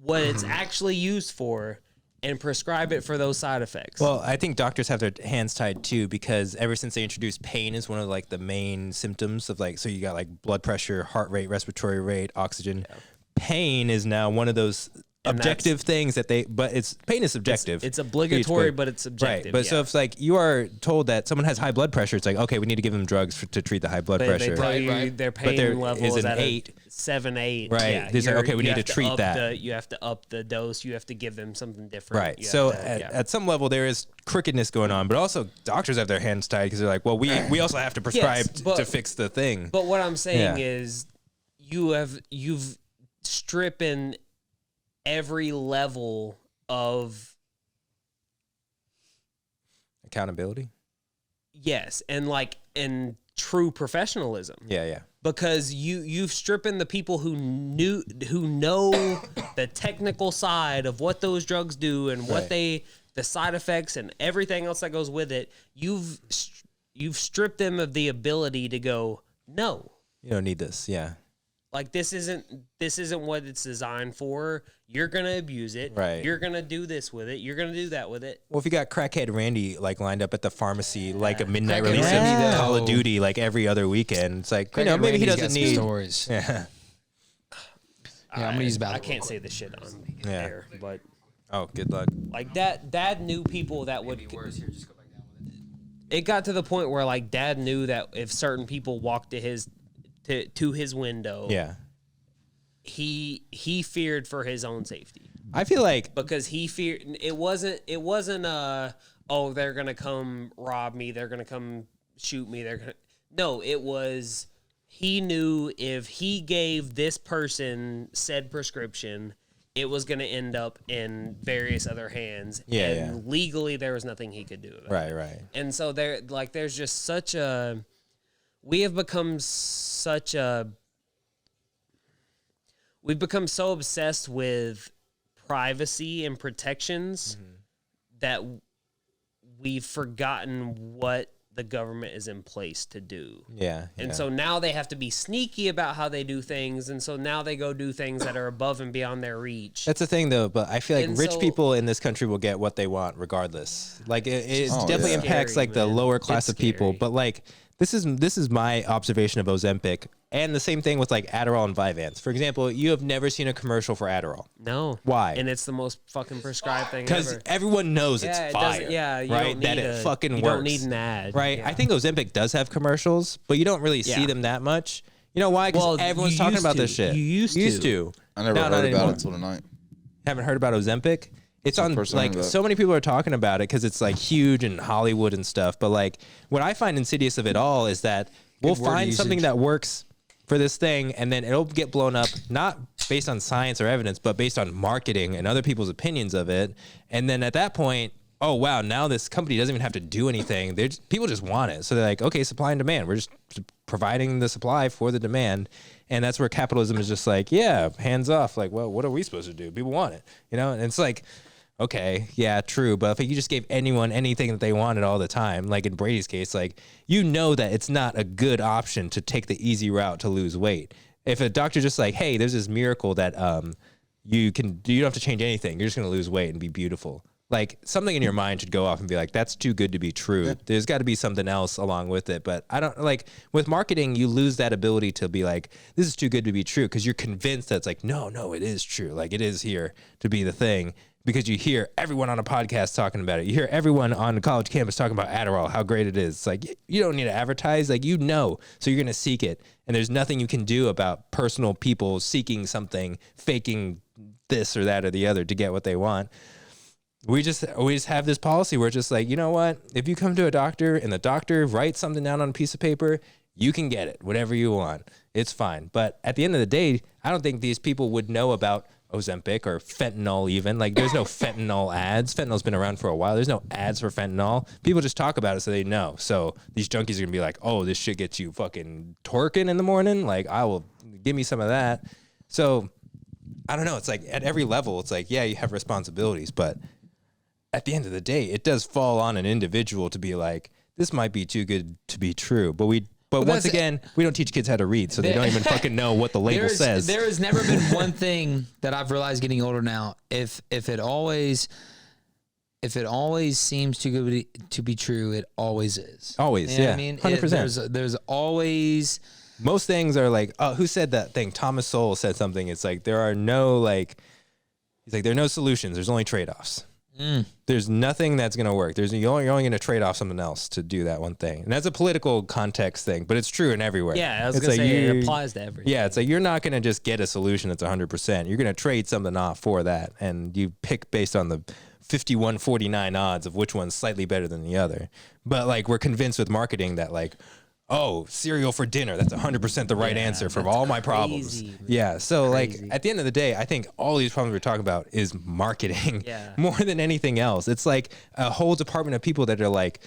what it's actually used for and prescribe it for those side effects. Well, I think doctors have their hands tied too, because ever since they introduced pain as one of like the main symptoms of like, so you got like blood pressure, heart rate, respiratory rate, oxygen. Yeah. Pain is now one of those objective things that pain is subjective. It's obligatory, but it's subjective. Right. But so if like you are told that someone has high blood pressure, it's like, okay, we need to give them drugs to treat the high blood pressure. They tell you Right. their But pain there level is is an at 8. 7, 8. Right. Yeah, It's like, okay, we you need have to treat up that. You have to up the dose. You have to give them something different. Right. You So have to- at some level there is crookedness going on, but also doctors have their hands tied because they're like, well, we also have to prescribe but- to fix the thing. But what I'm saying Yeah. is you've stripping every level of Accountability. yes, and true professionalism. Yeah. Yeah. because you've stripping the people who know the technical side of what those drugs do and what the side effects and everything else that goes with it. You've stripped them of the ability to go, no, You don't need this. Yeah. like this isn't what it's designed for. You're gonna abuse it. Right. You're gonna do this with it. You're gonna do that with it. Well, if you got crackhead Randy like lined up at the pharmacy, like a midnight Crackhead release Randy, of though. Call of Duty, like every other weekend, it's like Crackhead maybe he Randy's got doesn't some need. stories. Yeah. Yeah, I'm gonna use I battle. can't say this shit on Yeah. air, but Oh, good luck. like Dad knew people that would. Here, just go back down with it. It got to the point where like Dad knew that if certain people walked to his window, Yeah. he feared for his own safety I feel like because he feared it wasn't oh, they're gonna come rob me, they're gonna come shoot me, no, it was he knew if he gave this person said prescription, it was going to end up in various other hands. Yeah, and yeah. legally there was nothing he could do about it. right. And so there's just such a we've become so obsessed with privacy and protections that we've forgotten what the government is in place to do. Yeah. And so now they have to be sneaky about how they do things. And so now they go do things that are above and beyond their reach. That's the thing, though. But I feel like And rich so- people in this country will get what they want regardless. Like it Oh, definitely yeah. impacts Scary, like the man. lower class It's of people. scary. But like this is my observation of Ozempic, and the same thing with like Adderall and Vyvanse. For example, you have never seen a commercial for Adderall No. Why? And it's the most fucking prescribed thing because ever. everyone knows Yeah, it's it fire. doesn't- yeah, you right. don't That need it fucking you works. don't need an ad. Right. Yeah. I think Ozempic does have commercials, but you don't really see Yeah. them that much. You know why? Because Well, everyone's you talking used about to. this shit. You used to. I never No, heard not about anymore. it until tonight. Haven't heard about Ozempic? It's on first time like I've heard so many people are talking about it because it's like huge in Hollywood and stuff. But like what I find insidious of it all is that we'll word find something usage. that works for this thing and then it'll get blown up, not based on science or evidence, but based on marketing and other people's opinions of it. And then at that point, oh wow, now this company doesn't even have to do anything. People just want it. So they're like, okay, supply and demand. We're just providing the supply for the demand. And that's where capitalism is just like, yeah, hands off. Like, well, what are we supposed to do? People want it, you know? And it's like, okay, yeah, true. But if you just gave anyone anything that they wanted all the time, like in Brady's case, like, you know that it's not a good option to take the easy route to lose weight. If a doctor just like, hey, there's this miracle that you don't have to change anything. You're just going to lose weight and be beautiful. Like something in your mind should go off and be like, that's too good to be true. There's got to be something else along with it. But I don't like with marketing, you lose that ability to be like, this is too good to be true. Cause you're convinced that it's like, no, it is true. Like it is here to be the thing because you hear everyone on a podcast talking about it. You hear everyone on the college campus talking about Adderall, how great it is. It's like, you don't need to advertise, like, you know, so you're going to seek it. And there's nothing you can do about personal people seeking something, faking this or that or the other to get what they want. We just have this policy where it's just like, you know what? If you come to a doctor and the doctor writes something down on a piece of paper, you can get it, whatever you want. It's fine. But at the end of the day, I don't think these people would know about Ozempic or fentanyl even. Like there's no fentanyl ads. Fentanyl's been around for a while. There's no ads for fentanyl. People just talk about it so they know. So these junkies are gonna be like, oh, this shit gets you fucking twerking in the morning. Like give me some of that. So I don't know. It's like at every level, it's like, yeah, you have responsibilities, but at the end of the day, it does fall on an individual to be like, this might be too good to be true. But once that's- again, we don't teach kids how to read, so they don't even fucking know what the label says. There has never been one thing that I've realized getting older now. If it always seems too good to be true, it always is. Always, You know what yeah, I mean, 100%. There's always. Most things are like, who said that thing? Thomas Sowell said something. It's like there are no there are no solutions. There's only trade-offs. There's nothing that's going to work. You're only going to trade off something else to do that one thing. And that's a political context thing, but it's true in everywhere. Yeah, I was It's going to like say it you- applies to everything. Yeah, it's like you're not going to just get a solution that's 100%. You're going to trade something off for that. And you pick based on the 51-49 odds of which one's slightly better than the other. But like we're convinced with marketing that like, oh, cereal for dinner, that's 100% the right answer for all my problems. crazy, man. Yeah, so Crazy. like at the end of the day, I think all these problems we're talking about is marketing Yeah. more than anything else. It's like a whole department of people that are like,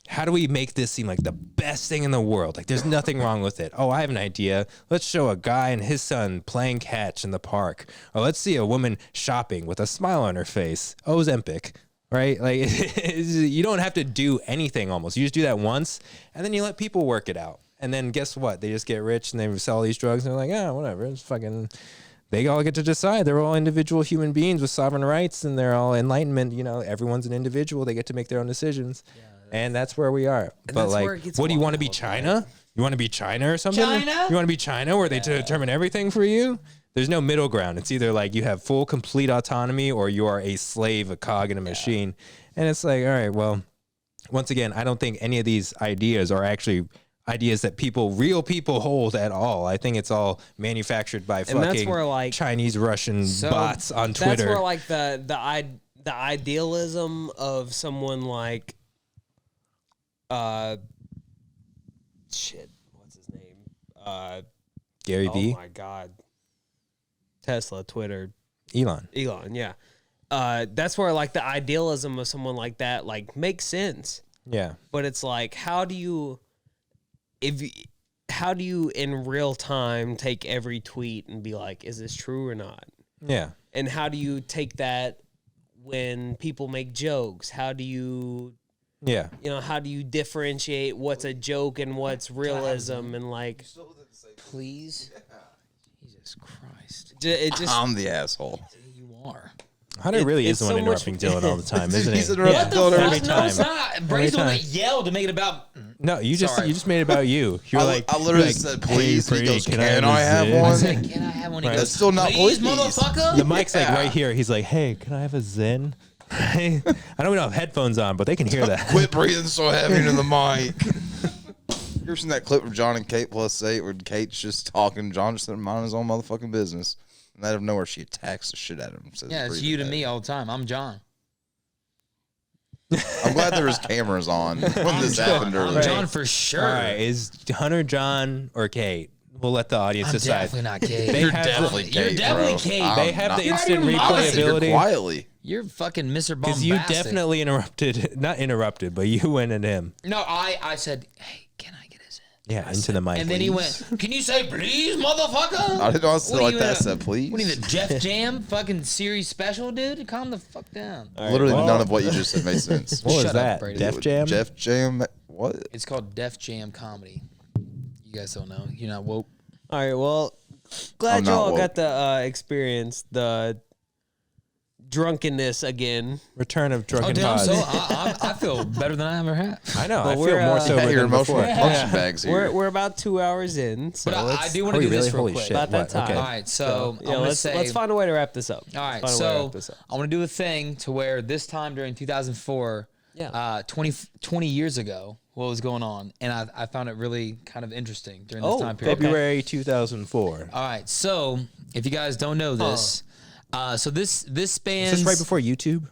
how do we make this seem like the best thing in the world? Like there's nothing wrong with it. Oh, I have an idea. Let's show a guy and his son playing catch in the park. Or let's see a woman shopping with a smile on her face. Ozempic, right? Like you don't have to do anything almost. You just do that once and then you let people work it out. And then guess what? They just get rich and they sell these drugs and they're like, yeah, whatever. It's fucking, they all get to decide. They're all individual human beings with sovereign rights and they're all enlightenment. You know, everyone's an individual. They get to make their own decisions. And that's where we are. But like, what do you want to be, China? You want to be China or something? China? You want to be China where they determine everything for you? There's no middle ground. It's either like you have full, complete autonomy or you are a slave, a cog in a machine. And it's like, all right, well, once again, I don't think any of these ideas are actually ideas that real people hold at all. I think it's all manufactured by And that's fucking where, like, Chinese, Russian bots on Twitter. That's where like the idealism of someone like shit, what's his name? Gary Oh Vee, my god. Tesla, Twitter, Elon. yeah. That's where like the idealism of someone like that like makes sense. Yeah. But it's like how do you in real time take every tweet and be like, is this true or not? Yeah. And how do you take that when people make jokes? How do you Yeah. how do you differentiate what's a joke and what's realism and like Please. Jesus Christ. it just I'm the asshole. You are. Hunter really it's is the one so much- interrupting Dylan all the time, isn't he? He's interrupting Dylan every No, time. it's not. Brady's the one time. that yelled to make it about. No, you Sorry. just made it about you. You're like, I literally you're like, said, "Hey, please. He Brady, goes, can can I I have have a one? Zen?" I said, can I have one? He Right. goes, That's still not please, please. motherfucker. The mic's like right here. He's like, hey, can I have a Zen? I don't even have headphones on, but they can hear that. Quit breathing so heavy into the mic. You ever seen that clip of John and Kate +8 where Kate's just talking, John just minding his own motherfucking business, and out of nowhere she attacks the shit out of him. Says Yeah, it's breathing you to heavy. me all the time. I'm John. I'm glad there was cameras on when this happened I'm earlier. John for sure. All right, is Hunter, John, or Kate? We'll let the audience I'm decide. definitely not Kate. They You're have definitely the, Kate, You're definitely bro. Kate. I'm they have not. the You're not instant even honest. You're replayability. quietly. You're fucking Mr. Bombastic. Because you definitely interrupted, not interrupted, but you went at him. No, I said, hey, can I get his in? Yeah, into the mic. And then he went, can you say please, motherfucker? I didn't know I said What are like you that. I in a- said please. What are you, the Jeff Jam fucking series special, dude? Calm the fuck down. Literally none of what you just said made sense. What was Shut up, that? Brady. Def Jam? Jeff Jam. What? It's called Def Jam Comedy. You guys don't know. You're not woke. all right, well, glad I'm you not all woke. got the experience the drunkenness again. Return of Oh, Drunken dude, I'm Pods. so, I feel better than I ever have. I know. I But feel we're, more uh, sober Your than emotional before. punching bags here. We're about 2 hours in, so But I let's, do want Are to we do this really? real Holy quick. shit. about that What? time. Okay. All right, so yeah, I'm gonna let's say. let's find a way to wrap this up. All right, Let's find a way to so wrap this up. I want to do a thing to where this time during 2004, Yeah. 20 years ago, what was going on, and I found it really kind of interesting during this time period. February 2004. All right, so if you guys don't know this, so this spans. Is this right before YouTube?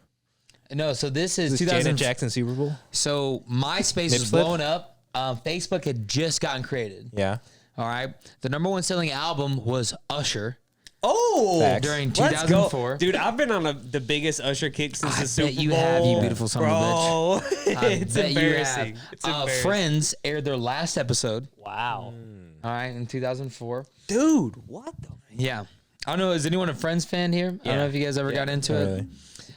No, so this is Is this 2000. Janet Jackson Super Bowl? So MySpace was Nip slip? blowing up. Facebook had just gotten created. Yeah. All right, the #1 selling album was Usher. Oh, Facts. During let's go. 2004. Dude, I've been on the biggest Usher kick since I the Super bet you Bowl. have, you beautiful son of a Bro, it's Bet you have. embarrassing. It's embarrassing. Friends aired their last episode. Wow. All right, in 2004. Dude, what the? Yeah. I don't know. Is anyone a Friends fan here? I don't know if you guys ever got into it. Really?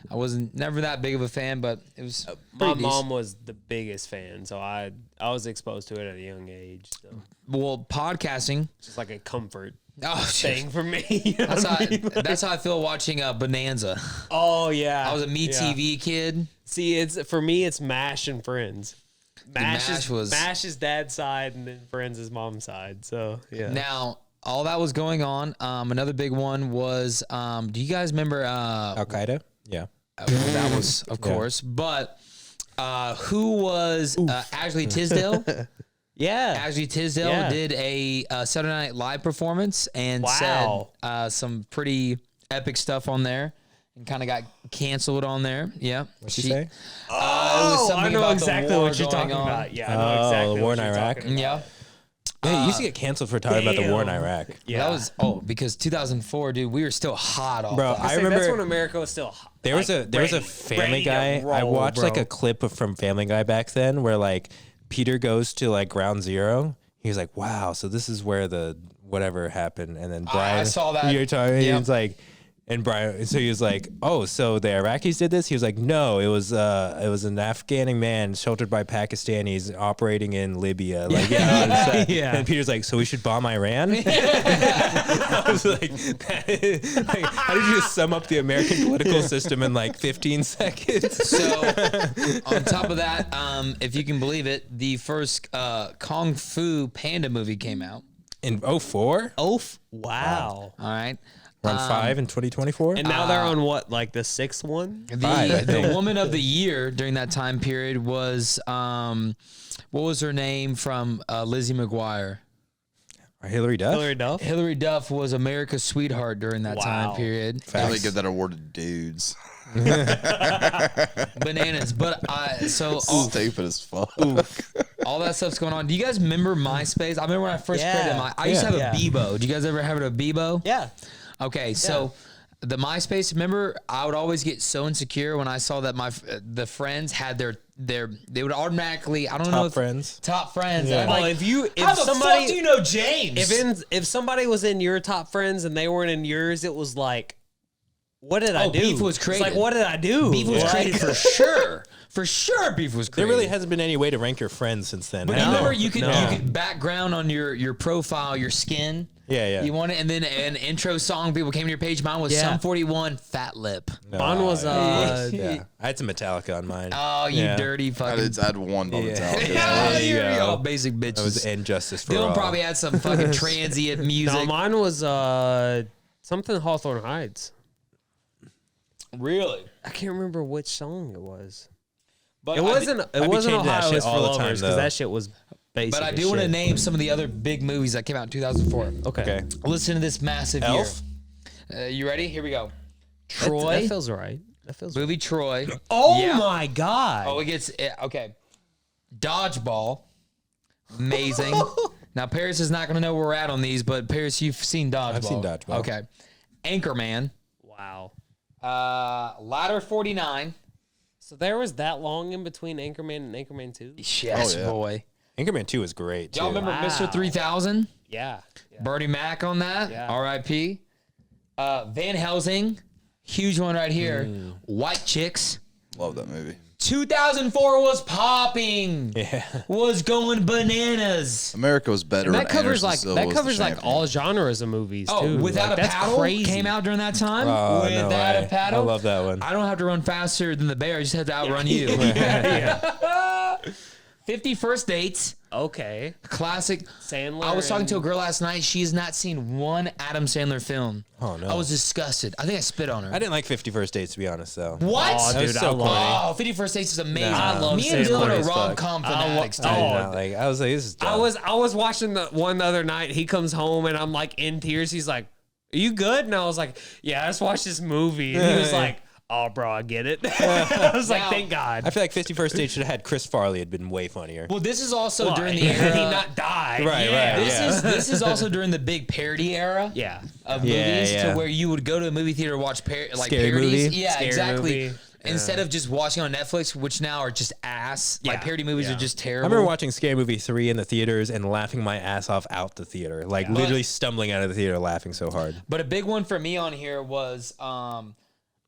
I wasn't never that big of a fan, but it was. My pretty mom was the biggest fan, so I was exposed to it at a young age. So decent. Well, podcasting. it's like a comfort Oh, thing for me. You know that's what how I mean? that's how I feel watching Bonanza. Oh yeah. I was a Me yeah. TV kid. See, it's for me. It's MASH and Friends. MASH MASH was- MASH is dad's side, and then Friends is mom's side. So yeah. Now, all that was going on. Another big one was. Do you guys remember? Al Qaeda? Yeah. That was, of course. But who was Ashley Tisdale? yeah. Ashley Tisdale Yeah. did a Saturday Night Live performance and Wow. said some pretty epic stuff on there, and kind of got canceled on there. Yeah, What'd she say? it was Oh, I something know about the exactly war what you're going talking on. about. Yeah, I know Oh, exactly the war what in you're Iraq? talking about. Yeah. Yeah, you used to get canceled for talking about the war in Iraq. Yeah, That was because 2004, dude. We were still hot off. Bro, that. I that's remember when America was still hot. there was a ready Family to Guy. I roll, watched like bro. a clip from Family Guy back then where like Peter goes to like Ground Zero. He was like, "Wow, so this is where the whatever happened." And then Brian, I saw that. You're talking. Yep. He's like, and Brian. So he was like, "Oh, so the Iraqis did this?" He was like, "No, it was an Afghani man sheltered by Pakistanis operating in Libya." Like, Yeah. And Peter's like, "So we should bomb Iran?" I was like, like, how did you just sum up the American political system in like 15 seconds? So, on top of that, if you can believe it, the first Kung Fu Panda movie came out. In 04? Wow. All right. We're on 5 in 2024? And now they're on what, like the 6th one? Five, I The think. woman of the year during that time period was, what was her name from Lizzie McGuire? Hillary Duff? Hillary Duff. Hillary Duff was America's sweetheart during that time Wow. period. How they give that award to dudes? Bananas. But Stupid as fuck. all that stuff's going on. Do you guys remember MySpace? I remember when I first created I used to have Yeah. a Bebo. Do you guys ever have a Bebo? Yeah. Okay, so the MySpace. Remember, I would always get so insecure when I saw that the friends had their they would automatically Top friends. top friends. Yeah. And I'm Well, like, if how the somebody fuck do you know James? if somebody was in your top friends and they weren't in yours, it was like, what did I do? beef was It's created. like, what did I do? beef was Like- created for sure. For sure, beef was There created. really hasn't been any way to rank your friends since then. But has you remember there? you could background on your profile, your skin. Yeah, yeah. You want it, and then an intro song. People came to your page. Mine was Yeah. Sum 41, Fat Lip. Mine was yeah. I had some Metallica on mine. Oh, you Yeah. dirty fucking. I had one by Metallica. Yeah, There you you're go. all basic bitches. That was Injustice for Dylan All. probably had some fucking transient music. No, mine was something Hawthorne Heights. Really? I can't remember which song it was. But It wasn't. I'd be wasn't changing that Ohio shit is for all the time, Lovers because though. that shit was basic. But I as do want to shit. name some of the other big movies that came out in 2004. Okay. Listen to this massive Elf? year. You ready? Here we go. That Troy. feels right. That feels. Movie Troy. Oh Yeah. my god. Oh, it gets okay. Dodgeball, amazing. Now Paris is not going to know where we're at on these, but Paris, you've seen Dodgeball. I've seen Dodgeball. Okay. Anchorman, Wow. Ladder 49. So there was that long in between Anchorman and Anchorman 2? Yes, Oh, yeah. boy. Anchorman 2 is great, too. Y'all remember Wow. Mr. 3000? Yeah. Bernie Mac on that. Yeah. R.I.P. Van Helsing, huge one right here. Mm. White Chicks. Love that movie. 2004 was popping. Yeah. Was going bananas. America was better. And that when covers Anderson like Silva was the champion. all genres of movies Oh, too. Without Like, a that's Paddle crazy. came out during that time. Oh, no Without way. a Paddle. I love that one. I don't have to run faster than the bear. I just have to outrun you. 50 First Dates. Okay. Classic. Sandler. I was talking to a and- girl last night. She has not seen one Adam Sandler film. Oh, no. I was disgusted. I think I spit on her. I didn't like 50 First Dates, to be honest, though. What? Oh, That was dude, so I love corny. Oh, 50 First Dates is amazing. Nah. I love Me and Sandler Dylan as are fuck. rom-com fanatics, dude. I did Oh, not like. I was like, this is dumb. I was watching the one the other night. He comes home and I'm like in tears. He's like, "Are you good?" And I was like, "Yeah, I just watched this movie." And he was like, "Oh, bro, I get it." I was like, Now- "Thank God." I feel like 50 First Dates should have had Chris Farley. Had been way funnier. Well, this is also Why? during the Did he era. not die? Right, Yeah. right. This is also during the big parody era. Yeah. Of Yeah, movies yeah. to where you would go to a movie theater and watch Scary parodies. movie? Yeah, Scary exactly. movie. Instead of just watching on Netflix, which now are just ass. Like Yeah. parody movies Yeah. are just I terrible. remember watching Scary Movie 3 in the theaters and laughing my ass off out the theater. Like literally stumbling out of the theater laughing so hard. But a big one for me on here was I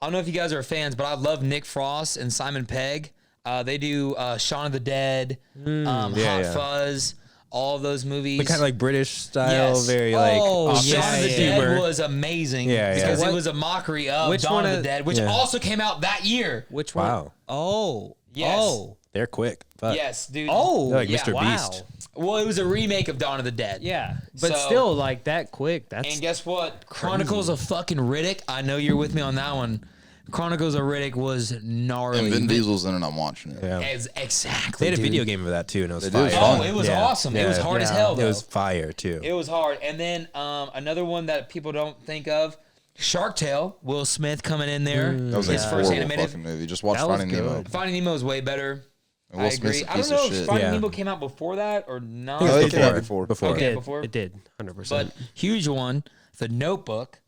don't know if you guys are fans, but I love Nick Frost and Simon Pegg. They do Shaun of the Dead, Hot yeah. Fuzz, all of those movies. But kind of like British style, Yes. very like Oh, office yeah, Shaun of the yeah. Dead humor. was amazing Yeah, yeah. because What- it was a mockery of which Dawn one of the of- Dead, which Yeah. also came out that year. Which one? Wow. Oh. Yes. Oh. They're quick. Fuck. Yes, dude. Oh. They're like Yeah, Mr. wow. Beast. Well, it was a remake of Dawn of the Dead. Yeah. But So- still, like that quick. That's And guess what? Chronicles of fucking Riddick. I know you're with me on that one. Chronicles of Riddick was gnarly. And Vin Diesel's in it. I'm watching it. Yeah. Exactly. They had a dude. video game of that too, and it was They fire. did. Oh, it was Yeah. awesome. It was Yeah. hard as Yeah. hell, It though. was fire too. It was hard. And then another one that people don't think of, Shark Tale. Will Smith coming in there. That was His a first horrible animated. fucking movie. Just watch That was Finding Nemo. good. Finding Nemo is way better. And Will I Smith's agree. a I piece don't know of if shit. Finding Yeah. Nemo came out before that or not. No, it came out Before. before. Okay, It did. before. It did. 100%. But huge one, The Notebook.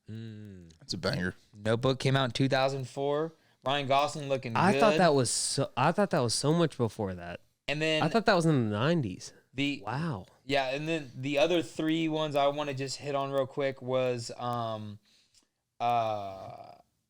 It's a banger. Notebook came out in 2004. Ryan Gosling looking good. I thought that was so much before that. And then I thought that was in the 90s. Wow. Yeah, and then the other three ones I want to just hit on real quick was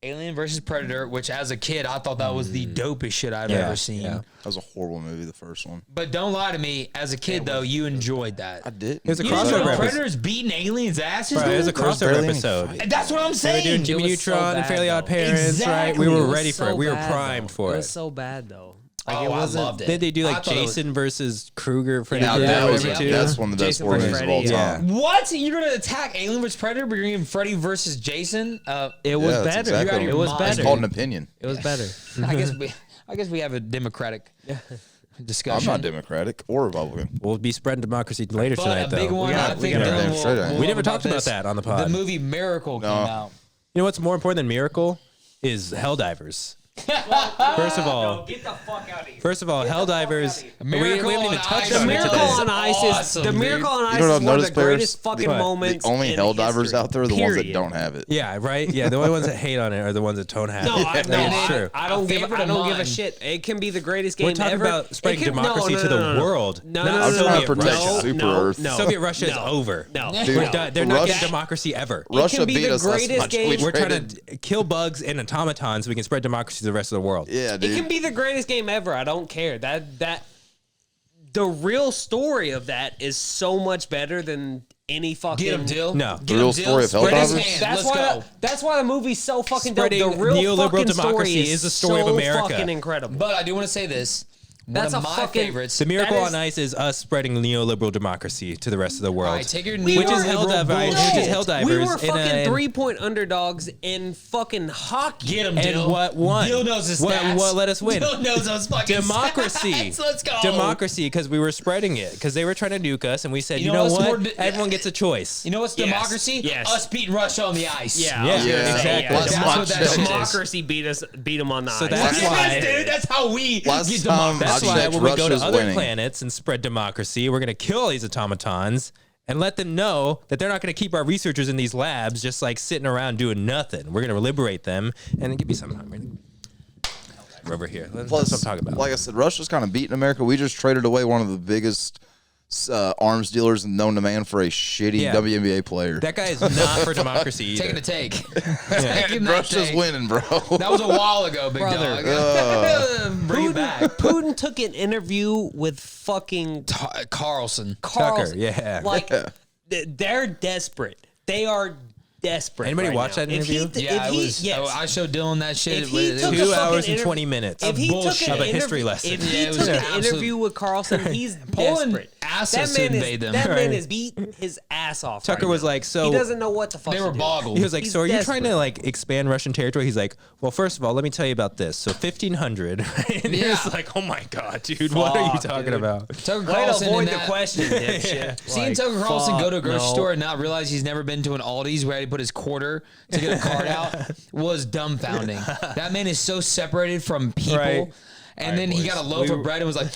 Alien versus Predator, which as a kid I thought that was the dopest shit I've Yeah, ever seen. yeah. That was a horrible movie, the first one. But don't lie to me, as a kid though, you enjoyed that. I did. It was a You didn't know crossover episode. Predators beating aliens' asses, Right, it was a dude? crossover barely any episode. fight. That's what I'm They were doing saying. Jimmy It was so Neutron and bad, Fairly Odd though. Parents, right? We Exactly. were It was ready for it. We were primed for It it. was so bad though. Like Oh, it I wasn't. loved it. Then they do I like thought it was- Jason versus Krueger, Freddy Yeah, Krueger, that or was whatever, too. that's one of the best Jason horror versus movies of all Freddy, yeah. time. What? You're gonna attack Alien vs Predator, but you're gonna Freddy versus Jason? It was Yeah, that's better. exactly what It was it was. It's better. called an opinion. It was better. I guess we have a democratic discussion. I'm not Democratic or Republican. We'll be spreading democracy later But tonight, a big though. one, gotta- I we think gotta Dylan damn will- straight on it. will We never love talked about this. that on the pod. The movie Miracle came out. You know what's more important than Miracle is Helldivers. First of all, Get the fuck out of here. Helldivers. We Miracle haven't even on touched Ice. on The it Miracle today. on Ice is awesome, the dude. Miracle on Ice You know what I've is one of the noticed, players? greatest fucking What? moments. The only in Helldivers history. out there are the ones that Period. don't have it. Yeah, right. Yeah, the only ones that hate on it are the ones that don't have No, it. I, no, That's true. I don't give. favorite I of don't give a mine. shit. It can be the greatest game We're talking ever. about spreading It can- democracy to the world, No, not no, no, Soviet no, trying to protect no, Super no, Earth. no, Soviet Russia is no, over. No, Dude, We're done. They're not Russia- getting democracy ever. Russia be beat the us last greatest much. game. We We're trying traded- to kill bugs and automatons so we can spread democracy to the rest of the world. Yeah, It dude. can be the greatest game ever. I don't care. That the real story of that is so much better than any fucking. Get him, Dill. No. Get Real him, story of Dill. Spread his Helldivers? hand. That's Let's why. go. That's why the movie's so fucking dope. Spreading The real neoliberal fucking democracy story is the story of so America. Fucking incredible. But I do want to say this. That's One of a my fucking- favorites. The Miracle That is- on Ice is us spreading neoliberal democracy to the rest of the world. All right, take your We which were- is Helldivers. Which is Helldivers. We were in fucking a- 3-point underdogs in fucking hockey. Get him, And Dill. what won? Dill knows his What- stats. what let us win? Dill knows those fucking Democracy. stats. Let's go. Democracy, because we were spreading it. Because they were trying to nuke us, and we said, you You know, know what's what? more Everyone gets a choice. You know what's Yes. democracy? Yes. Us beating Russia on the ice. Yeah, Yeah, I was gonna yeah, say, exactly. Let's That's watch what that that. shit is. Democracy beat them on the So ice. that's Yes, why- dude. That's how we Last get time democracy. That's I why checked, when we go to Russia's other winning. planets and spread democracy, we're going to kill all these automatons and let them know that they're not going to keep our researchers in these labs just like sitting around doing nothing. We're going to liberate them and give me some over here. That's Plus, what I'm talking about. like I said, Russia's kind of beating America. We just traded away one of the biggest arms dealers known to man for a shitty Yeah. WNBA player. That guy is not for democracy either. Taking a take. Taking that Russia's take. winning, bro. That was a while ago, big Brother. dog. Bring it back. Putin took an interview with fucking Carlson. Carlson. yeah. Like, they're desperate. They are desperate. Anybody right watch now. that If he- interview? Yeah, if it he- was. yes. I showed Dylan that shit. If he It took was- a 2 fucking hours and interv- 20 minutes If of he took bullshit. an Of a history interview- lesson. If Yeah, he it was took an an absolute- interview with Carlson, he's Pulling desperate. asses That to man invade them. That man Right. is beating his ass off. Tucker right was now. like, so- he doesn't know what the fuck They to were do. boggled. He was like, He's so are you trying desperate. to like expand Russian territory? He's like, well, first of all, let me tell you about this. So 1500. And he was Yeah. like, oh my God, dude, what are you Fuck, talking dude. about? Tucker Way to Carlson avoid in the that- question, dipshit. Seeing Like, Tucker Carlson go to a grocery fuck, store no. and not realize he's never been to an Aldi's where he put his quarter to get a card out was dumbfounding. That man is so separated from people. Right. And then he boys. got a loaf of bread and was like,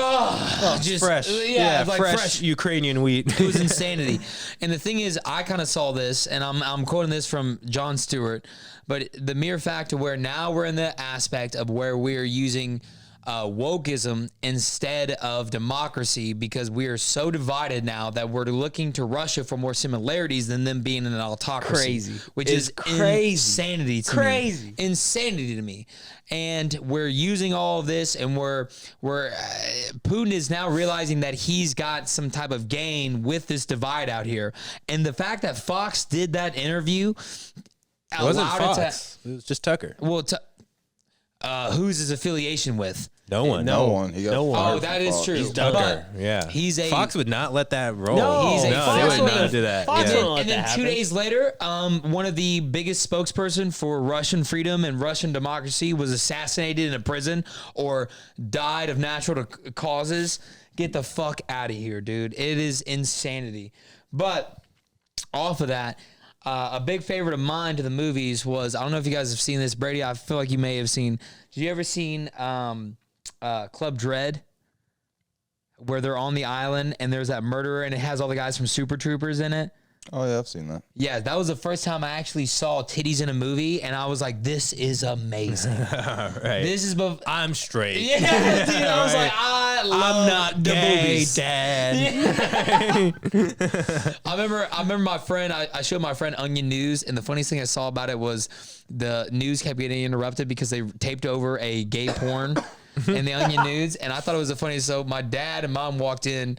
oh, just fresh. Yeah, like fresh Ukrainian wheat. It was insanity. And the thing is, I kind of saw this, and I'm quoting this from Jon Stewart, but the mere fact of where now we're in the aspect of where we're using wokeism instead of democracy because we are so divided now that we're looking to Russia for more similarities than them being an autocracy. Crazy. Which It's is crazy. insanity to Crazy. me. Insanity to me. And we're using all of this, and we're Putin is now realizing that he's got some type of gain with this divide out here. And the fact that Fox did that interview It wasn't allowed Fox. It was just Tucker. who's his affiliation with? No one. No one. He got No one. fired Oh, from that is Fox. true. He's Tucker. But Yeah. he's a- Fox would not let that roll. No, He's a no, Fox they would wouldn't- not do that. Fox Yeah. wouldn't let And that then happen. 2 days later, one of the biggest spokesperson for Russian freedom and Russian democracy was assassinated in a prison or died of natural causes. Get the fuck out of here, dude. It is insanity. But off of that, a big favorite of mine to the movies was, I don't know if you guys have seen this, Brady, I feel like you may have seen. Did you ever seen Club Dread, where they're on the island and there's that murderer and it has all the guys from Super Troopers in it. Oh yeah, I've seen that. Yeah, that was the first time I actually saw titties in a movie, and I was like, "This is amazing." Right. This is, I'm straight. yeah, dude. I was like, I love I'm not the gay, movies. Dad. I remember my friend. I showed my friend Onion News, and the funniest thing I saw about it was the news kept getting interrupted because they taped over a gay porn in the Onion News, and I thought it was the funniest. So my dad and mom walked in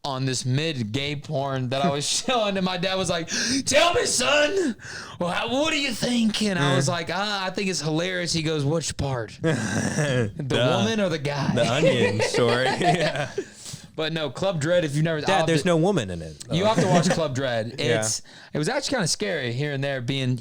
on this mid-gay porn that I was showing, and my dad was like, "Tell me, son, well, what do you think?" And I was like, I think it's hilarious." He goes, "Which part? The woman or the guy?" The Onion story. Yeah. But no, Club Dread. If you've never, Dad, there's no woman in it. You have to watch Club Dread. Yeah. It was actually kind of scary here and there, being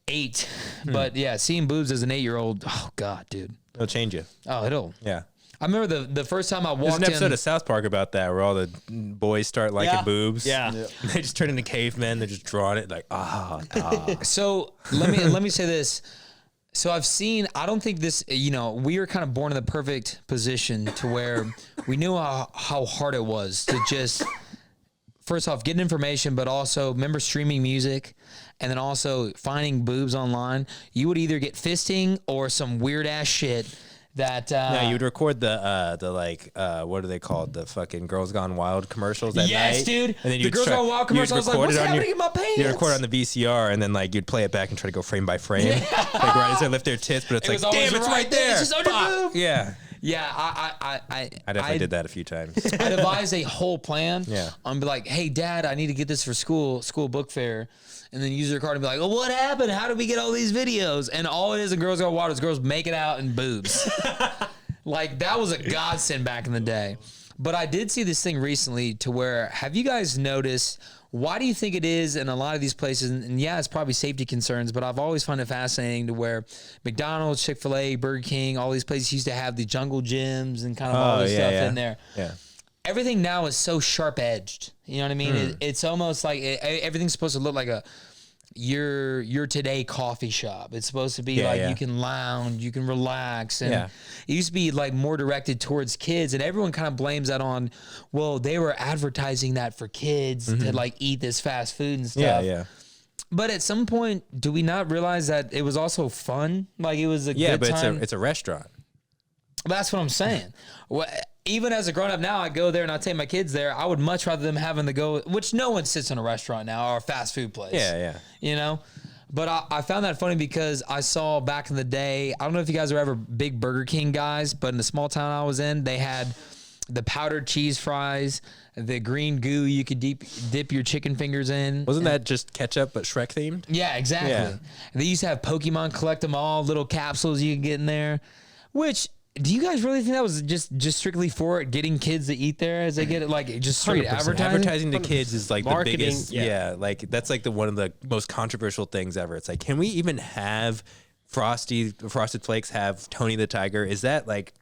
8. But yeah, seeing boobs as an 8-year-old, oh god, dude. It'll change you. Oh, it'll. Yeah. I remember the first time I There's walked an episode in. of South Park about that where all the boys start liking Yeah. boobs. Yeah. They just turn into cavemen. They're just drawing it like, So let me say this. So I've seen. I don't think this. We were kind of born in the perfect position to where we knew how hard it was to just. First off, get information, but also remember streaming music, and then also finding boobs online. You would either get fisting or some weird ass shit that. No, you would record the what are they called? The fucking Girls Gone Wild commercials that Yes, night. dude. And then The you'd Girls Gone Wild commercial, I was like, what's happening in my pants? You'd record it on the VCR, and then you'd play it back and try to go frame by frame. Like right as they lift their tits, but it's It was like, always damn, it's right right there. there. It's just under Fuck. boob. Yeah. Yeah, I I did that a few times. I devised a whole plan. Yeah. I'm be like, "Hey, Dad, I need to get this for school book fair," and then use their card and be like, "Oh, what happened? How did we get all these videos?" And all it is in Girls Gone Wild is girls making out and boobs. Like that was a godsend back in the day. But I did see this thing recently to where, have you guys noticed? Why do you think it is in a lot of these places? And yeah, it's probably safety concerns, but I've always found it fascinating to where McDonald's, Chick-fil-A, Burger King, all these places used to have the jungle gyms and kind of all this stuff in there. Yeah. Everything now is so sharp edged. You know what I mean? It's almost like everything's supposed to look like a your today coffee shop. It's supposed to be you can lounge, you can relax, and it used to be like more directed towards kids, and everyone kind of blames that on, well, they were advertising that for kids to like eat this fast food and stuff. Yeah. But at some point, do we not realize that it was also fun? Like it was a good But time. it's a restaurant. That's what I'm saying. Even as a grown up now, I go there and I take my kids there. I would much rather them having to go, which no one sits in a restaurant now or a fast food place. Yeah. But I found that funny because I saw back in the day, I don't know if you guys are ever big Burger King guys, but in the small town I was in, they had the powdered cheese fries, the green goo you could dip your chicken fingers in. Wasn't that just ketchup but Shrek themed? Yeah, exactly. Yeah. They used to have Pokemon Collect them all, little capsules you could get in there, which... Do you guys really think that was just strictly for getting kids to eat there as they get it, like just straight 100%. advertising? Advertising to kids is like Marketing, the biggest. yeah. Like that's like one of the most controversial things ever. It's like, can we even have Frosted Flakes have Tony the Tiger? Is that like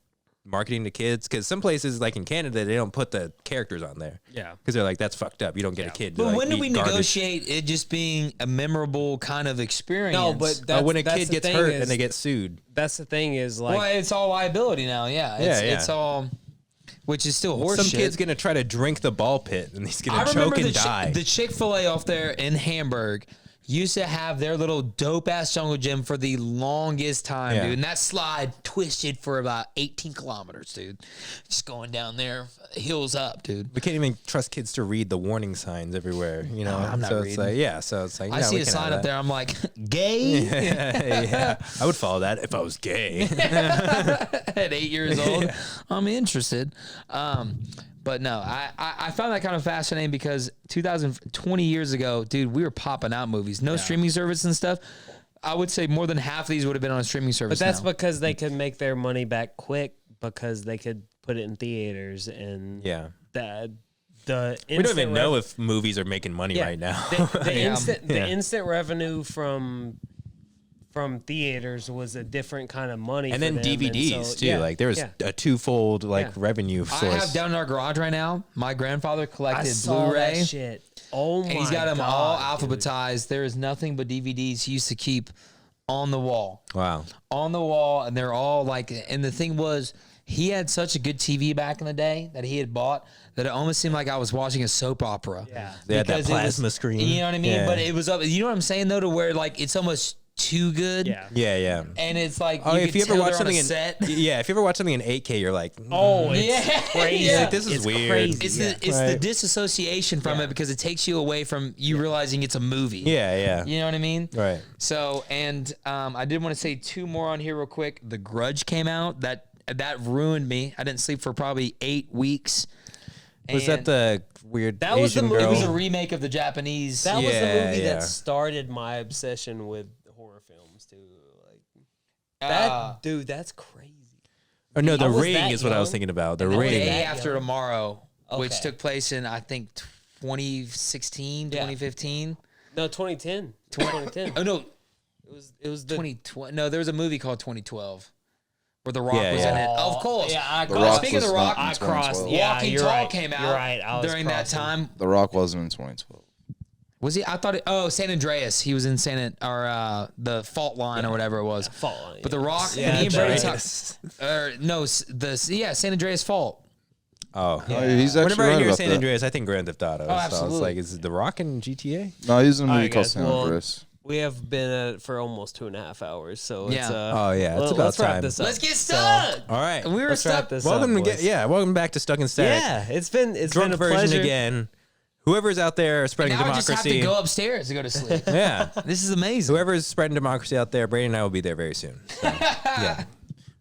marketing to kids? Because some places like in Canada they don't put the characters on there. Yeah. Because they're like, that's fucked up. You don't get a kid. To, But like, when did eat we garbage. negotiate it just being a memorable kind of experience? No, but When a that's kid the gets thing hurt is- and they get sued. That's the thing is like, well, it's all liability now. Yeah, it's all, which is still horseshit. Some kid's gonna try to drink the ball pit and he's I gonna remember choke and die. the Chick-fil-A off there in Hamburg used to have their little dope ass jungle gym for the longest time, Yeah. dude. And that slide twisted for about 18 kilometers, dude. Just going down there, heels up, dude. We can't even trust kids to read the warning signs everywhere, you know. I'm not so reading. It's like, yeah, so it's like I yeah, see we a can sign have up that. there. I'm like, gay yeah, I would follow that if I was gay. at 8 years old. I'm interested. But no, I found that kind of fascinating because 20 years ago, dude, we were popping out movies. No streaming service and stuff. I would say more than half of these would have been on a streaming service. but that's now. because they could make their money back quick because they could put it in theaters and Yeah. the We don't even know if movies are making money right now. The instant revenue from theaters was a different kind of money, and for then them, DVDs so, too. yeah, Like there was yeah. a twofold revenue I source. have down in our garage right now. My grandfather I collected saw Blu-ray. that shit. Oh my And he's got them God, all dude. alphabetized. There is nothing but DVDs he used to keep on the wall. Wow. On the wall, and they're all like, and the thing was, he had such a good TV back in the day that he had bought that it almost seemed like I was watching a soap opera. Yeah. They had that Because it was- plasma screen. You know what I mean? Yeah. But it was up. You know what I'm saying though, to where like it's almost too good. Yeah. Yeah, yeah. And it's like Oh, you if can you ever tell watch they're on something a in set. yeah, if you ever watch something in 8K, you're like, Oh, it's Yeah. crazy. Yeah. This is It's weird. crazy. It's Yeah. the it's the Right. disassociation from Yeah. it because it takes you away from you realizing it's a movie. yeah, yeah. You know what I mean? Right. So, and I did want to say 2 more on here real quick. The Grudge came out. That ruined me. I didn't sleep for probably 8 weeks. Was that And the weird That was the Asian movie- It girl? was a remake of the Japanese. That was the Yeah, movie yeah. that started my obsession with horror films too. Like uh, that, dude. That's crazy. Or no, I The was Ring that is what I was young. thinking about. The And I was Ring. Day that After young. Tomorrow, which Okay. took place in I think 2016, Yeah. 2015. No, 2010. 2010. Oh no, It was the 2012. No, there was a movie called 2012 where The Rock Yeah, was yeah. in it. Of course. Yeah, I The crossed. Rock Speaking of was The Rock, not in I crossed. 2012. Yeah, Walking you're Tall right. came out You're right. I was during that crossing. time. The Rock wasn't in 2012. Was he? I thought it. Oh, San Andreas. He was in the Fault Line or whatever it was. Fault Line, But The yeah. Rock Yeah, and he and that's Brady right. talk. No, San Andreas Fault. Oh. No, he's actually Whenever I right hear about San that. Andreas, I think Grand Theft Auto. So I was absolutely. like, is it The Rock in GTA? No, he's in a All movie right, called guys. San Well, Andreas. we have been at it for almost 2.5 hours, so it's Yeah. Oh, yeah, it's about let's wrap time. this up. Let's get So, stuck. All right. We were let's wrap stuck. this Welcome up, to boys. welcome back to Stuck in Static. Yeah, it's been a Drunk version pleasure. again. Whoever's out there spreading Now I just have to democracy. go upstairs to go to sleep. Yeah. This is amazing. Whoever's spreading democracy out there, Brady and I will be there very soon. So, yeah.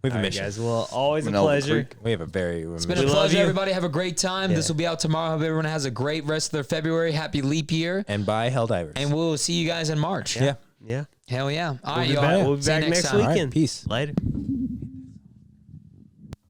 We have a All right, mission. guys. Well, always a Manila pleasure. Creek. We have a very It's been a We love pleasure, you. everybody. Have a great time. Yeah. This will be out tomorrow. Hope everyone has a great rest of their February. Happy leap year. and buy Helldivers. And we'll see you guys in March. yeah. Yeah. Hell yeah. All We'll right, be y'all. back, we'll be See you back next time. All right, weekend. peace. Later.